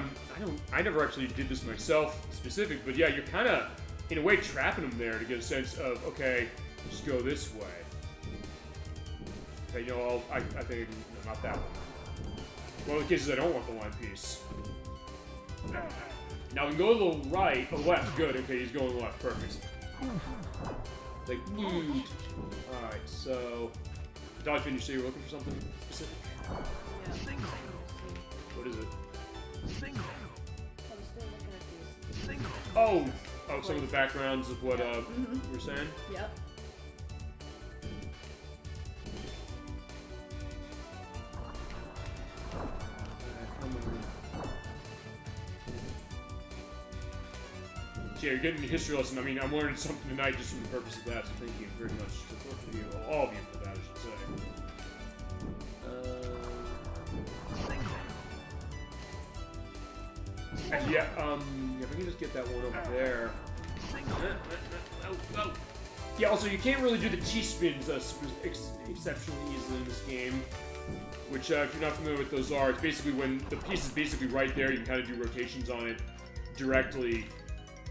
I never actually did this myself specific, but yeah, you're kind of, in a way, trapping him there to get a sense of, okay, just go this way. Okay, you know, I think, no, not that one. One of the cases I don't want the line piece. Now we can go to the right, or left, good, okay, he's going left, perfect. Like, alright, so... Dodge, you say you're looking for something specific? Yeah. What is it? I'm still looking at these. Oh, some of the backgrounds of what you were saying? Yep. So yeah, you're getting a history lesson. I mean, I'm learning something tonight just for the purpose of that, so thank you very much to both of you, all of you for that, I should say. Actually, yeah, if I can just get that one over there. Yeah, also, you can't really do the T-spins exceptionally easily in this game. Which, if you're not familiar with those are, it's basically when the piece is basically right there, you can kind of do rotations on it directly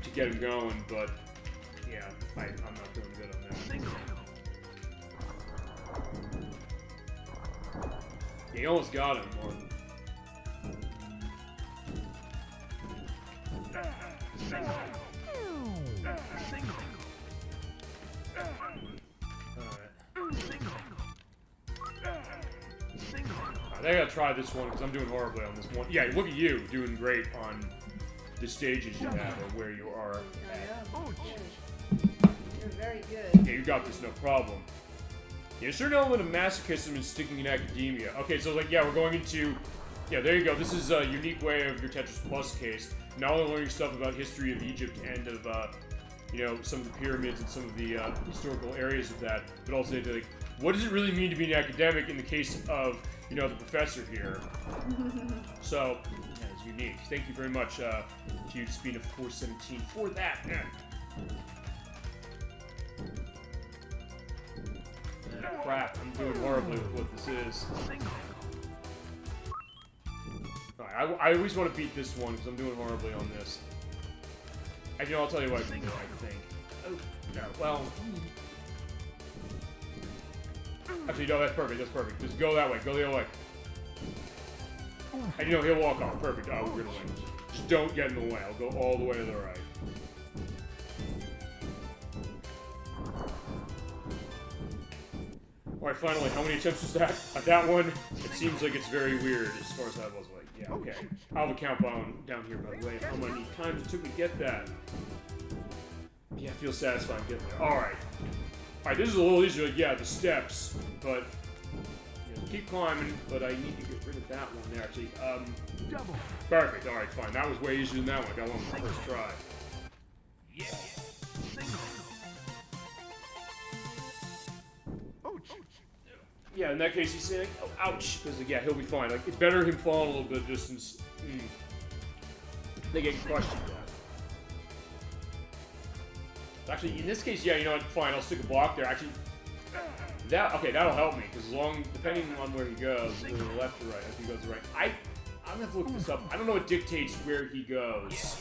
to get them going, but yeah, I'm not doing good on that. Yeah, you almost got him, Martin. I think I gotta try this one because I'm doing horribly on this one. Yeah, look at you doing great on the stages you have or where you are. You're very good. Yeah, you got this, no problem. Yeah, a certain element of masochism is sticking in academia. Okay, so like, yeah, we're going into... Yeah, there you go. This is a unique way of your Tetris Plus case. Not only learning stuff about history of Egypt and of, you know, some of the pyramids and some of the historical areas of that, but also like, what does it really mean to be an academic in the case of, you know, the professor here? So, yeah, it's unique. Thank you very much to you, Spina 417, for that, man. Crap, I'm doing horribly with what this is. Alright, I always want to beat this one because I'm doing horribly on this. Actually, I'll tell you what I can do, I think. Oh, no, well... Actually, no, that's perfect, that's perfect. Just go that way, go the other way. And you know, he'll walk off. Perfect. Oh, we're gonna win. Just don't get in the way. I'll go all the way to the right. Alright, finally, how many attempts was that? At that one, it seems like it's very weird as far as that was. Like, yeah, okay. I'll have a countdown down here, by the way, of how many times it took me to get that. Yeah, I feel satisfied getting there. Alright. Alright, this is a little easier. Like, yeah, the steps, but... You know, keep climbing, but I need to get rid of that one there, actually. Perfect. Alright, fine. That was way easier than that one. I got one on the first try. Yeah. Yeah, in that case, he's saying, oh, ouch, because, yeah, he'll be fine. Like, it's better him falling a little bit of distance. They get crushed to death. Actually, in this case, yeah, you know what, fine, I'll stick a block there. Actually, okay, that'll help me, because depending on where he goes, to the left or right, if he goes right, I'm gonna have to look this up. I don't know what dictates where he goes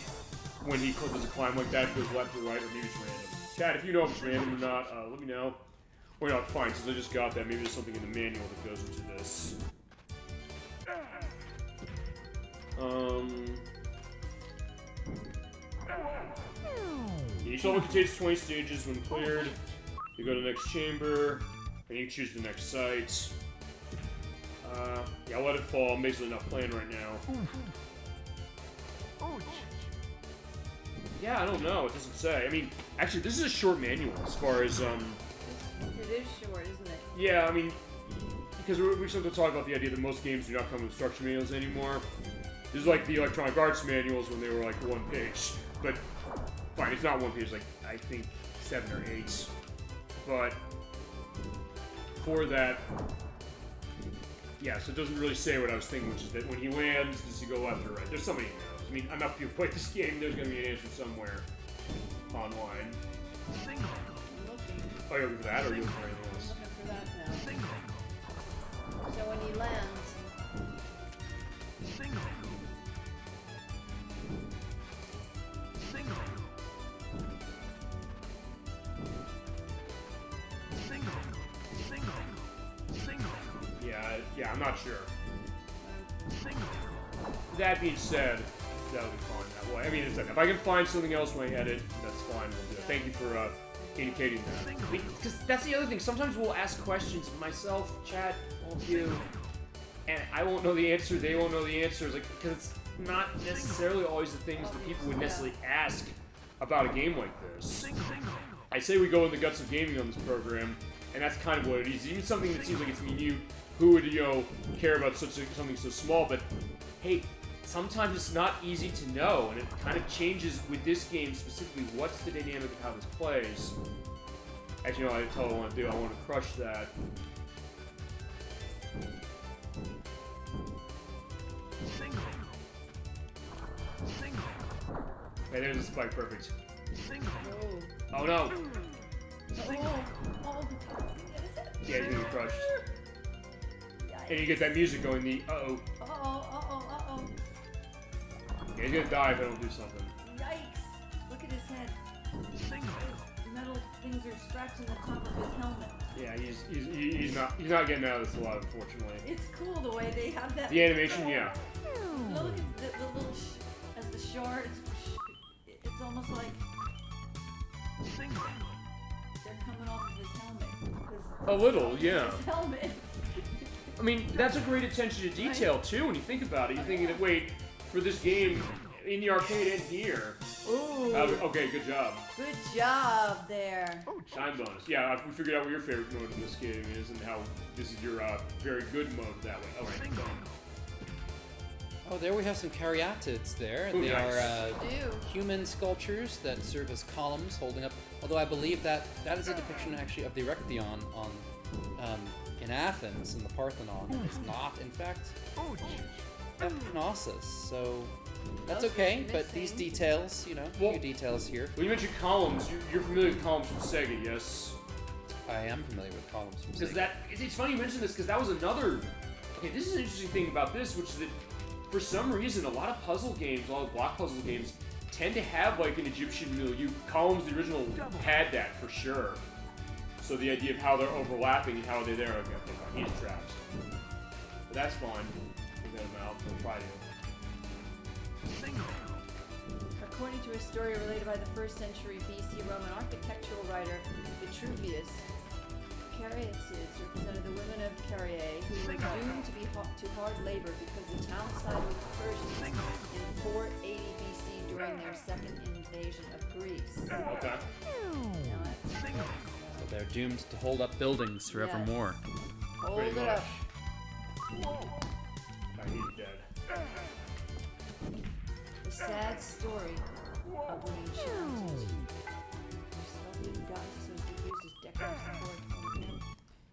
when he does a climb like that, if it goes left or right, or maybe it's random. Chat, if you know if it's random or not, let me know. Or not, fine, since I just got that, maybe there's something in the manual that goes into this. Each level contains 20 stages. When cleared, you go to the next chamber, and you choose the next site. Yeah, I'll let it fall. I'm basically not playing right now. Yeah, I don't know. It doesn't say. I mean, actually, this is a short manual as far as, It is short, isn't it? Yeah, I mean, because we started to talk about the idea that most games do not come with instruction manuals anymore. This is like the Electronic Arts manuals when they were like one page. But, fine, it's not one page, like, I think 7 or 8. But, for that, yeah, so it doesn't really say what I was thinking, which is that when he lands, does he go left or right? There's somebody who knows. I mean, enough people play this game, there's going to be an answer somewhere online. Oh, you're looking for that, or are you looking for anything else? I'm looking for that now. So when he lands... Yeah, I'm not sure. That being said, that'll be fine that way. I mean, if I can find something else when I edit, that's fine. We'll do it. Thank you for indicating that. Because that's the other thing. Sometimes we'll ask questions, myself, chat, all of you, and I won't know the answer, they won't know the answers, like, because it's not necessarily always the things that people would necessarily ask about a game like this. I say we go in the guts of gaming on this program, and that's kind of what it is. Even something that seems like it's minute, who would, you know, care about something so small, but hey, sometimes it's not easy to know, and it kind of changes with this game specifically. What's the dynamic of how this plays? Actually, no, I tell you what I want to do. I want to crush that. Okay, there's the spike, perfect. Oh no! Yeah, you're gonna get crushed. And you get that music going, the uh-oh. Yeah, he's gonna die if I don't do something. Yikes! Look at his head. Metal things are scratching the top of his helmet. Yeah, he's not getting out of this alive, unfortunately. It's cool the way they have that. The animation, yeah. Look at the little as the short. It's almost like they're coming off of his helmet. A little, yeah. His helmet. I mean, that's a great attention to detail too. When you think about it, you're thinking that wait, for this game in the arcade and here. Ooh. Okay, good job. Good job there. Time bonus. Yeah, we figured out what your favorite mode in this game is and how this is your very good mode that way. All right. Oh, there we have some caryatids there. Ooh, they nice. are human sculptures that serve as columns holding up. Although I believe that is a depiction actually of the Erechtheion on in Athens in the Parthenon. And it's not, in fact, Epinosis. So that's okay. But these details, you know, a few details here. When you mentioned columns, you're familiar with columns from Sega, yes? I am familiar with columns from Sega. Because it's funny you mention this because that was another. Okay, this is an interesting thing about this, which is that for some reason, a lot of puzzle games, a lot of block puzzle games, tend to have like an Egyptian milieu. Columns, the original, had that for sure. So the idea of how they're overlapping and how they're there, okay, he's trapped. But that's fine. We'll get them out. We'll try to. According to a story related by the 1st century BC Roman architectural writer Vitruvius, caryatids represented the women of Caryae who were doomed to be to hard labor because the town sided with the Persians in 480 BC during their second invasion of Greece. Okay. So they're doomed to hold up buildings forevermore. Hold Pretty it much. up. He's dead. The sad story of the enchanted. Slightly goddess was used as decorative support on them.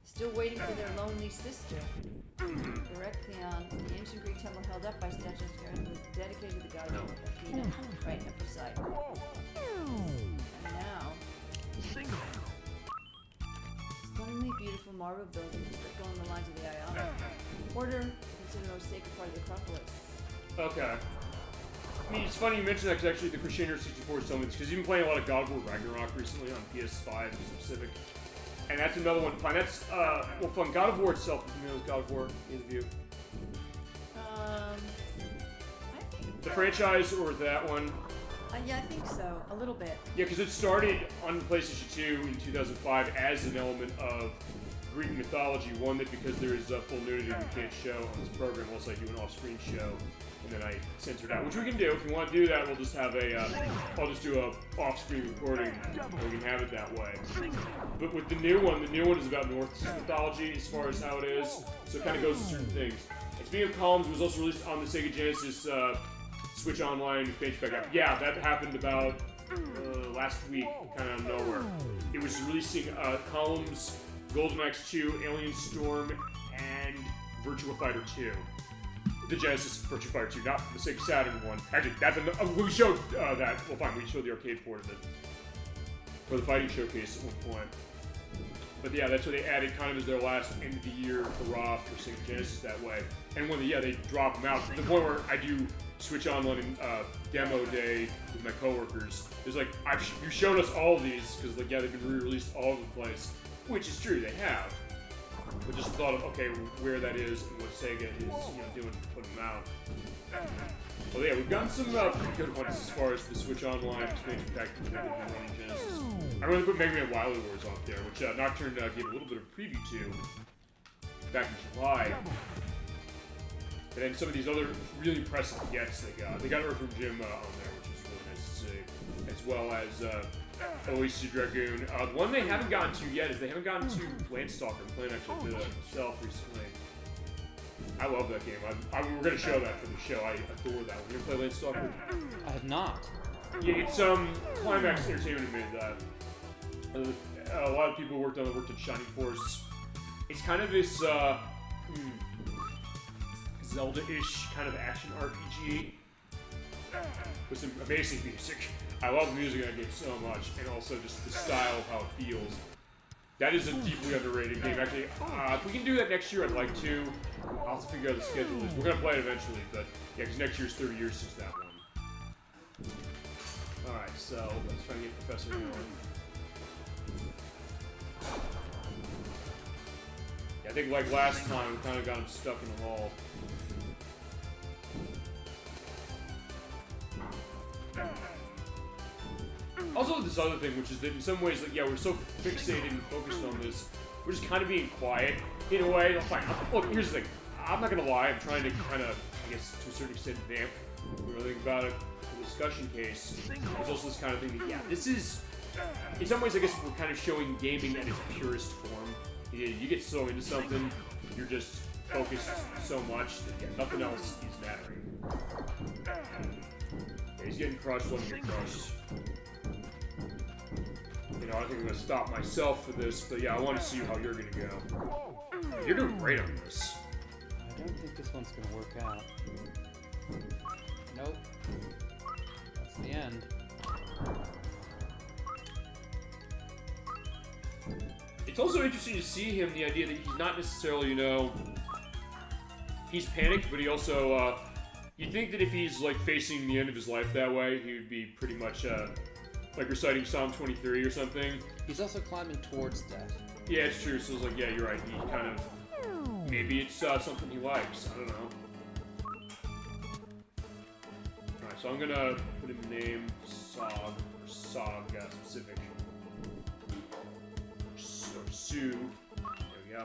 Still waiting for their lonely sister. Erechtheion, the ancient Greek temple held up by statues, was dedicated to the goddess Athena, right at Poseidon. And now, stunningly beautiful marble buildings that go on the lines of the Ionic Order, considered the most sacred part of the Acropolis. Okay. I mean, it's funny you mention that because actually the Crusader 64 is something, because you've been playing a lot of God of War Ragnarok recently on PS5 to be specific. And that's another one. Fine, that's, well, fun. God of War itself, you know, God of War interview. I think... The franchise or that one? Yeah, I think so. A little bit. Yeah, because it started on PlayStation 2 in 2005 as an element of Greek mythology. One that because there is full nudity we can't show on this program, unless I do an off-screen show, and then I censor it out. Which we can do. If you want to do that, we'll just have a, I'll just do a off-screen recording, and we can have it that way. But with the new one is about Norse mythology as far as how it is, so it kind of goes to certain things. And speaking of columns, it was also released on the Sega Genesis Switch Online expansion pack app. Yeah, that happened about last week, kind of out of nowhere. It was releasing columns, Golden Axe 2, Alien Storm, and Virtua Fighter 2. The Genesis Virtua Fighter 2, not the Sega Saturn one. Actually, that's we showed that. Well, fine, we showed the arcade port of it for the fighting showcase at one point. But yeah, that's what they added kind of as their last end of the year hurrah for Sega Genesis that way. And when they drop them out to the point where I do Switch Online demo day with my coworkers. There's like, you showed us all of these because like they've been re-released all over the place, which is true, they have. But just thought of okay where that is and what Sega is doing to put them out. Well, yeah, we've gotten some pretty good ones as far as the Switch Online expansion pack that we've been running Genesis. I really put Mega Man Wily Wars on there, which Nocturne gave a little bit of a preview to back in July. And then some of these other really impressive gets they got. They got Earthworm Jim on there, which is really nice to see. As well as Oasis Dragoon. The one they haven't gotten to yet is they haven't gotten to Landstalker. I'm playing actually did it myself recently. I love that game. We're gonna show that for the show. I adore that. We're gonna play Lance Stalker. I have not. Yeah, it's Climax Entertainment made that. A lot of people worked on Shining Force. It's kind of this Zelda-ish kind of action RPG with some amazing music. I love the music in that game so much, and also just the style of how it feels. That is a deeply underrated game. Actually, if we can do that next year, I'd like to. I'll have to figure out the schedule. We're gonna play it eventually, but yeah, because next year's 30 years since that one. All right, so let's try to get Professor going. Yeah, I think like last time, we kind of got him stuck in the hall. Also, this other thing, which is that in some ways, like, yeah, we're so fixated and focused on this, we're just kind of being quiet in a way. Fine. Look, here's the thing. I'm not gonna lie. I'm trying to kind of, I guess, to a certain extent, vamp. When I think about it, the discussion case. There's also this kind of thing that, yeah, this is. In some ways, I guess we're kind of showing gaming at its purest form. You get so into something, you're just focused so much that yeah, nothing else is mattering. Yeah, he's getting crushed. Let him get crushed. You know, I think I'm gonna stop myself for this, but yeah, I want to see how you're gonna go. You're doing great on this. I don't think this one's gonna work out. Nope. That's the end. It's also interesting to see him, the idea that he's not necessarily, you know, he's panicked, but he also, you'd think that if he's, like, facing the end of his life that way, he would be pretty much, like reciting Psalm 23 or something. He's also climbing towards death. Yeah, it's true. So it's like, yeah, you're right. He kind of, maybe it's something he likes. I don't know. Alright, so I'm gonna put him name Sog, or Sog specific. Or Sue. There we go.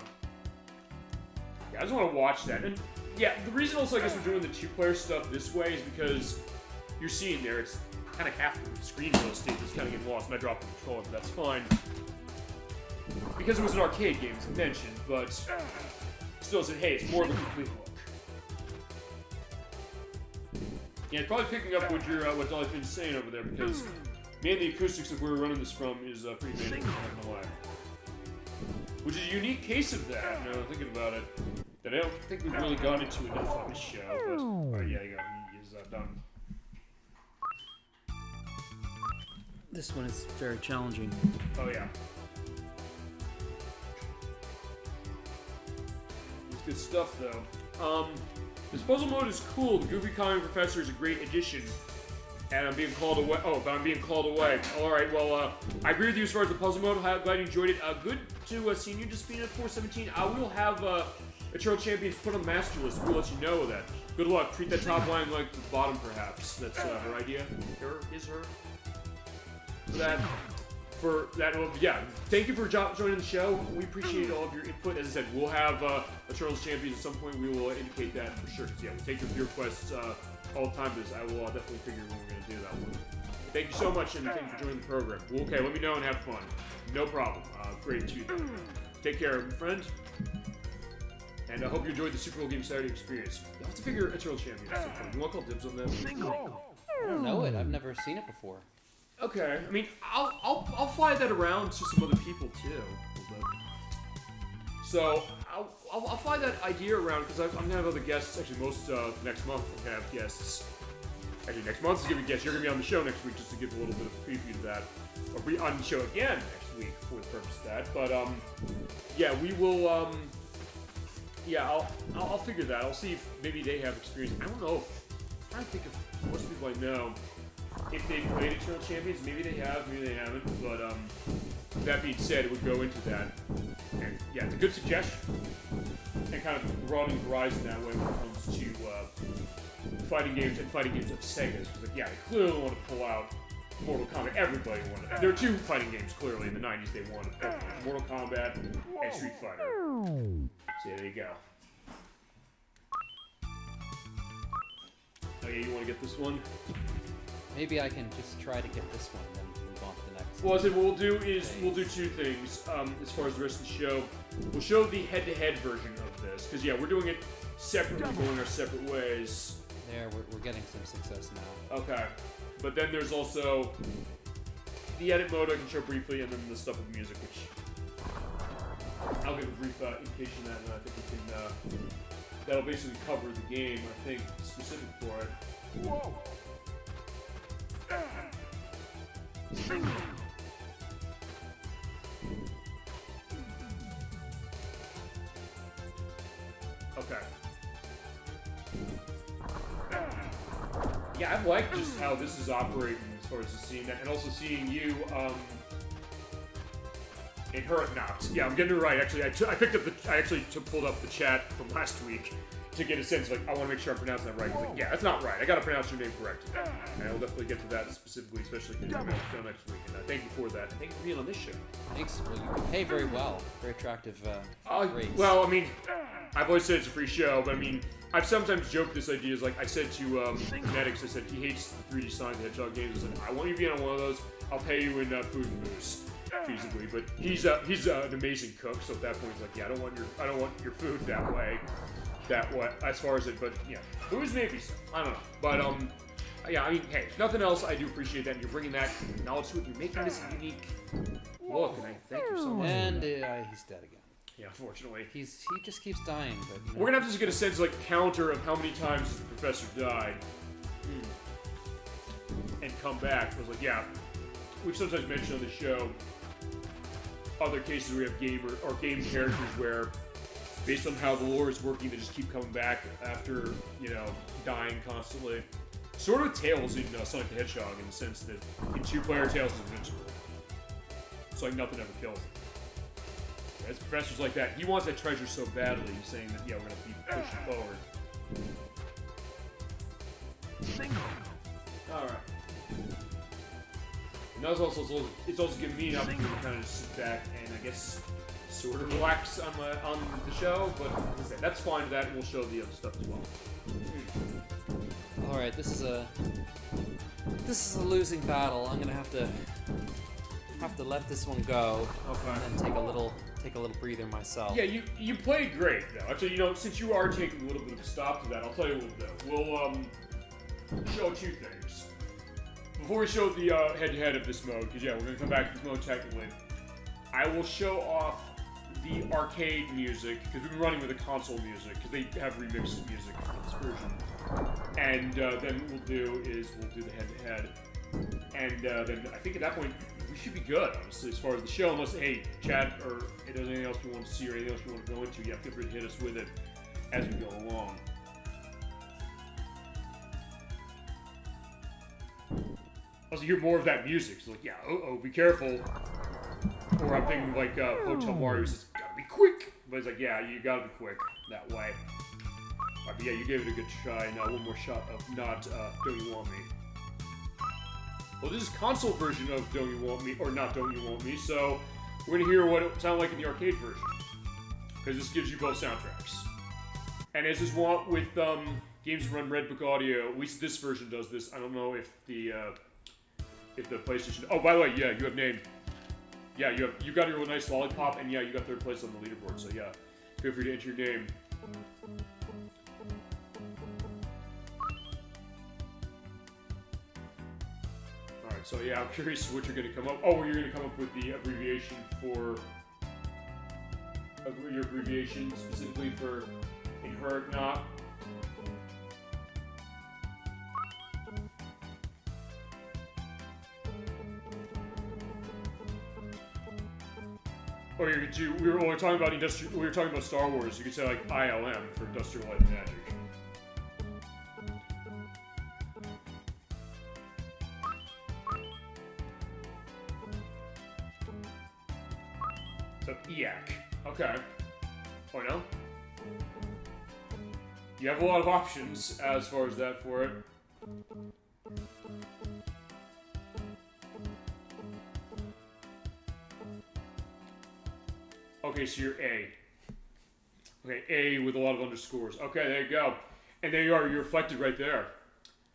Yeah, I just want to watch that. And yeah, the reason also I guess we're doing the two-player stuff this way is because you're seeing there, it's kind of half the screen real estate that's kind of getting lost, and I dropped the controller, but that's fine. Because it was an arcade game, as I mentioned, but still said, hey, it's more of a complete look. Yeah, it's probably picking up what Dolly's been saying over there, because man, the acoustics of where we're running this from is pretty amazing, I'm not gonna lie. Which is a unique case of that, you know, thinking about it, that I don't think we've really gone into enough on this show, but alright, yeah, he is done. This one is very challenging. Oh yeah. It's good stuff though. This puzzle mode is cool. The Goofy Comic Professor is a great addition. And I'm being called away. Oh, but I'm being called away. Alright, well, I agree with you as far as the puzzle mode. I'm glad you enjoyed it. Good to see you just being at 417. We will have Eternal Champions put on the master list. We'll let you know that. Good luck. Treat that top line like the bottom, perhaps. That's her idea. Her. Yeah, thank you for joining the show. We appreciate all of your input. As I said, we'll have Eternals Champions at some point. We will indicate that for sure. Yeah, we take your requests all the time, because I will definitely figure when we're going to do that one. Thank you so much, and thank you for joining the program. Well, okay, let me know and have fun. No problem. Great to you. Take care, my friend. And I hope you enjoyed the SuperOldGameSaturday experience. You'll have to figure Eternal Champions at some point. You want to call dibs on them? I don't know it. I've never seen it before. Okay, I mean, I'll fly that around to some other people too. So I'll fly that idea around, because I'm gonna have other guests. Actually, most next month we're gonna have guests. Actually, next month is gonna be guests. You're gonna be on the show next week, just to give a little bit of a preview to that. Or be on the show again next week for the purpose of that. But yeah, we will. Yeah, I'll figure that. I'll see if maybe they have experience. I don't know. I'm trying to think of most people I know. If they've played Eternal Champions, maybe they have, maybe they haven't, but that being said, it would go into that. And yeah, it's a good suggestion. And kind of broadening the horizon that way when it comes to fighting games and fighting games of Sega's. Because like, yeah, they clearly want to pull out Mortal Kombat. Everybody wanted. There were two fighting games clearly in the 90s they wanted. Mortal Kombat and Street Fighter. So there you go. Oh yeah, you want to get this one? Maybe I can just try to get this one and then move on to the next Well, I said what we'll do is we'll do two things as far as the rest of the show. We'll show the head-to-head version of this, because yeah, we're doing it separately going our separate ways. There, we're getting some success now. Okay. But then there's also the edit mode I can show briefly, and then the stuff with music, which I'll give a brief indication of that, and I think we can, that'll basically cover the game, I think, specific for it. Whoa! Okay. Yeah, I like just how this is operating as far as seeing that, and also seeing you, in Hurt Knox. Yeah, I'm getting it right. Actually, I actually pulled up the chat from last week to get a sense. Like, I want to make sure I'm pronouncing that right. Like, yeah, that's not right. I got to pronounce your name correctly. And I'll definitely get to that specifically, especially because you're going next week. And thank you for that. And thank you for being on this show. Thanks. Well, you behave very well. Very attractive race. Well, I mean, I've always said it's a free show, but I mean, I've sometimes joked this idea. Is like I said to Kinetics, I said he hates the 3D Sonic the Hedgehog games. I said, I want you to be on one of those. I'll pay you in food and booze, feasibly. But he's an amazing cook, so at that point, he's like, yeah, I don't want your food that way. As far as it, but yeah, booze maybe so. I don't know, but yeah, I mean, hey, if nothing else, I do appreciate that, and you're bringing that knowledge to it. You're making this unique look, and I thank you so much. And he's dead again. Yeah, unfortunately. He just keeps dying, but you know. We're gonna have to just get a sense, like, counter of how many times the professor died. And come back. I was like, yeah, we've sometimes mentioned on the show other cases where we have game characters where, based on how the lore is working, they just keep coming back after, dying constantly. Sort of Tails in Sonic the Hedgehog, in the sense that in two-player Tails is invincible. It's like nothing ever kills him. As professors like that, he wants that treasure so badly, he's saying that, yeah, we're going to keep pushing forward. Alright. And that's it's also giving me an opportunity to kind of sit back and, I guess, sort of relax on the show, but like I said, that's fine with that, and we'll show the other stuff as well. All right, this is a losing battle. I'm gonna have to let this one go, Okay. and take a little breather myself. Yeah, you played great though. Actually, since you are taking a little bit of a stop to that, I'll tell you what we'll do. We'll show two things before we show the head-to-head of this mode, because yeah, we're gonna come back to this mode technically. I will show off the arcade music, because we've been running with the console music, because they have remixed music for this version. And then what we'll do the head-to-head. And then I think at that point, we should be good, honestly, as far as the show, unless, hey, chat, or if there's anything else you want to see or anything else you want to go into, yeah, feel free to hit us with it as we go along. Also, hear more of that music. It's like, yeah, be careful. Or I'm thinking like Hotel Mario says, gotta be quick. But it's like, yeah, you gotta be quick that way. Alright, but yeah, you gave it a good try. Now one more shot of not Don't You Want Me. Well, this is console version of Don't You Want Me, or not Don't You Want Me, so we're gonna hear what it sounded like in the arcade version. Because this gives you both soundtracks. And as is wont with games run Red Book Audio, at least this version does this. I don't know if the PlayStation... Oh, by the way, yeah, you have named... Yeah, you got your nice lollipop, and yeah, you got third place on the leaderboard, so yeah, feel free to enter your name. Alright, so yeah, I'm curious what you're going to come up... Oh, you're going to come up with the abbreviation for... Your abbreviation specifically for Inherit Not. Or you could do, we were talking about Star Wars, you could say like ILM for Industrial Light and Magic. So EAC. Okay. Oh no? You have a lot of options as far as that for it. Okay, so you're A. Okay, A with a lot of underscores. Okay, there you go. And there you are, you're reflected right there.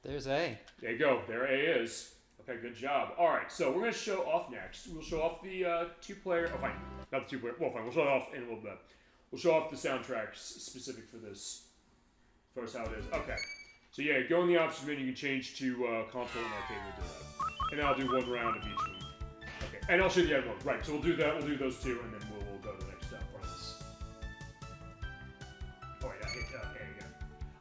There's A. There you go, there A is. Okay, good job. Alright, so we're going to show off next. We'll show off the two-player... Oh, fine. Not the two-player. Well, fine, we'll show it off in a little bit. We'll show off the soundtracks specific for this. First, how it is. Okay. So yeah, go in the options menu. You can change to console and arcade. We'll do that, and I'll do one round of each one. Okay, and I'll show you the edit mode. Right. So we'll do that. We'll do those two, and then we'll go to the next step. Oh wait, I hit A again.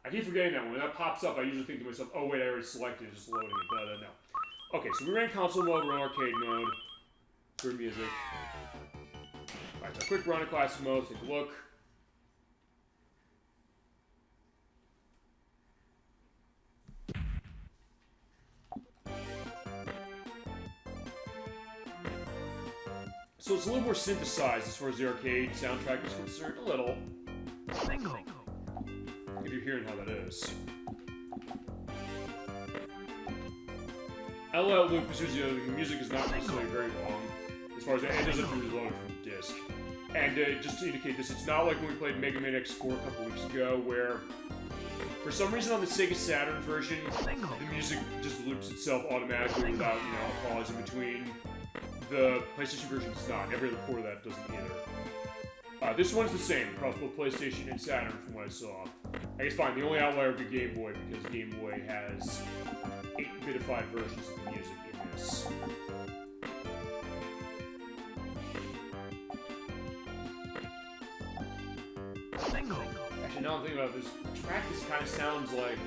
I keep forgetting that one. When that pops up, I usually think to myself, "Oh wait, I already selected it. Just loading it." But no. Okay, so we ran console mode. We're in arcade mode. For music. All right. So quick run of classic mode. Take a look. So it's a little more synthesized as far as the arcade soundtrack is concerned. A little. If you're hearing how that is. LL loop is usually the music is not necessarily very long. As far as it doesn't have to be loaded from the disc. And just to indicate this, it's not like when we played Mega Man X4 a couple weeks ago, where for some reason on the Sega Saturn version, the music just loops itself automatically without, a pause in between. The PlayStation version is not. Every other port of that doesn't either. This one's the same across both PlayStation and Saturn from what I saw. I guess fine, the only outlier would be Game Boy, because Game Boy has 8-bitified versions of the music in this. Actually, now I'm thinking about this track, this kind of sounds like...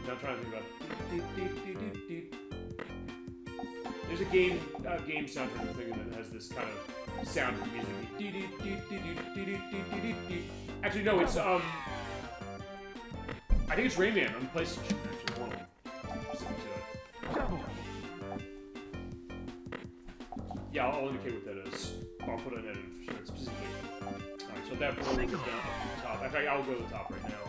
Now I'm trying to think about it. There's a game soundtrack I'm thinking that has this kind of sound of music. Actually, no, it's I think it's Rayman on the PlayStation. Actually, one of them. Specific to it. Yeah, I'll indicate what that is. I'll put an edit for it specifically. Alright, so that will go down to the top. In fact, I'll go to the top right now.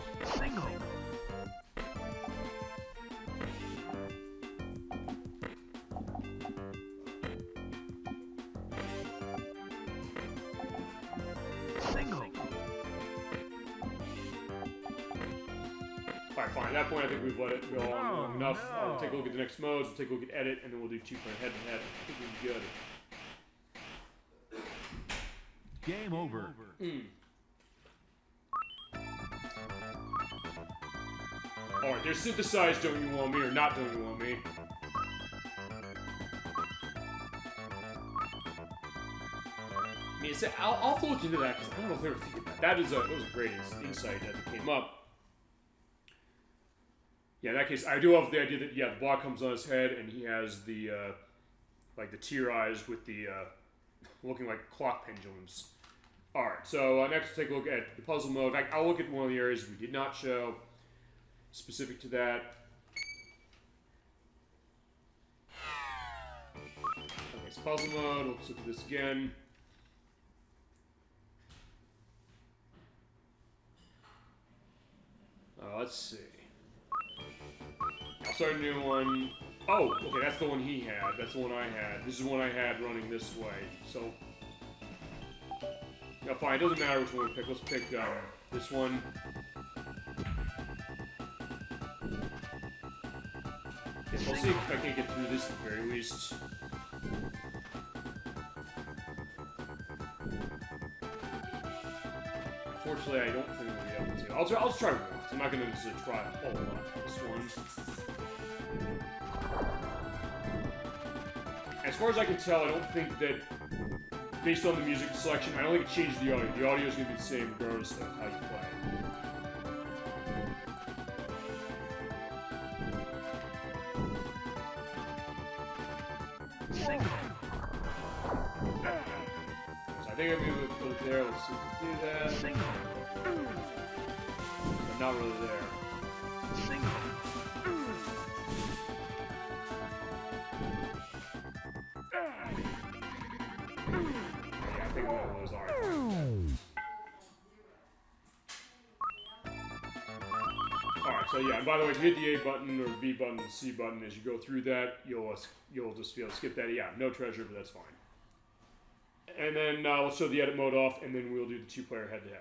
Alright, fine. At that point, I think we've let it go on long enough. We'll take a look at the next modes, we'll take a look at edit, and then we'll do two-player head-to-head. I think we'll be good. Game over. Alright, there's synthesized Don't You Want Me or Not Don't You Want Me. I mean, I'll have to look into that because I don't know if they were thinking that. That was a great insight as it came up. Yeah, in that case, I do love the idea that, the block comes on his head and he has the, like the tear eyes with the, looking like clock pendulums. Alright, so next we'll take a look at the puzzle mode. In fact, I'll look at one of the areas we did not show, specific to that. Okay, so puzzle mode, let's look at this again. Let's see. I'll start a new one. Oh, okay, that's the one he had. That's the one I had. This is the one I had running this way. So, fine. It doesn't matter which one we pick. Let's pick this one. Yes, I'll see if I can't get through this at the very least. Unfortunately, I don't think we'll be able to. I'll try once. I'm not going to necessarily try a whole lot for this one. As far as I can tell, I don't think that, based on the music selection, I don't think it changed the audio. The audio is going to be the same regardless of how you play. So I think I'm going to put it there. Let's see if we can do that. But not really there. So yeah, and by the way, if you hit the A button or the B button or the C button, as you go through that, you'll just be able to skip that. Yeah, no treasure, but that's fine. And then we'll show the edit mode off, and then we'll do the two-player head-to-head.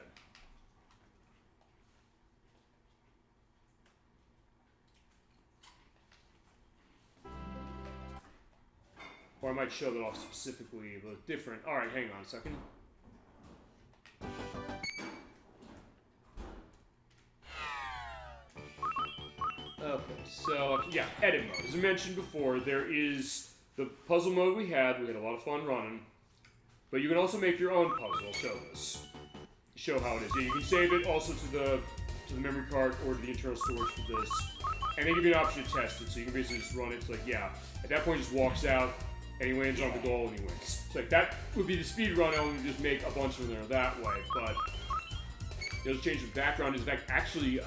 Or I might show that off specifically, but different. All right, hang on a second. So, yeah, edit mode. As I mentioned before, there is the puzzle mode we had a lot of fun running. But you can also make your own puzzle. I'll show this. Show how it is. Yeah, you can save it also to the memory card or to the internal storage for this. And they give you an option to test it, so you can basically just run it. It's like, yeah, at that point, he just walks out, and he lands on the goal, and he wins. It's like, that would be the speed run, and we just make a bunch of them there that way, but it'll change the background. In fact, actually,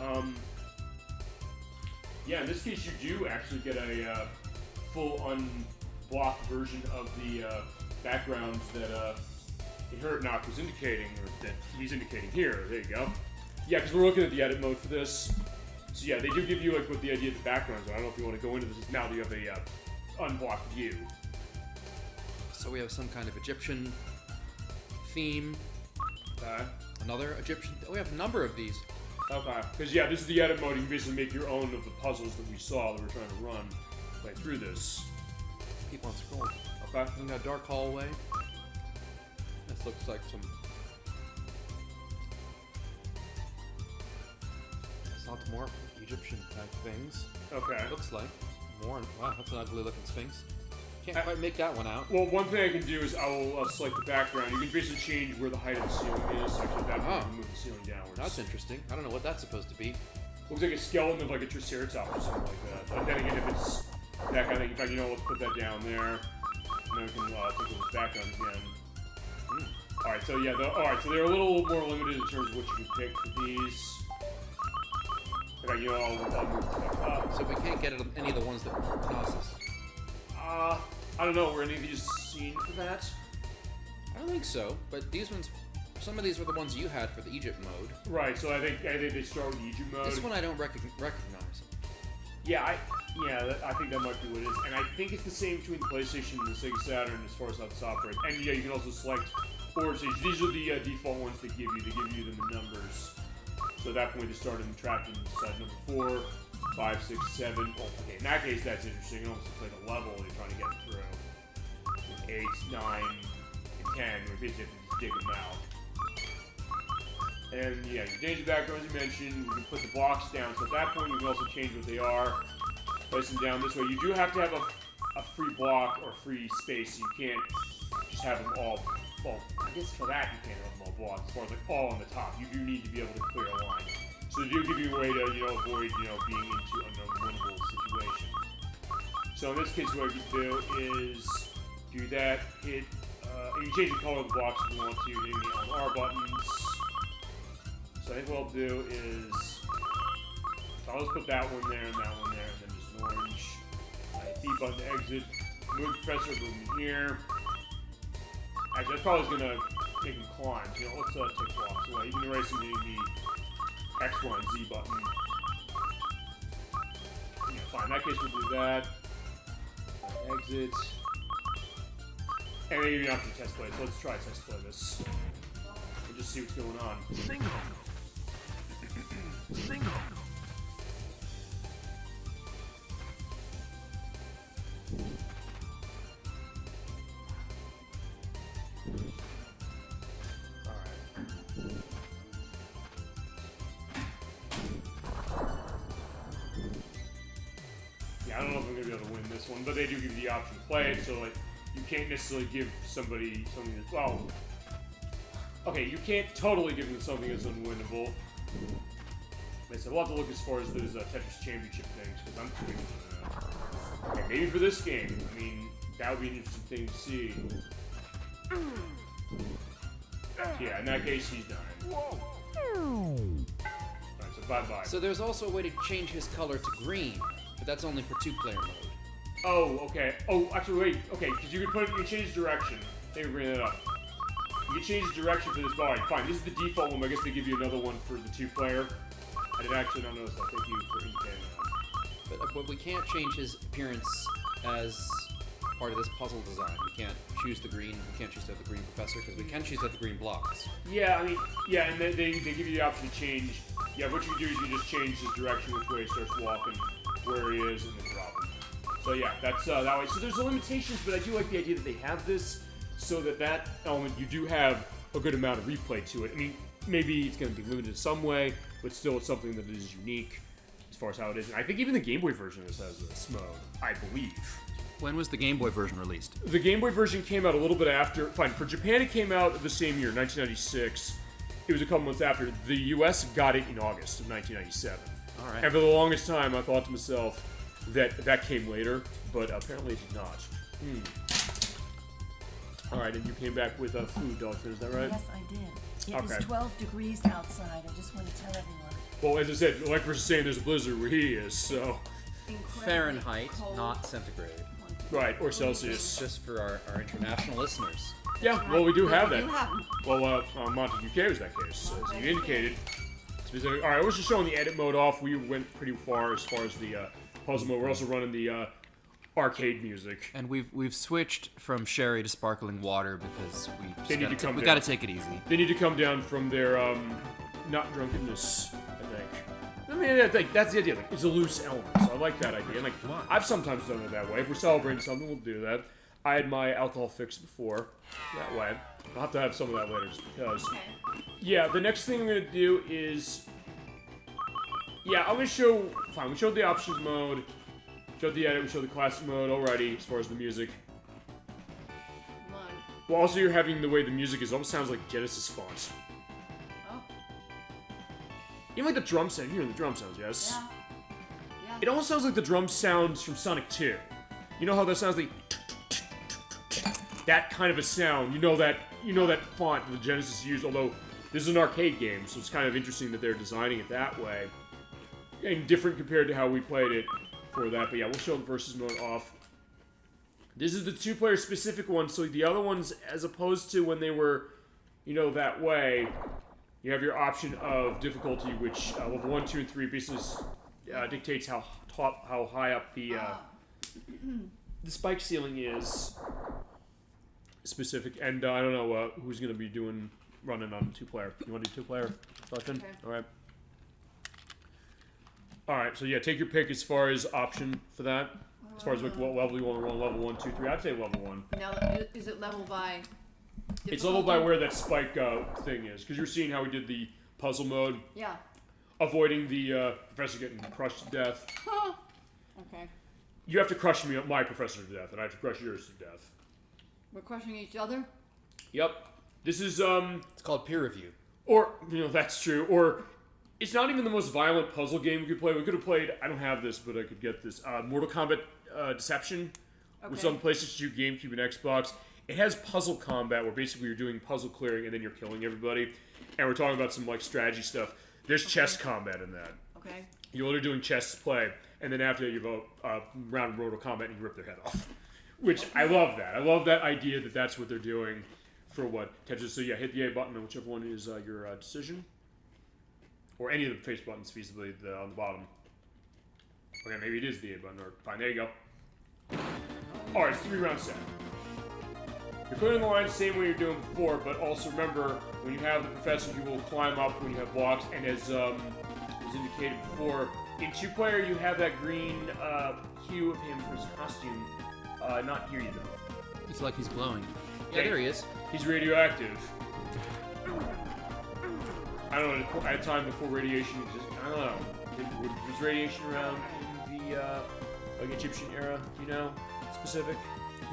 yeah, in this case, you do actually get a full unblocked version of the backgrounds that Inherit Knock was indicating, or that he's indicating here. There you go. Yeah, because we're looking at the edit mode for this. So yeah, they do give you like what the idea of the backgrounds are. I don't know if you want to go into this now that you have a unblocked view. So we have some kind of Egyptian theme. Another Egyptian. We have a number of these. Okay. Because yeah, this is the edit mode. You can basically make your own of the puzzles that we saw that we're trying to run right through this. Keep on scrolling. Okay. In that dark hallway. This looks like some. It's not more Egyptian type things. Okay. Looks like more. Wow, that's an ugly looking sphinx. Can't quite make that one out. Well, one thing I can do is I will select the background. You can basically change where the height of the ceiling is. So actually, at that point, you can move the ceiling downwards. That's interesting. I don't know what that's supposed to be. Looks like a skeleton of like a Triceratops or something like that. But then again, if it's that kind of thing, in fact, you know, let's put that down there. And then we can take a look at the background again. Alright, so yeah, so they're a little more limited in terms of what you can pick for these. Okay, you know, I'll move stuff up. So we can't get any of the ones that were Knossos. I don't know, were any of these seen for that? I don't think so, but these ones, some of these were the ones you had for the Egypt mode. Right, so I think they start with the Egypt mode. This one I don't recognize. Yeah, I think that might be what it is. And I think it's the same between the PlayStation and the Sega Saturn as far as how this operates. And yeah, you can also select order stage. These are the default ones they give you. They give you them in numbers. So at that point, they start in trapped in side number 4, 5, 6, 7. Well, okay, in that case, that's interesting. It almost looks like a level you're trying to get through. 8, 9, and 10. We basically have to dig them out. And yeah, you change the background as you mentioned. You can put the blocks down. So at that point, you can also change what they are. Place them down this way. You do have to have a free block or free space. So you can't just have them all. Well, I guess for that you can't have them all blocked. As far as like all on the top, you do need to be able to clear a line. So they do give you a way to avoid being into an unwinnable situation. So in this case, what you do is do that. Hit. You can change the color of the blocks if you want to. Hitting the R buttons. So I think what I'll do is, so I'll just put that one there and that one there, and then just an orange. B button to exit. Move the pressure, move him here. Actually, that's probably going to make him climb. Let's take blocks away. You can erase him using the X, Y, and Z button. Yeah, fine. In that case, we'll do that. Exit. And then you have to test play. So let's try test play this. We'll just see what's going on. Single. Single. I don't know if I'm going to be able to win this one, but they do give you the option to play it, so like you can't necessarily give somebody something that's, well, okay, you can't totally give them something that's unwinnable. They said we'll have to look as far as those Tetris Championship things, because I'm too ignorant. Okay, maybe for this game, I mean, that would be an interesting thing to see. Yeah, in that case, he's dying. Alright, so bye-bye. So there's also a way to change his color to green, but that's only for 2-player mode. Oh, okay. Oh, actually, wait. Okay, because you can change direction. Thank you for bringing that up. You can change the direction for this bar. Fine, this is the default one, but I guess they give you another one for the 2-player. I did actually not notice that. Thank you for indicating that. But we can't change his appearance as part of this puzzle design. We can't choose the green. We can't choose to have the green professor, because we can choose to have the green blocks. Yeah, I mean, yeah, and they give you the option to change. Yeah, what you can do is you just change his direction, which way he starts walking, where he is, and then drop him. So yeah, that's that way. So there's limitations, but I do like the idea that they have this, so that element, you do have a good amount of replay to it. I mean, maybe it's going to be limited some way, but still it's something that is unique as far as how it is. And I think even the Game Boy version of this has this mode, I believe. When was the Game Boy version released? The Game Boy version came out a little bit after. Fine, for Japan it came out the same year, 1996. It was a couple months after. The US got it in August of 1997. All right. And for the longest time, I thought to myself that came later, but apparently it did not. All right, and you came back with food, Dolphin, is that right? Yes, I did. It Okay. is 12 degrees outside. I just want to tell everyone. Well, as I said, ElecVerse is saying there's a blizzard where he is, so... Incredibly Fahrenheit, cold. not centigrade. Right, or Celsius. Just for our international listeners. Yeah, well, we do have that. You have 'em. Well, Monty UK was that case, as you indicated. Specific. All right, I was just showing the edit mode off. We went pretty far as the puzzle mode. We're also running the arcade music. And we've switched from sherry to sparkling water because They need to come we down. got to take it easy. They need to come down from their not drunkenness, I think. I mean, I think that's the idea. Like, it's a loose element, so I like that idea. And like, I've sometimes done it that way. If we're celebrating something, we'll do that. I had my alcohol fix before that way. I'll have to have some of that later, just because. Yeah, the next thing I'm gonna do is, yeah, I'm gonna show. Fine, we showed the options mode, showed the edit, we showed the classic mode already as far as the music. Come on. Well, also you're having the way the music is almost sounds like Genesis font. Oh. Even like the drum sound. You hear the drum sounds, yes? Yeah. Yeah. It almost sounds like the drum sounds from Sonic 2. You know how that sounds like that kind of a sound. You know that font that the Genesis used, although this is an arcade game, so it's kind of interesting that they're designing it that way. And different compared to how we played it for that. But yeah, we'll show the versus mode off. This is the two-player specific one, so the other ones, as opposed to when they were, that way, you have your option of difficulty, which level 1, 2, and 3 basically dictates how high up the spike ceiling is. Specific, and I don't know who's going to be running on two-player. You want to do two-player, Jonathan? Okay. All right, so yeah, take your pick as far as option for that. As far as like what level you want to run, level 1, 2, 3. I'd say level 1. Now, is it level by? It's leveled by where that spike thing is, because you're seeing how we did the puzzle mode, Yeah. avoiding the professor getting crushed to death. Okay. You have to crush my professor to death, and I have to crush yours to death. We're crushing each other. Yep. This is It's called peer review. or that's true. Or it's not even the most violent puzzle game we could play. We could have played. I don't have this, but I could get this. Mortal Kombat Deception, which is on PlayStation 2, GameCube, and Xbox. It has puzzle combat where basically you're doing puzzle clearing and then you're killing everybody. And we're talking about some like strategy stuff. There's chess combat in that. Okay. You're literally doing chess play, and then after you have a round of Mortal Kombat and you rip their head off. Which, I love that. I love that idea that that's what they're doing for what Tetris. So yeah, hit the A button on whichever one is your decision. Or any of the face buttons feasibly on the bottom. Okay, maybe it is the A button, or fine, there you go. Alright, it's 3-round set. You're clearing the line the same way you're doing before, but also remember, when you have the professor, you will climb up when you have blocks, and as indicated before, in two-player you have that green hue of him for his costume. Not here, you don't. It's like he's glowing. Yeah, Okay. there he is. He's radioactive. I don't know, at a time before radiation existed, I don't know. Was radiation around in the like Egyptian era, do you know? Specific?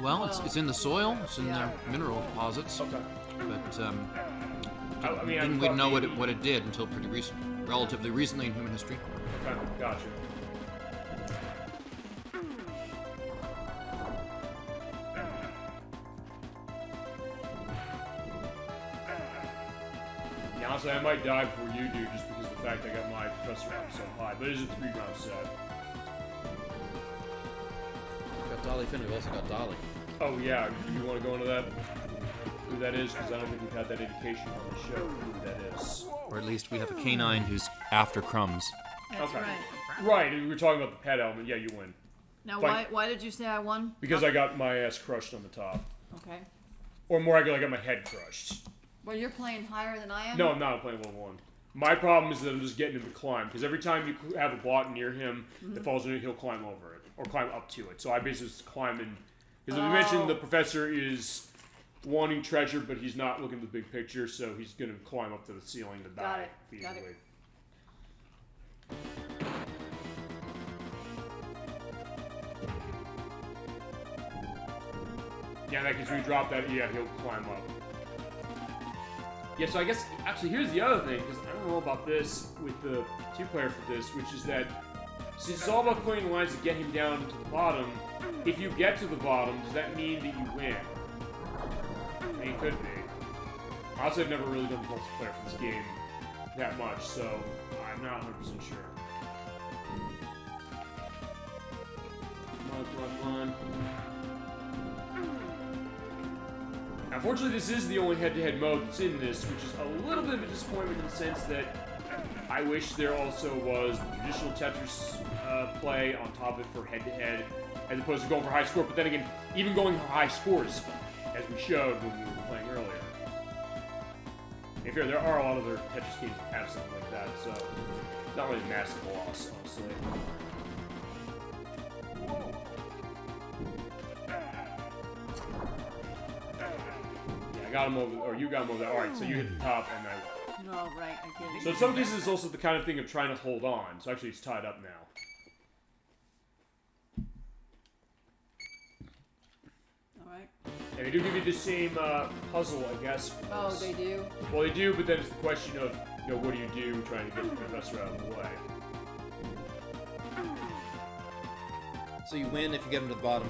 Well, it's in the soil. It's in their mineral deposits. Okay. But I mean, didn't I we thought know maybe- what it did until pretty recent, relatively recently in human history. Okay, gotcha. Yeah, honestly, I might die before you do just because of the fact I got my professor up so high, but it is a 3-round set. We've got Dolly Finn. We've also got Dolly. Oh yeah, you want to go into that? Who that is? Because I don't think we've had that indication on the show who that is. Or at least we have a canine who's after crumbs. That's Okay. right. Right, we were talking about the pet element. Yeah, you win. Now, Fine. why did you say I won? Because I got my ass crushed on the top. Okay. Or more accurately, I got my head crushed. Well, you're playing higher than I am. No, I'm not playing level 1. My problem is that I'm just getting him to climb. Because every time you have a block near him that falls in it, he'll climb over it. Or climb up to it. So I basically just climb in. Because we mentioned the professor is wanting treasure, but he's not looking at the big picture. So he's going to climb up to the ceiling to Got die. it. Got it. Feasibly. Yeah, that because when you drop that, yeah, he'll climb up. Yeah, so I guess, actually, here's the other thing, because I don't know about this with the two-player for this, which is that since it's all about putting the lines to get him down to the bottom, if you get to the bottom, does that mean that you win? I mean, it could be. Also, I've never really done multiplayer for this game that much, so I'm not 100% sure. Come on. Unfortunately, this is the only head-to-head mode that's in this, which is a little bit of a disappointment in the sense that I wish there also was traditional Tetris play on top of it for head-to-head, as opposed to going for high score. But then again, even going for high score is fun, as we showed when we were playing earlier. In fair, there are a lot of other Tetris games that have something like that, so not really a massive loss, honestly. Yeah, I got him over, or you got him over there. Alright, so you hit the top and I... Oh, right, I get it. So in some cases, it's also the kind of thing of trying to hold on. So actually, it's tied up now. Alright. And they do give you the same puzzle, I guess. Oh, they do? Well, they do, but then it's the question of, you know, what do you do trying to get the professor out of the way? So you win if you get him to the bottom,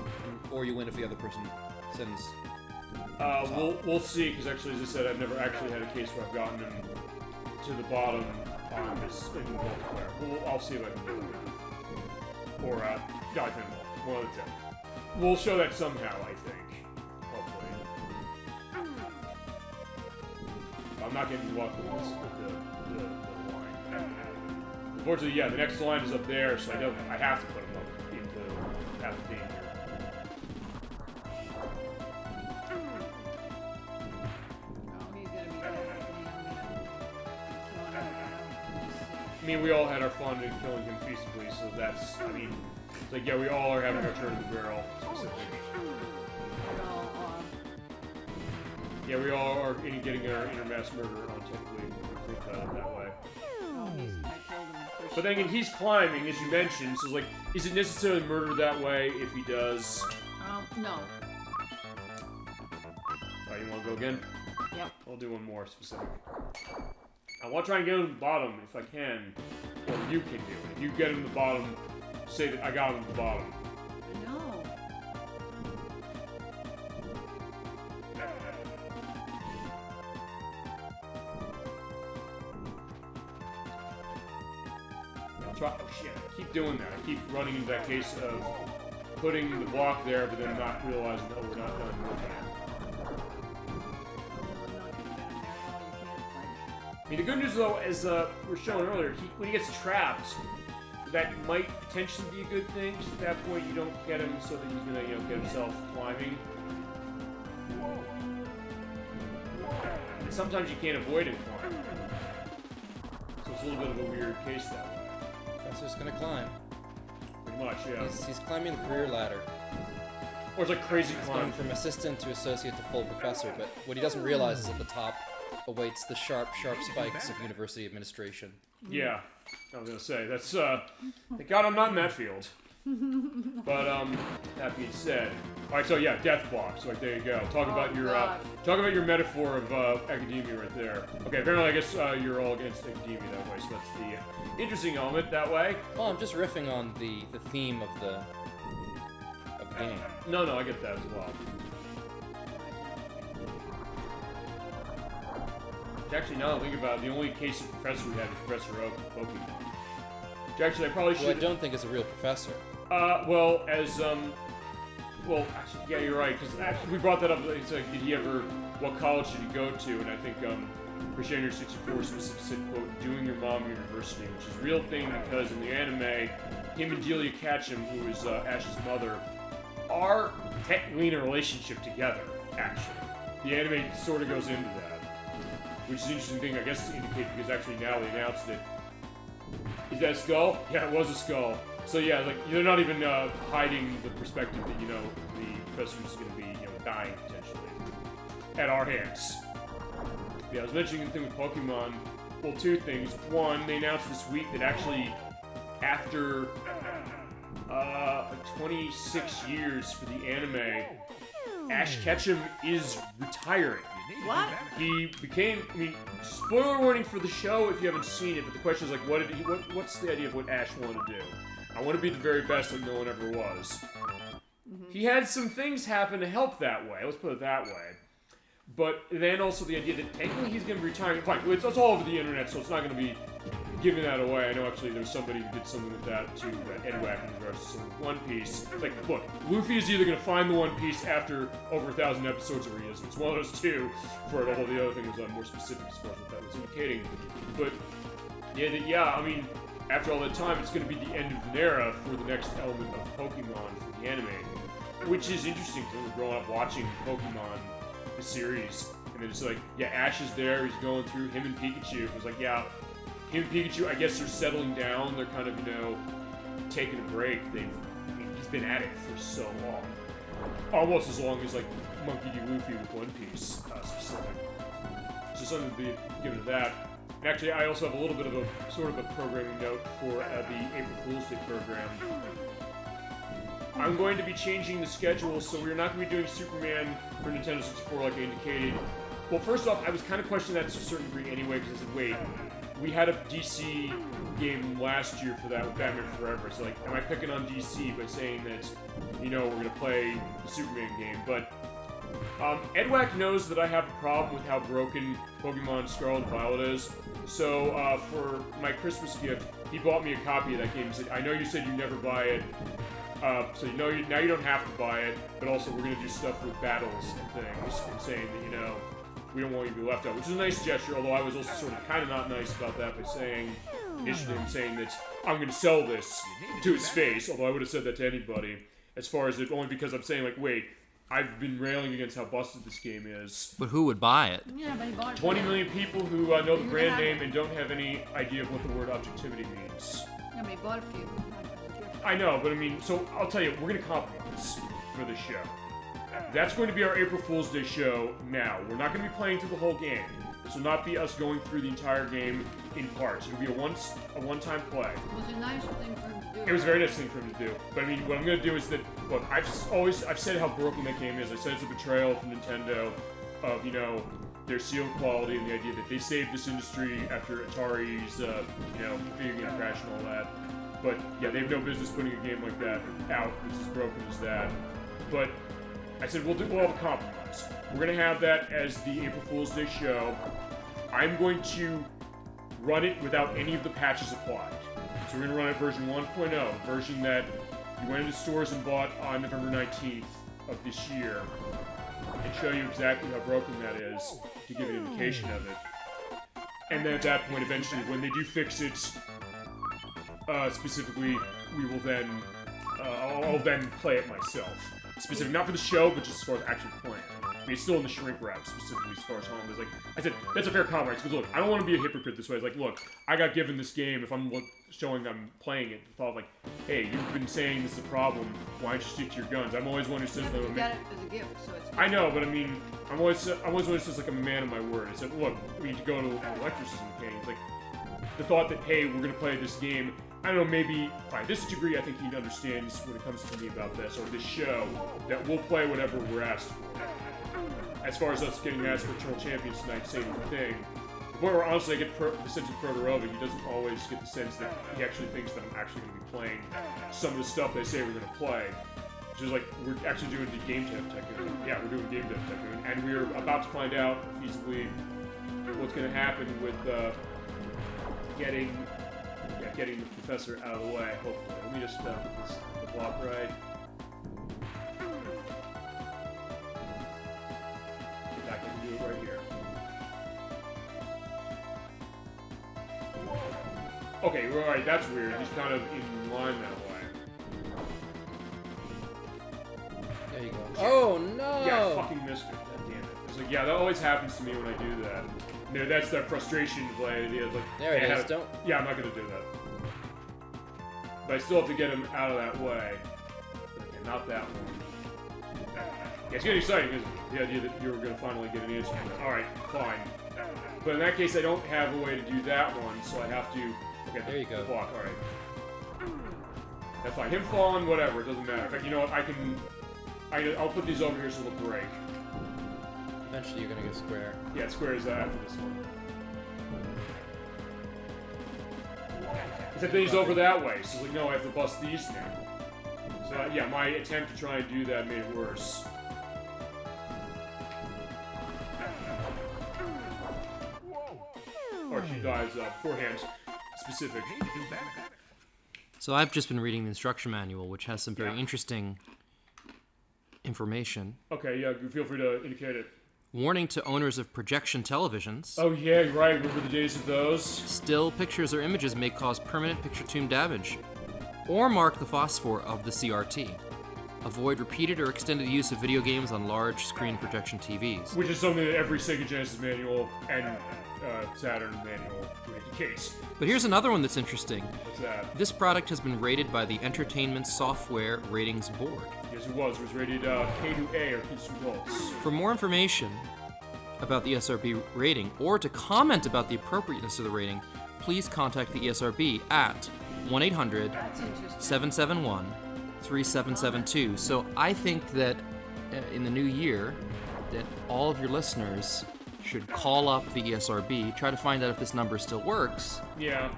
or you win if the other person sends. We'll see, because actually, as I said, I've never actually had a case where I've gotten him to the bottom on this in multiplayer. I'll see if I can do it. Or, no, I think one of the two. We'll show that somehow, I think. Hopefully. I'm not getting luck with this, with the line. Unfortunately, yeah, the next line is up there, so I have to put him up into half the danger. I mean, we all had our fun in killing him peacefully, so that's, I mean, it's like, yeah, we all are having our turn in the barrel, specifically. Yeah, we all are getting our inner mass murder on technically, that way. But then again, he's climbing, as you mentioned, so it's like, is it necessarily murder that way if he does? No. Alright, you want to go again? Yep. I'll do one more specific. I want to try and get him to the bottom if I can, or you can do it. If you get him to the bottom, say that I got him to the bottom. No. I'll try. Oh shit! I keep doing that. I keep running into that case of putting the block there, but then not realizing, oh, we're not done with that. I mean, the good news, though, as we were showing earlier, when he gets trapped, that might potentially be a good thing. Just at that point, you don't get him so that he's gonna, you know, get himself climbing. And sometimes you can't avoid him climbing. So it's a little bit of a weird case that way. Professor's gonna climb. Pretty much, yeah. He's climbing the career ladder. Or it's like crazy He's climb. going from assistant to associate to full professor, but what he doesn't realize is at the top awaits the sharp spikes of university administration. Yeah, I was gonna say that's. Thank God I'm not in that field. But that being said, all right. So yeah, death blocks. Like there you go. Talk about your metaphor of academia right there. Okay, apparently I guess you're all against academia that way. So that's the interesting element that way. Well, I'm just riffing on the theme of the game. No, I get that as well. Actually, now that I think about it, the only case of professor we had was Professor Oak of Pokemon. Which actually, I probably should. Well, I don't think it's a real professor. Well, actually, yeah, you're right. Because actually, we brought that up. It's like, did he ever? What college did he go to? And I think Christianity 64 specifically said, "quote doing your mom university," which is a real thing because in the anime, him and Delia Ketchum, who is Ash's mother, are technically in a relationship together. Actually, the anime sort of goes into that. Which is an interesting thing, I guess, to indicate, because actually now they announced it. Is that a skull? Yeah, it was a skull. So yeah, like, they're not even hiding the perspective that, you know, the professor's going to be, you know, dying, potentially. At our hands. Yeah, I was mentioning the thing with Pokemon. Well, two things. One, they announced this week that actually, after 26 years for the anime, Ash Ketchum is retiring. What? He became, I mean, spoiler warning for the show if you haven't seen it, but the question is like, what's the idea of what Ash wanted to do? I want to be the very best like no one ever was. He had some things happen to help that way, let's put it that way. But then also the idea that technically he's going to be retiring. Fine, it's all over the internet, so it's not going to be giving that away. I know actually there's somebody who did something with that too, EdWack in regards to some One Piece. It's like, look, Luffy is either going to find the One Piece after over 1,000 episodes, or he isn't. It's one of those two for it, although the other thing was more specific as far as what that was indicating. But, yeah, I mean, after all that time, it's going to be the end of an era for the next element of Pokemon for the anime. Which is interesting, because we're growing up watching Pokemon, the series, and then it's like, yeah, Ash is there, he's going through, him and Pikachu. It was like, yeah, him and Pikachu, I guess they're settling down, they're kind of, you know, taking a break. He's been at it for so long. Almost as long as, like, Monkey D. Luffy with One Piece, specific. So something to be given to that. And actually, I also have a little bit of a, sort of a programming note for the April Fool's Day program. I'm going to be changing the schedule, so we're not going to be doing Superman for Nintendo 64 like I indicated. Well, first off, I was kind of questioning that to a certain degree anyway, because I said, wait, we had a DC game last year for that with Batman Forever, so like, am I picking on DC by saying that, you know, we're going to play the Superman game? But EdWack knows that I have a problem with how broken Pokemon Scarlet and Violet is, so for my Christmas gift, he bought me a copy of that game. He said, I know you said you never buy it, so now you don't have to buy it, but also we're going to do stuff with battles and things, and saying that, you know, we don't want you to be left out, which is a nice gesture, although I was also sort of kind of not nice about that by saying, initially saying that I'm going to sell this to his face, although I would have said that to anybody, as far as it, only because I'm saying, like, wait, I've been railing against how busted this game is. But who would buy it? Yeah, but he bought it. 20 million people who know the brand name and don't have any idea of what the word objectivity means. Yeah, but he bought it for you. I know, but I mean, so I'll tell you, we're going to compromise for this show. That's going to be our April Fool's Day show now. We're not going to be playing through the whole game. This will not be us going through the entire game in parts. It'll be a one-time play. It was a nice thing for him to do. It was a very nice thing for him to do. But I mean, what I'm going to do is that, look, I've said how broken that game is. I said it's a betrayal from Nintendo of, you know, their sealed quality and the idea that they saved this industry after Atari's, you know, video game crash and all that. But yeah, they have no business putting a game like that out that's as broken as that. But I said we'll have a compromise. We're gonna have that as the April Fool's Day show. I'm going to run it without any of the patches applied. So we're gonna run it version 1.0, version that you went into stores and bought on November 19th of this year, and show you exactly how broken that is to give an indication of it. And then at that point, eventually, when they do fix it, specifically, we will then, I'll then play it myself. Specific, not for the show, but just as far as actually playing it. I mean, it's still in the shrink wrap, specifically as far as home. It's like, I said, that's a fair compromise, because look, I don't want to be a hypocrite this way. It's like, look, I got given this game, if I'm showing I'm playing it, the thought of like, hey, you've been saying this is a problem, why don't you stick to your guns? I'm always one who says that. You got it as a gift, so it's. I know, but I mean, I'm always one who says like I'm a man of my word. I said, look, we need to go to ElecVerse game. It's like, the thought that, hey, we're going to play this game, I don't know, maybe, fine, this degree I think he understands when it comes to me about this, or this show, that we'll play whatever we're asked for. As far as us getting asked for Eternal Champions tonight, same thing. The point where honestly I get the sense of Protorova, he doesn't always get the sense that he actually thinks that I'm actually going to be playing some of the stuff they say we're going to play. Which is like, we're actually doing the game dev tech. Yeah, we're doing game dev tech. And we're about to find out, feasibly, what's going to happen with getting the professor out of the way, hopefully. Let me just put the block right. I can do it right here. Okay, right, that's weird. He's kind of in line that way. There you go. Oh no! Yeah, I fucking missed it. God damn it. It's like, yeah, that always happens to me when I do that. You know, that's that frustration play. It's like, there it is. Don't. Yeah, I'm not gonna do that. But I still have to get him out of that way. Okay, not that one. Yeah, it's getting exciting, isn't it? The idea that you were gonna finally get an answer for it. Alright, fine. But in that case, I don't have a way to do that one, so I have to. Okay, there you go. Block. Alright. That's fine. Him falling, whatever. It doesn't matter. In fact, you know what? I can I'll put these over here so they'll break. Eventually you're gonna get square. Yeah, square is after this one. Except then he's over that way, so like, no, I have to bust these now. So yeah, my attempt to try and do that made it worse. Or she dies beforehand. Specific. So I've just been reading the instruction manual, which has some very interesting information. Okay, yeah, feel free to indicate it. Warning to owners of projection televisions. Oh yeah, right, remember the days of those? Still pictures or images may cause permanent picture tube damage, or mark the phosphor of the CRT. Avoid repeated or extended use of video games on large screen projection TVs. Which is something that every Sega Genesis manual and Saturn manual would indicate. But here's another one that's interesting. What's that? This product has been rated by the Entertainment Software Ratings Board. Yes, it was. It was rated K2A, or Kids Adults. For more information about the ESRB rating, or to comment about the appropriateness of the rating, please contact the ESRB at 1-800-771-3772. So I think that in the new year, that all of your listeners should call up the ESRB, try to find out if this number still works,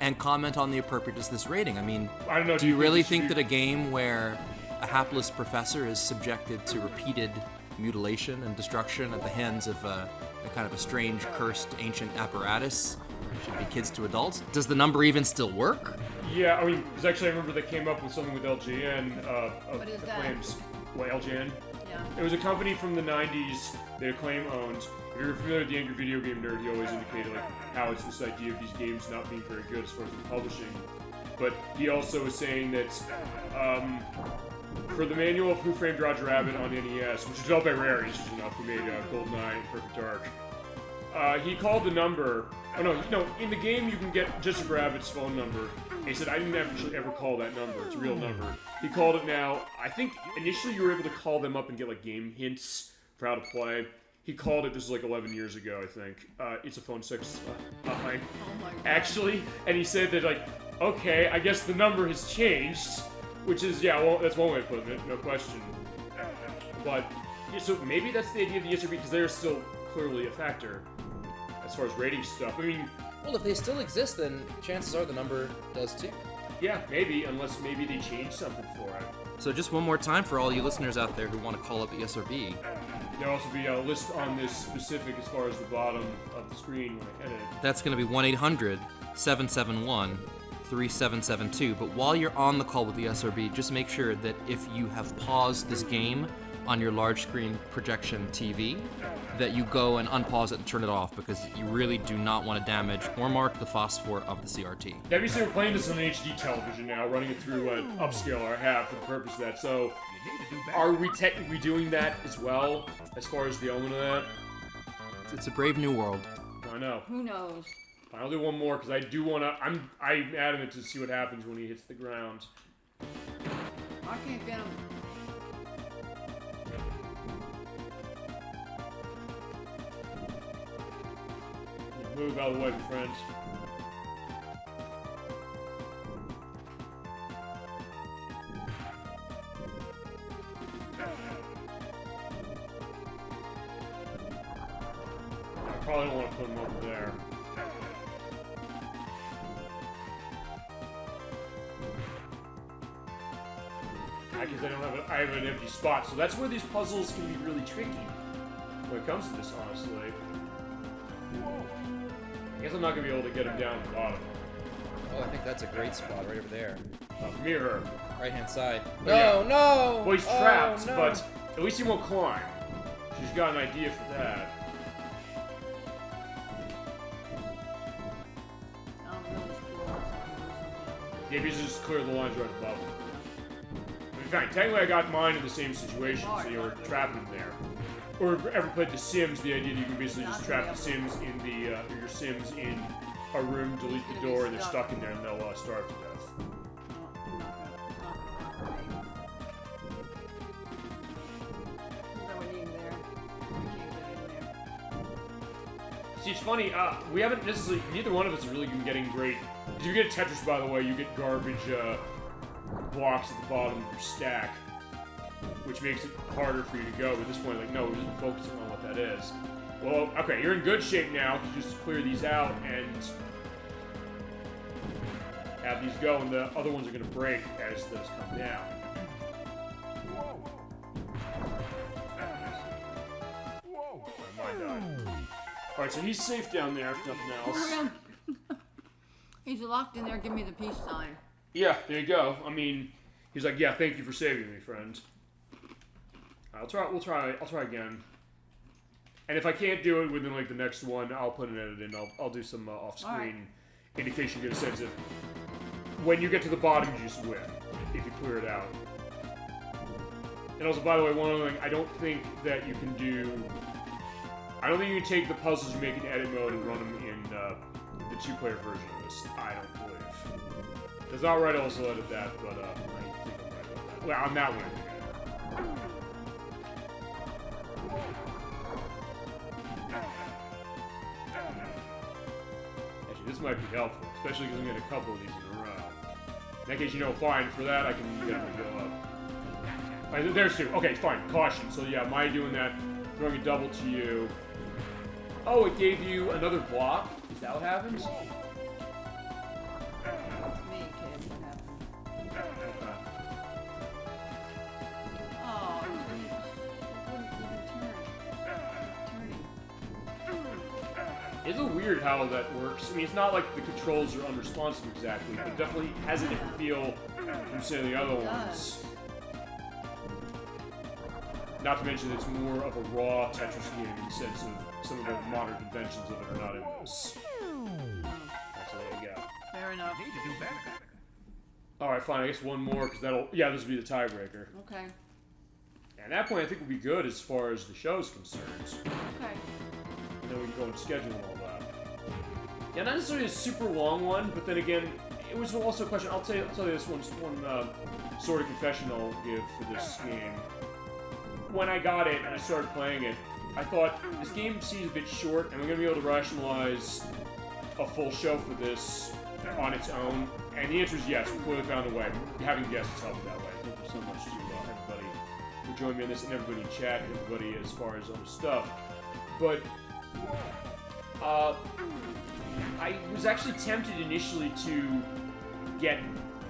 and comment on the appropriateness of this rating. I mean, I don't know, do you really think that a game where a hapless professor is subjected to repeated mutilation and destruction at the hands of a kind of a strange, cursed, ancient apparatus should be kids to adults? Does the number even still work? Yeah, I mean, because actually I remember they came up with something with LJN What is that? claims. What, LJN? Yeah. It was a company from the 90s that Acclaim owned. If you're familiar with the Angry Video Game Nerd, he always indicated like how it's this idea of these games not being very good as far as the publishing. But he also was saying that for the manual of Who Framed Roger Rabbit on NES, which was developed by Rare, interesting enough, who made GoldenEye and Perfect Dark, he called the number. Oh no, in the game you can get Joseph Rabbit's phone number. He said, I didn't actually ever call that number. It's a real number. He called it now. I think initially you were able to call them up and get like game hints for how to play. He called it, this was like 11 years ago, I think. It's a phone sex hotline. Oh my god. Actually, and he said that like, okay, I guess the number has changed, which is, yeah, well, that's one way of putting it, no question. But, yeah, so maybe that's the idea of the ESRB, because they're still clearly a factor as far as rating stuff. I mean, Well, if they still exist, then chances are the number does too. yeah, maybe, unless maybe they changed something for it. So just one more time for all you listeners out there who want to call up the ESRB. There'll also be a list on this specific as far as the bottom of the screen when I edit it. That's going to be 1-800-771-3772. But while you're on the call with the ESRB, just make sure that if you have paused this game on your large screen projection TV, that you go and unpause it and turn it off, because you really do not want to damage or mark the phosphor of the CRT. That means we're playing this on an HD television now, running it through an upscaler I have for the purpose of that. So, are we technically doing that as well, as far as the element of that? It's a brave new world. I know. Who knows? I'll do one more, because I do want to... I'm adamant to see what happens when he hits the ground. I can't get him. Move out of the way, my friends. I probably don't want to put him over there. Because I have an empty spot, so that's where these puzzles can be really tricky when it comes to this, honestly. I guess I'm not going to be able to get him down to the bottom. Oh, I think that's a great spot right over there. From me or her? Right hand side. Oh, yeah. No! Well, he's trapped, no. but at least he won't climb. She's got an idea for that. Yeah, because just clear the lines right above him. In fact, technically I got mine in the same situation, so you were trapping him there. Or ever played The Sims, the idea that you can basically just trap the Sims in the, or your Sims in a room, delete the door, and they're stuck in there and they'll starve to death. See, it's funny, we haven't necessarily, neither one of us have really been getting great. If you get Tetris, by the way, you get garbage blocks at the bottom of your stack. which makes it harder for you to go. But at this point, like, no, we're just focusing on what that is. Well, okay, you're in good shape now. You just clear these out and have these go, and the other ones are going to break as those come down. Mine died. Alright, so he's safe down there, if nothing else. He's locked in there. Give me the peace sign. Yeah, there you go. I mean, he's like, yeah, thank you for saving me, friend. I'll try again. And if I can't do it within like the next one, I'll put an edit in. I'll do some off-screen indication to get a sense of when you get to the bottom, you just win if you clear it out. And also, by the way, one other thing, I don't think that you can do. I don't think you can take the puzzles you make in edit mode and run them in the 2-player version of this. I don't believe. It's not right to also edit that, but I think I'm right about that. Well, on that one, actually, this might be helpful, especially because I'm getting a couple of these in a row. In that case, you know, fine. For that, I can get them to go up. Alright, there's 2. Okay, fine. Caution. So yeah, my doing that, throwing a double to you. Oh, it gave you another block? Is that what happens? That's me, kid. What happened? Oh, it wouldn't even turn. It's a weird how that works. I mean, it's not like the controls are unresponsive exactly, but it definitely has a different feel from some of the other ones. Not to mention it's more of a raw Tetris game in the sense of some of the modern conventions of it are not in this. Actually, there you go. Fair enough. Alright, fine, I guess one more, because that'll... Yeah, this will be the tiebreaker. Okay. And at that point, I think we'll be good as far as the show's concerned. Okay. And then we can go into schedule and all that. Yeah, not necessarily a super long one, but then again, it was also a question... I'll tell you this one sort of confession I'll give for this game. When I got it and I started playing it, I thought, this game seems a bit short, and we're going to be able to rationalize a full show for this on its own. And the answer is yes, we clearly found a way. Having guests helped that way. Thank you so much to everybody who joined me in this, and everybody in chat, and everybody as far as other stuff. But, I was actually tempted initially to get...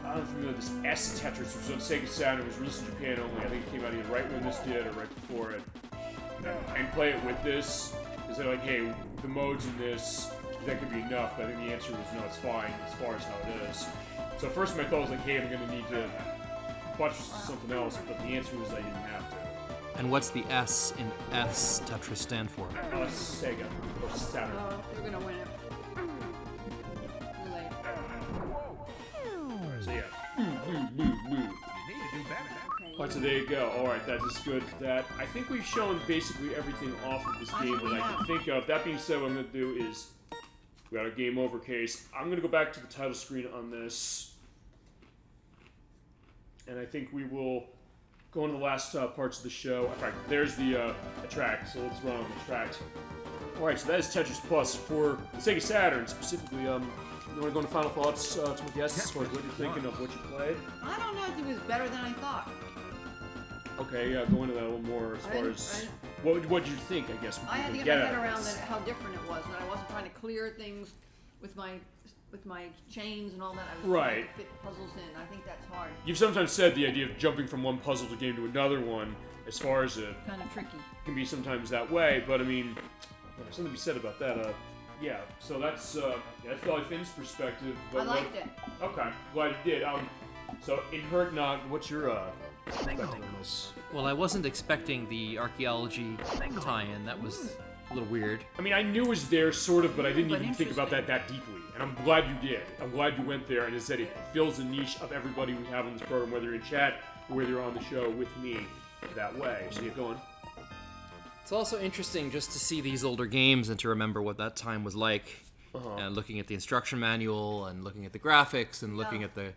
I don't know if you know this S Tetris, which was on Sega Saturn. It was released in Japan only. I think it came out either right when this did or right before it. And play it with this. Because they're like, hey, the modes in this, that could be enough. But I think the answer was no, it's fine as far as how it is. So first my thought was like, hey, I'm going to need to bunch something else. But the answer was I didn't have to. And what's the S in S Tetris stand for? Sega. Or Saturn. You're gonna win it. Too late. So yeah. Okay. Alright, so there you go. Alright, that is good. That I think we've shown basically everything off of this game that I can think of. That being said, what I'm going to do is, we got a game over case. I'm going to go back to the title screen on this. And I think we will go into the last parts of the show. In fact, there's the track, so let's run on the tracks. Alright, so that is Tetris Plus for the Sega Saturn, specifically. You want to go into final thoughts to my guests as far as what you're thinking of what you played? I don't know if it was better than I thought. Okay, yeah, go into that a little more as far as what did you think, I guess. I had to get my head around how different it was, and I wasn't trying to clear things with my chains and all that. I was trying to fit puzzles in. I think that's hard. You've sometimes said the idea of jumping from one puzzle game to another one, as far as it kind of tricky, can be sometimes that way. But I mean, there's something to be said about that. Yeah. So that's probably Finn's perspective. But I liked it. Okay, glad you did. So in Hurtnog, what's your perspective on this? Well, I wasn't expecting the archaeology tie-in. That was a little weird. I mean, I knew it was there, sort of, but I didn't even think about that deeply. And I'm glad you did. I'm glad you went there, and as I said, it fills the niche of everybody we have on this program, whether in chat or whether you're on the show with me that way. So get going. It's also interesting just to see these older games and to remember what that time was like. And looking at the instruction manual and looking at the graphics and looking at the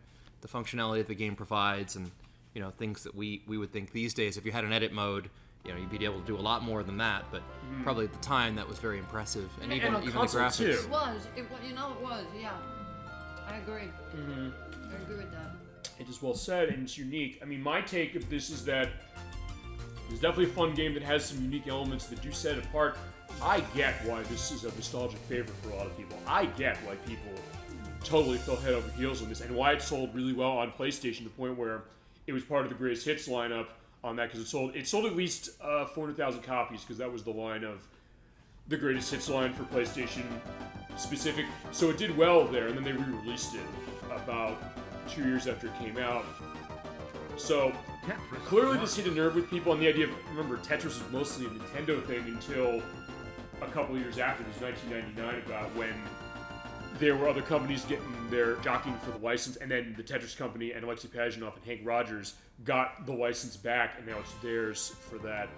functionality that the game provides and, you know, things that we would think these days, if you had an edit mode, you know, you'd be able to do a lot more than that, but probably at the time that was very impressive. And even the graphics. It was, yeah. I agree. I agree with that. It is well said, and it's unique. I mean, my take of this is that it's definitely a fun game that has some unique elements that do set it apart. I get why this is a nostalgic favorite for a lot of people. I get why people totally fell head over heels on this, and why it sold really well on PlayStation to the point where it was part of the greatest hits lineup on that, because it sold at least 400,000 copies, because that was the line of the greatest hits line for PlayStation specific. So it did well there, and then they re-released it about 2 years after it came out. So clearly this hit a nerve with people, and the idea of, remember, Tetris was mostly a Nintendo thing until a couple of years after. It was 1999, about when there were other companies jockeying for the license, and then the Tetris company and Alexei Pajitnov and Hank Rogers got the license back, and now it's theirs for that,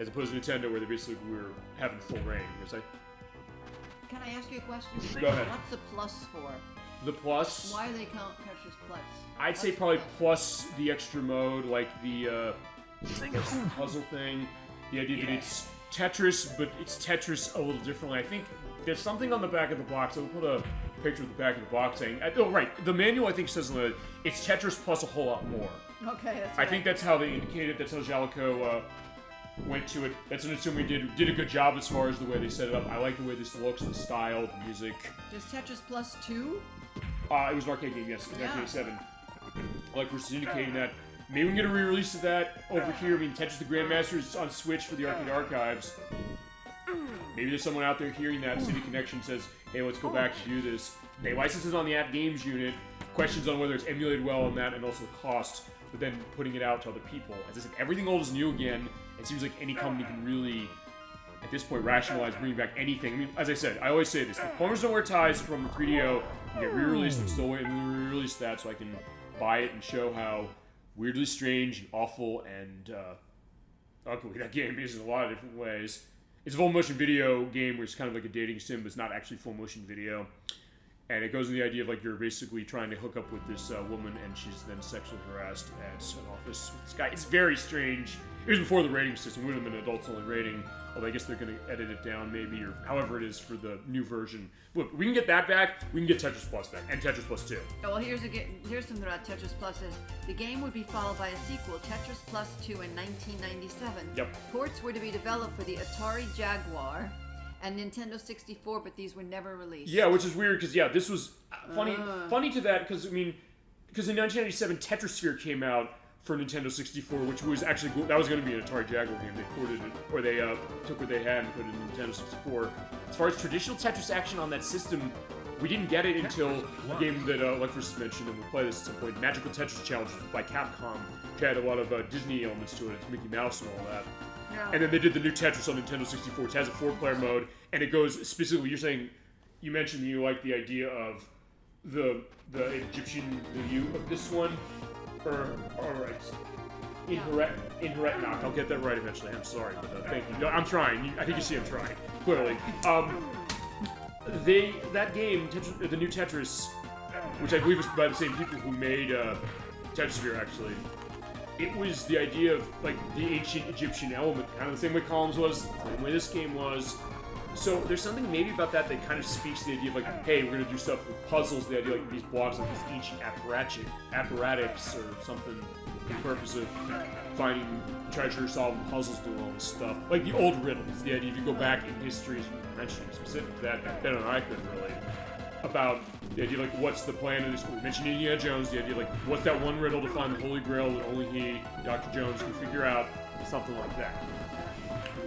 as opposed to Nintendo, where they basically were having full reign. Can I ask you a question? Go ahead. What's the plus for? The plus? Why do they count Tetris Plus? I'd say probably plus the extra mode, like the puzzle thing. The idea that it's Tetris, but it's Tetris a little differently. I think there's something on the back of the box. I'll put a picture of the back of the box saying, oh, right. The manual, I think, says it's Tetris plus a whole lot more. Okay, that's I think that's how they indicate it. That's how Jalico went to it. That's an Natsumi did a good job as far as the way they set it up. I like the way this looks, the style, the music. Does Tetris Plus 2? It was an arcade game, yes. It was 1987. ElecVerse is indicating that. Maybe we can get a re-release of that over here. I mean, Tetris the Grandmaster is on Switch for the Arcade Archives. Maybe there's someone out there hearing that. City Connection says, hey, let's go back to do this. They license it on the AtGames unit. Questions on whether it's emulated well on that and also the cost, but then putting it out to other people. As I said, everything old is new again. It seems like any company can really, at this point, rationalize bringing back anything. I mean, as I said, I always say this. If Plumbers Don't Wear Ties from the 3DO can get re-released, I'm still waiting to re-release that so I can buy it and show how weirdly strange and awful and ugly that game is in a lot of different ways. It's a full motion video game where it's kind of like a dating sim, but it's not actually full motion video. And it goes in the idea of like you're basically trying to hook up with this woman, and she's then sexually harassed at an office with this guy. It's very strange. It was before the rating system. It would have been an adults-only rating, although I guess they're going to edit it down maybe, or however it is for the new version. Look, we can get that back. We can get Tetris Plus back, and Tetris Plus 2. Oh, well, here's something about Tetris Plus. The game would be followed by a sequel, Tetris Plus 2, in 1997. Yep. Ports were to be developed for the Atari Jaguar and Nintendo 64, but these were never released. Yeah, which is weird because this was funny to that because in 1997 Tetrisphere came out for Nintendo 64, which was actually that was going to be an Atari Jaguar game. They ported it, or they took what they had and put it in Nintendo 64. As far as traditional Tetris action on that system, we didn't get it until a game that ElecVerse mentioned, and we'll play this at some point. Magical Tetris Challenge by Capcom, which had a lot of Disney elements to it. It's Mickey Mouse and all that. Yeah. And then they did the new Tetris on Nintendo 64, which has a 4-player mode, and it goes specifically. You mentioned you like the idea of the Egyptian view of this one. Inherent knock. I'll get that right eventually. I'm sorry, but thank you. I'm trying. I think you see I'm trying. Clearly. That game, the new Tetris, which I believe was by the same people who made Tetrisphere, actually. It was the idea of like the ancient Egyptian element, kind of the same way Columns was, the same way this game was. So there's something maybe about that kind of speaks to the idea of like, hey, we're gonna do stuff with puzzles. The idea like these blocks, like these ancient apparatics or something, for the purpose of finding treasure, solving puzzles, doing all this stuff. Like the old riddles. The idea if you go back in history, as you mentioned specific to that, Ben and I couldn't relate. About the idea like what's the plan of this? We mentioned Indiana Jones. The idea like what's that one riddle to find the Holy Grail that only he, Dr. Jones, can figure out. Something like that.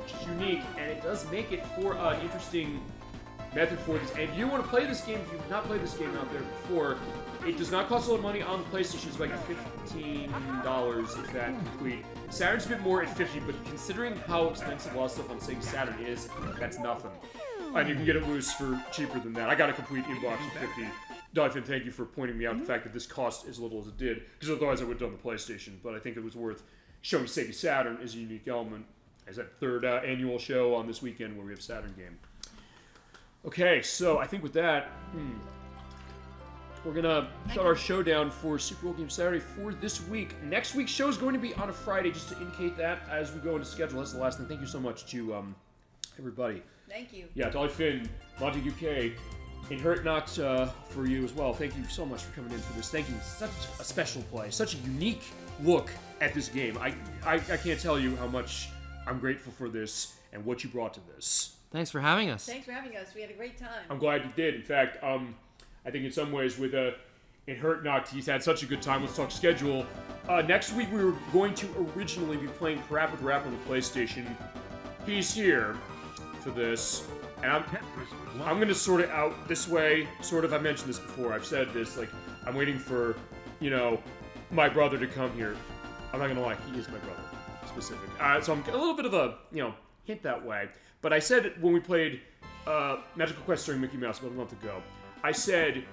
Which is unique, and it does make it for an interesting method for this. And if you want to play this game, if you've not played this game out there before, it does not cost a lot of money on the PlayStation. It's like $15 if that complete. Saturn's a bit more at $50, but considering how expensive a lot of stuff on Sega Saturn is, that's nothing. And you can get it loose for cheaper than that. I got a complete inbox for $50. Dolphin, thank you for pointing me out the fact that this cost as little as it did, because otherwise I would have done the PlayStation. But I think it was worth showing Sega Saturn as a unique element. As that third annual show on this weekend where we have Saturn game. Okay, so I think with that, we're gonna start our showdown for Super Old Game Saturday for this week. Next week's show is going to be on a Friday, just to indicate that as we go into schedule. That's the last thing. Thank you so much to everybody. Thank you. Yeah, Dolly Finn, Montague K, And Hurt Not for you as well. Thank you so much for coming in for this. Thank you. Such a special play. Such a unique look at this game. I can't tell you how much I'm grateful for this and what you brought to this. Thanks for having us. Thanks for having us. We had a great time. I'm glad you did. In fact, I think in some ways with in Hurt Knocked, he's had such a good time. Let's talk schedule. Next week we were going to originally be playing Parappa the Rapper on the PlayStation. He's here for this, and I'm going to sort it out this way. Sort of, I mentioned this before. I've said this. Like, I'm waiting for, my brother to come here. I'm not going to lie. He is my brother, specific. So I'm a little bit of a, hint that way. But I said when we played Magical Quest starring Mickey Mouse about a month ago, I said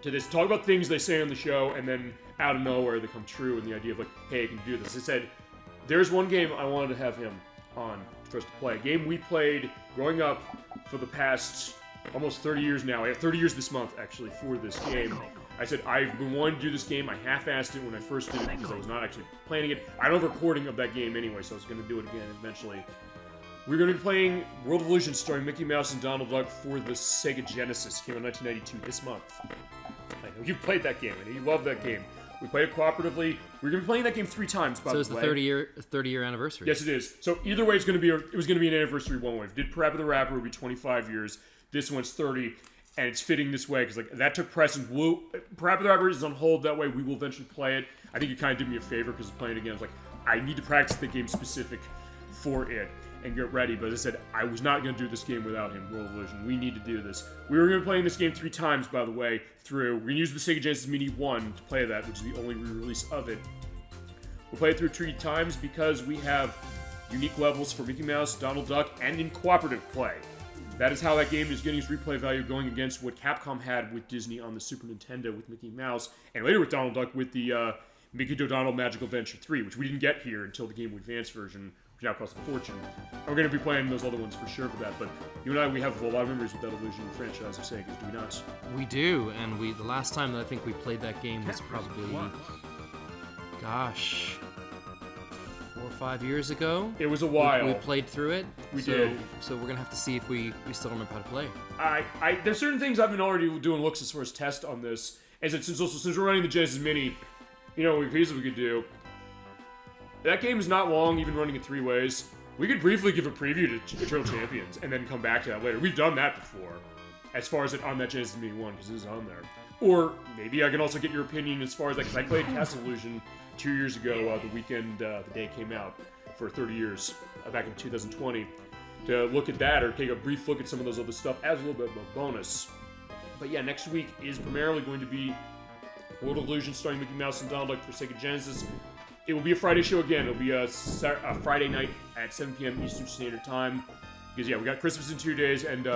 to this, talk about things they say on the show, and then out of nowhere they come true, and the idea of like, hey, I can do this. I said, there's one game I wanted to have him on for us to play. A game we played growing up for the past almost 30 years now. I have 30 years this month, actually, for this game. I said, I've been wanting to do this game. I half-assed it when I first did it because I was not actually planning it. I don't have a recording of that game anyway, so I was going to do it again eventually. We're going to be playing World of Illusion starring Mickey Mouse and Donald Duck for the Sega Genesis. It came out in 1992 this month. I know you played that game, and you love that game. We played it cooperatively. We're going to be playing that game 3 times, by the way. So it's the 30-year anniversary. Yes, it is. So either way, it was going to be an anniversary one way. If we did Parappa the Rapper, it would be 25 years. This one's 30, and it's fitting this way, because that took precedence. Parappa the Rapper is on hold that way. We will eventually play it. I think you kind of did me a favor, because playing it again, I was like, I need to practice the game specific for it and get ready. But as I said, I was not going to do this game without him, World of Illusion. We need to do this. We were going to be playing this game 3 times, by the way, through. We're going to use the Sega Genesis Mini 1 to play that, which is the only re-release of it. We'll play it through 3 times because we have unique levels for Mickey Mouse, Donald Duck, and in cooperative play. That is how that game is getting its replay value, going against what Capcom had with Disney on the Super Nintendo with Mickey Mouse, and later with Donald Duck with the Mickey O'Donnell Magical Adventure 3, which we didn't get here until the Game Boy Advance version, which now costs a fortune. And we're going to be playing those other ones for sure for that, but you and I, we have a lot of memories with that Illusion franchise of Sega's, do we not? We do, and the last time that I think we played that game was probably, 4 or 5 years ago. It was a while. We played through it. We did. So we're gonna have to see if we still remember how to play. There's certain things I've been already doing looks as far as test on this. And since we're running the Genesis Mini, here's what we could do. That game is not long, even running it 3 ways. We could briefly give a preview to Eternal Champions and then come back to that later. We've done that before, as far as it on that Genesis Mini 1, because it is on there. Or maybe I can also get your opinion as far as that, because I played Castle Illusion 2 years ago, the weekend, the day it came out, for 30 years, back in 2020, to look at that, or take a brief look at some of those other stuff as a little bit of a bonus. But yeah, next week is primarily going to be World of Illusion starring Mickey Mouse and Donald Duck for Sega Genesis. It will be a Friday show again. It'll be a Friday night at 7 p.m. Eastern Standard Time. Because yeah, we got Christmas in 2 days, and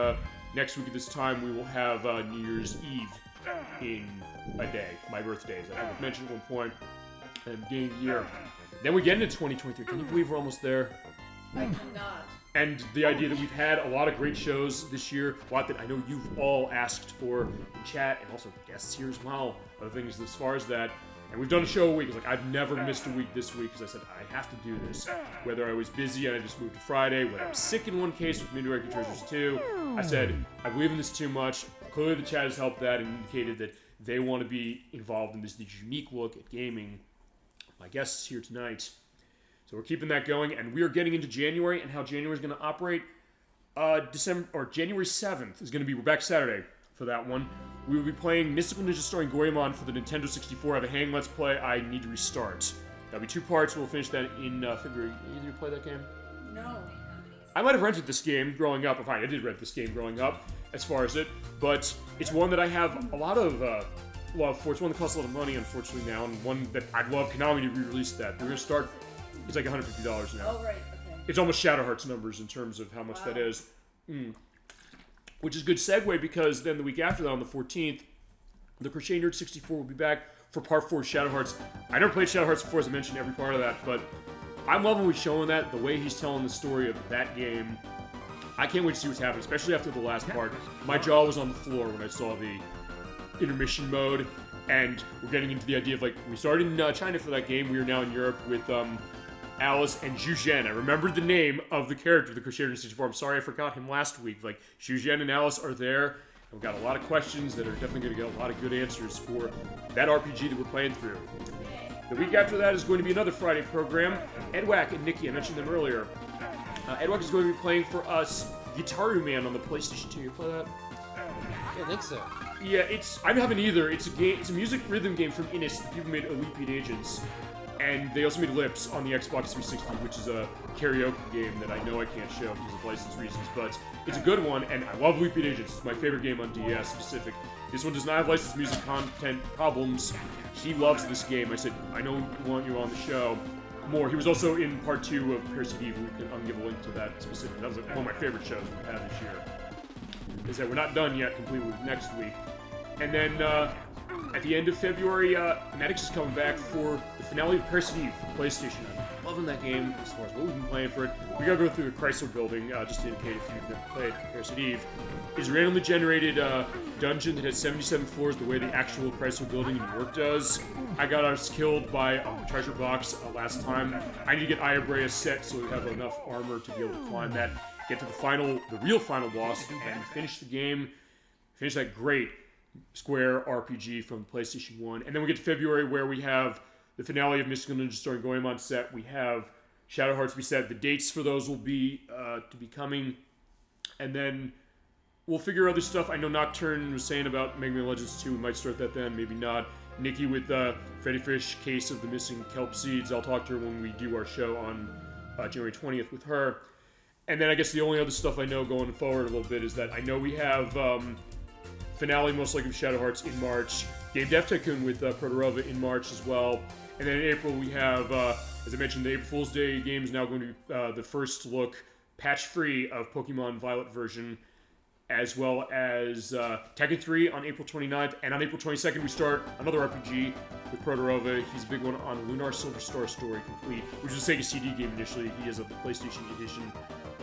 next week at this time we will have New Year's Eve in a day. My birthday, as I mentioned at one point. At the beginning of the year. Then we get into 2023. Can you believe we're almost there? I cannot. And the idea that we've had a lot of great shows this year, a lot that I know you've all asked for in chat, and also guests here as well, other things as far as that. And we've done a show a week. It's like, I've never missed a week this week, because I said, I have to do this. Whether I was busy and I just moved to Friday, whether I was sick in one case with Midway Treasures 2, I said, I believe in this too much. Clearly the chat has helped that and indicated that they want to be involved in this unique look at gaming. My guests here tonight. So we're keeping that going, and we are getting into January and how January is going to operate. January 7th is going to be, we're back Saturday for that one. We will be playing Mystical Ninja starring Goemon for the Nintendo 64. I have a hang let's play. I need to restart. That'll be 2 parts. We'll finish that in February. Either you play that game? No. I might have rented this game growing up. I did rent this game growing up, as far as it, but it's one that I have a lot of love for. It's one that costs a lot of money, unfortunately, now, and one that I'd love Konami to re-release that. We're going to start, it's like $150 now. Oh, right, okay. It's almost Shadow Hearts numbers in terms of how much that is. Which is a good segue, because then the week after that, on the 14th, the Crochet Nerd 64 will be back for Part 4 of Shadow Hearts. I never played Shadow Hearts before, as I mentioned every part of that, but I'm loving what he's showing that, the way he's telling the story of that game. I can't wait to see what's happening, especially after the last part. My jaw was on the floor when I saw the intermission mode, and we're getting into the idea of, like, we started in China for that game. We are now in Europe with Alice and Zhu Zhen. I remembered the name of the character of the Crochet Nerd 64. I'm sorry I forgot him last week. Like, Zhu Zhen and Alice are there, We've got a lot of questions that are definitely going to get a lot of good answers for that RPG that we're playing through. The week after that is going to be another Friday program. Edwack and Nikki, I mentioned them earlier. Edwack is going to be playing for us Guitaru Man on the PlayStation 2. You play that? Yeah, I think so. Yeah, I haven't either. It's a game. It's a music rhythm game from Innis. The people made Elite Agents, and they also made Lips on the Xbox 360, which is a karaoke game that I know I can't show because of license reasons, but it's a good one, and I love Elite Agents. It's my favorite game on DS specific. This one does not have licensed music content problems. He loves this game. I said, I know we want you on the show more. He was also in part 2 of Parasite Eve. I'll give a link to that specific. That was one of my favorite shows we've had this year. Is that we're not done yet completely with next week. And then at the end of February, Maddox is coming back for the finale of Parasite Eve for PlayStation. I'm loving that game as far as what we've been playing for it. We gotta go through the Chrysler building, just to indicate if you've never played Parasite Eve. It's a randomly generated dungeon that has 77 floors the way the actual Chrysler building in New York does. I got us killed by a treasure box last time. I need to get Iabrea set so we have enough armor to be able to climb that, get to the real final boss, and finish the game. Finish that great Square RPG from PlayStation 1. And then we get to February where we have the finale of Mystical Ninja Story Goemon set. We have Shadow Hearts reset. The dates for those will be to be coming. And then we'll figure other stuff. I know Nocturne was saying about Mega Man Legends 2. We might start that then, maybe not. Nikki with Freddy Fish, Case of the Missing Kelp Seeds. I'll talk to her when we do our show on January 20th with her. And then I guess the only other stuff I know going forward a little bit is that I know we have finale most likely of Shadow Hearts in March. Game Dev Tycoon with Protorova in March as well. And then in April we have, as I mentioned, the April Fool's Day game is now going to be the first look, patch-free, of Pokemon Violet version, as well as Tekken 3 on April 29th. And on April 22nd we start another RPG with Protorova. He's a big one on Lunar Silver Star Story Complete, which was a Sega CD game initially. He has a PlayStation edition.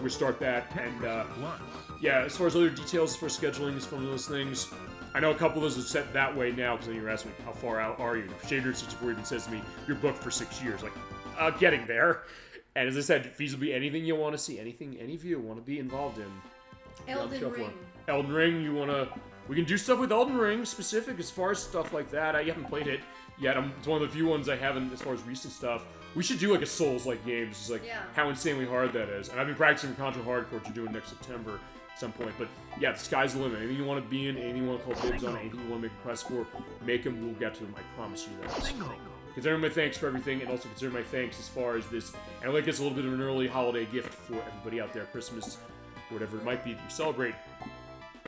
We'll start that, and yeah, as far as other details for scheduling, is one of those things. I know a couple of those are set that way now, because then you're asking me, how far out are you? Shader64 even says to me, you're booked for 6 years. Like, getting there. And as I said, feasibly anything you want to see, anything any of you want to be involved in. Elden Ring. Elden Ring, we can do stuff with Elden Ring specific as far as stuff like that. I haven't played it yet. It's one of the few ones I haven't as far as recent stuff. We should do like a Souls-like game. It's like how insanely hard that is. And I've been practicing Contra Hardcore to do it next September at some point. But yeah, the sky's the limit. Anything you want to be in, anything you want to call dibs on, anything you want to make a press for, make them. We'll get to them. I promise you that. Consider my thanks for everything, and also consider my thanks as far as this. And I like it's a little bit of an early holiday gift for everybody out there, Christmas, or whatever it might be that you celebrate.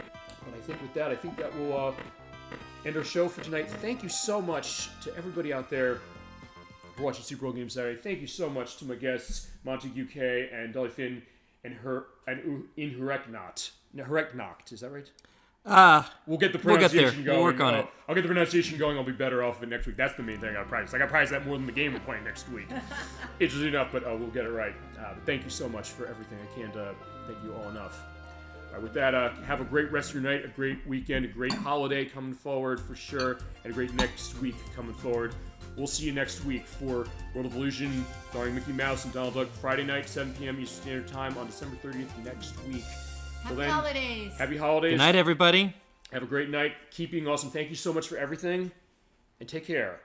But I think with that, that will end our show for tonight. Thank you so much to everybody out there for watching Super Old Game Saturday. Thank you so much to my guests, Montague K and Dolly Finn and Inhureknacht. Is that right? We'll We'll get the get pronunciation there. going. We'll work on it. I'll get the pronunciation going. I'll be better off of it next week. That's the main thing I gotta practice. I gotta practice that more than the game we're playing next week. Interesting enough, but we'll get it right. But thank you so much for everything. I can't thank you all enough. All right, with that, have a great rest of your night, a great weekend, a great holiday coming forward for sure, and a great next week coming forward. We'll see you next week for World of Illusion, starring Mickey Mouse and Donald Duck, Friday night, 7 p.m. Eastern Standard Time on December 30th next week. Happy holidays. Happy holidays. Good night, everybody. Have a great night. Keep being awesome. Thank you so much for everything, and take care.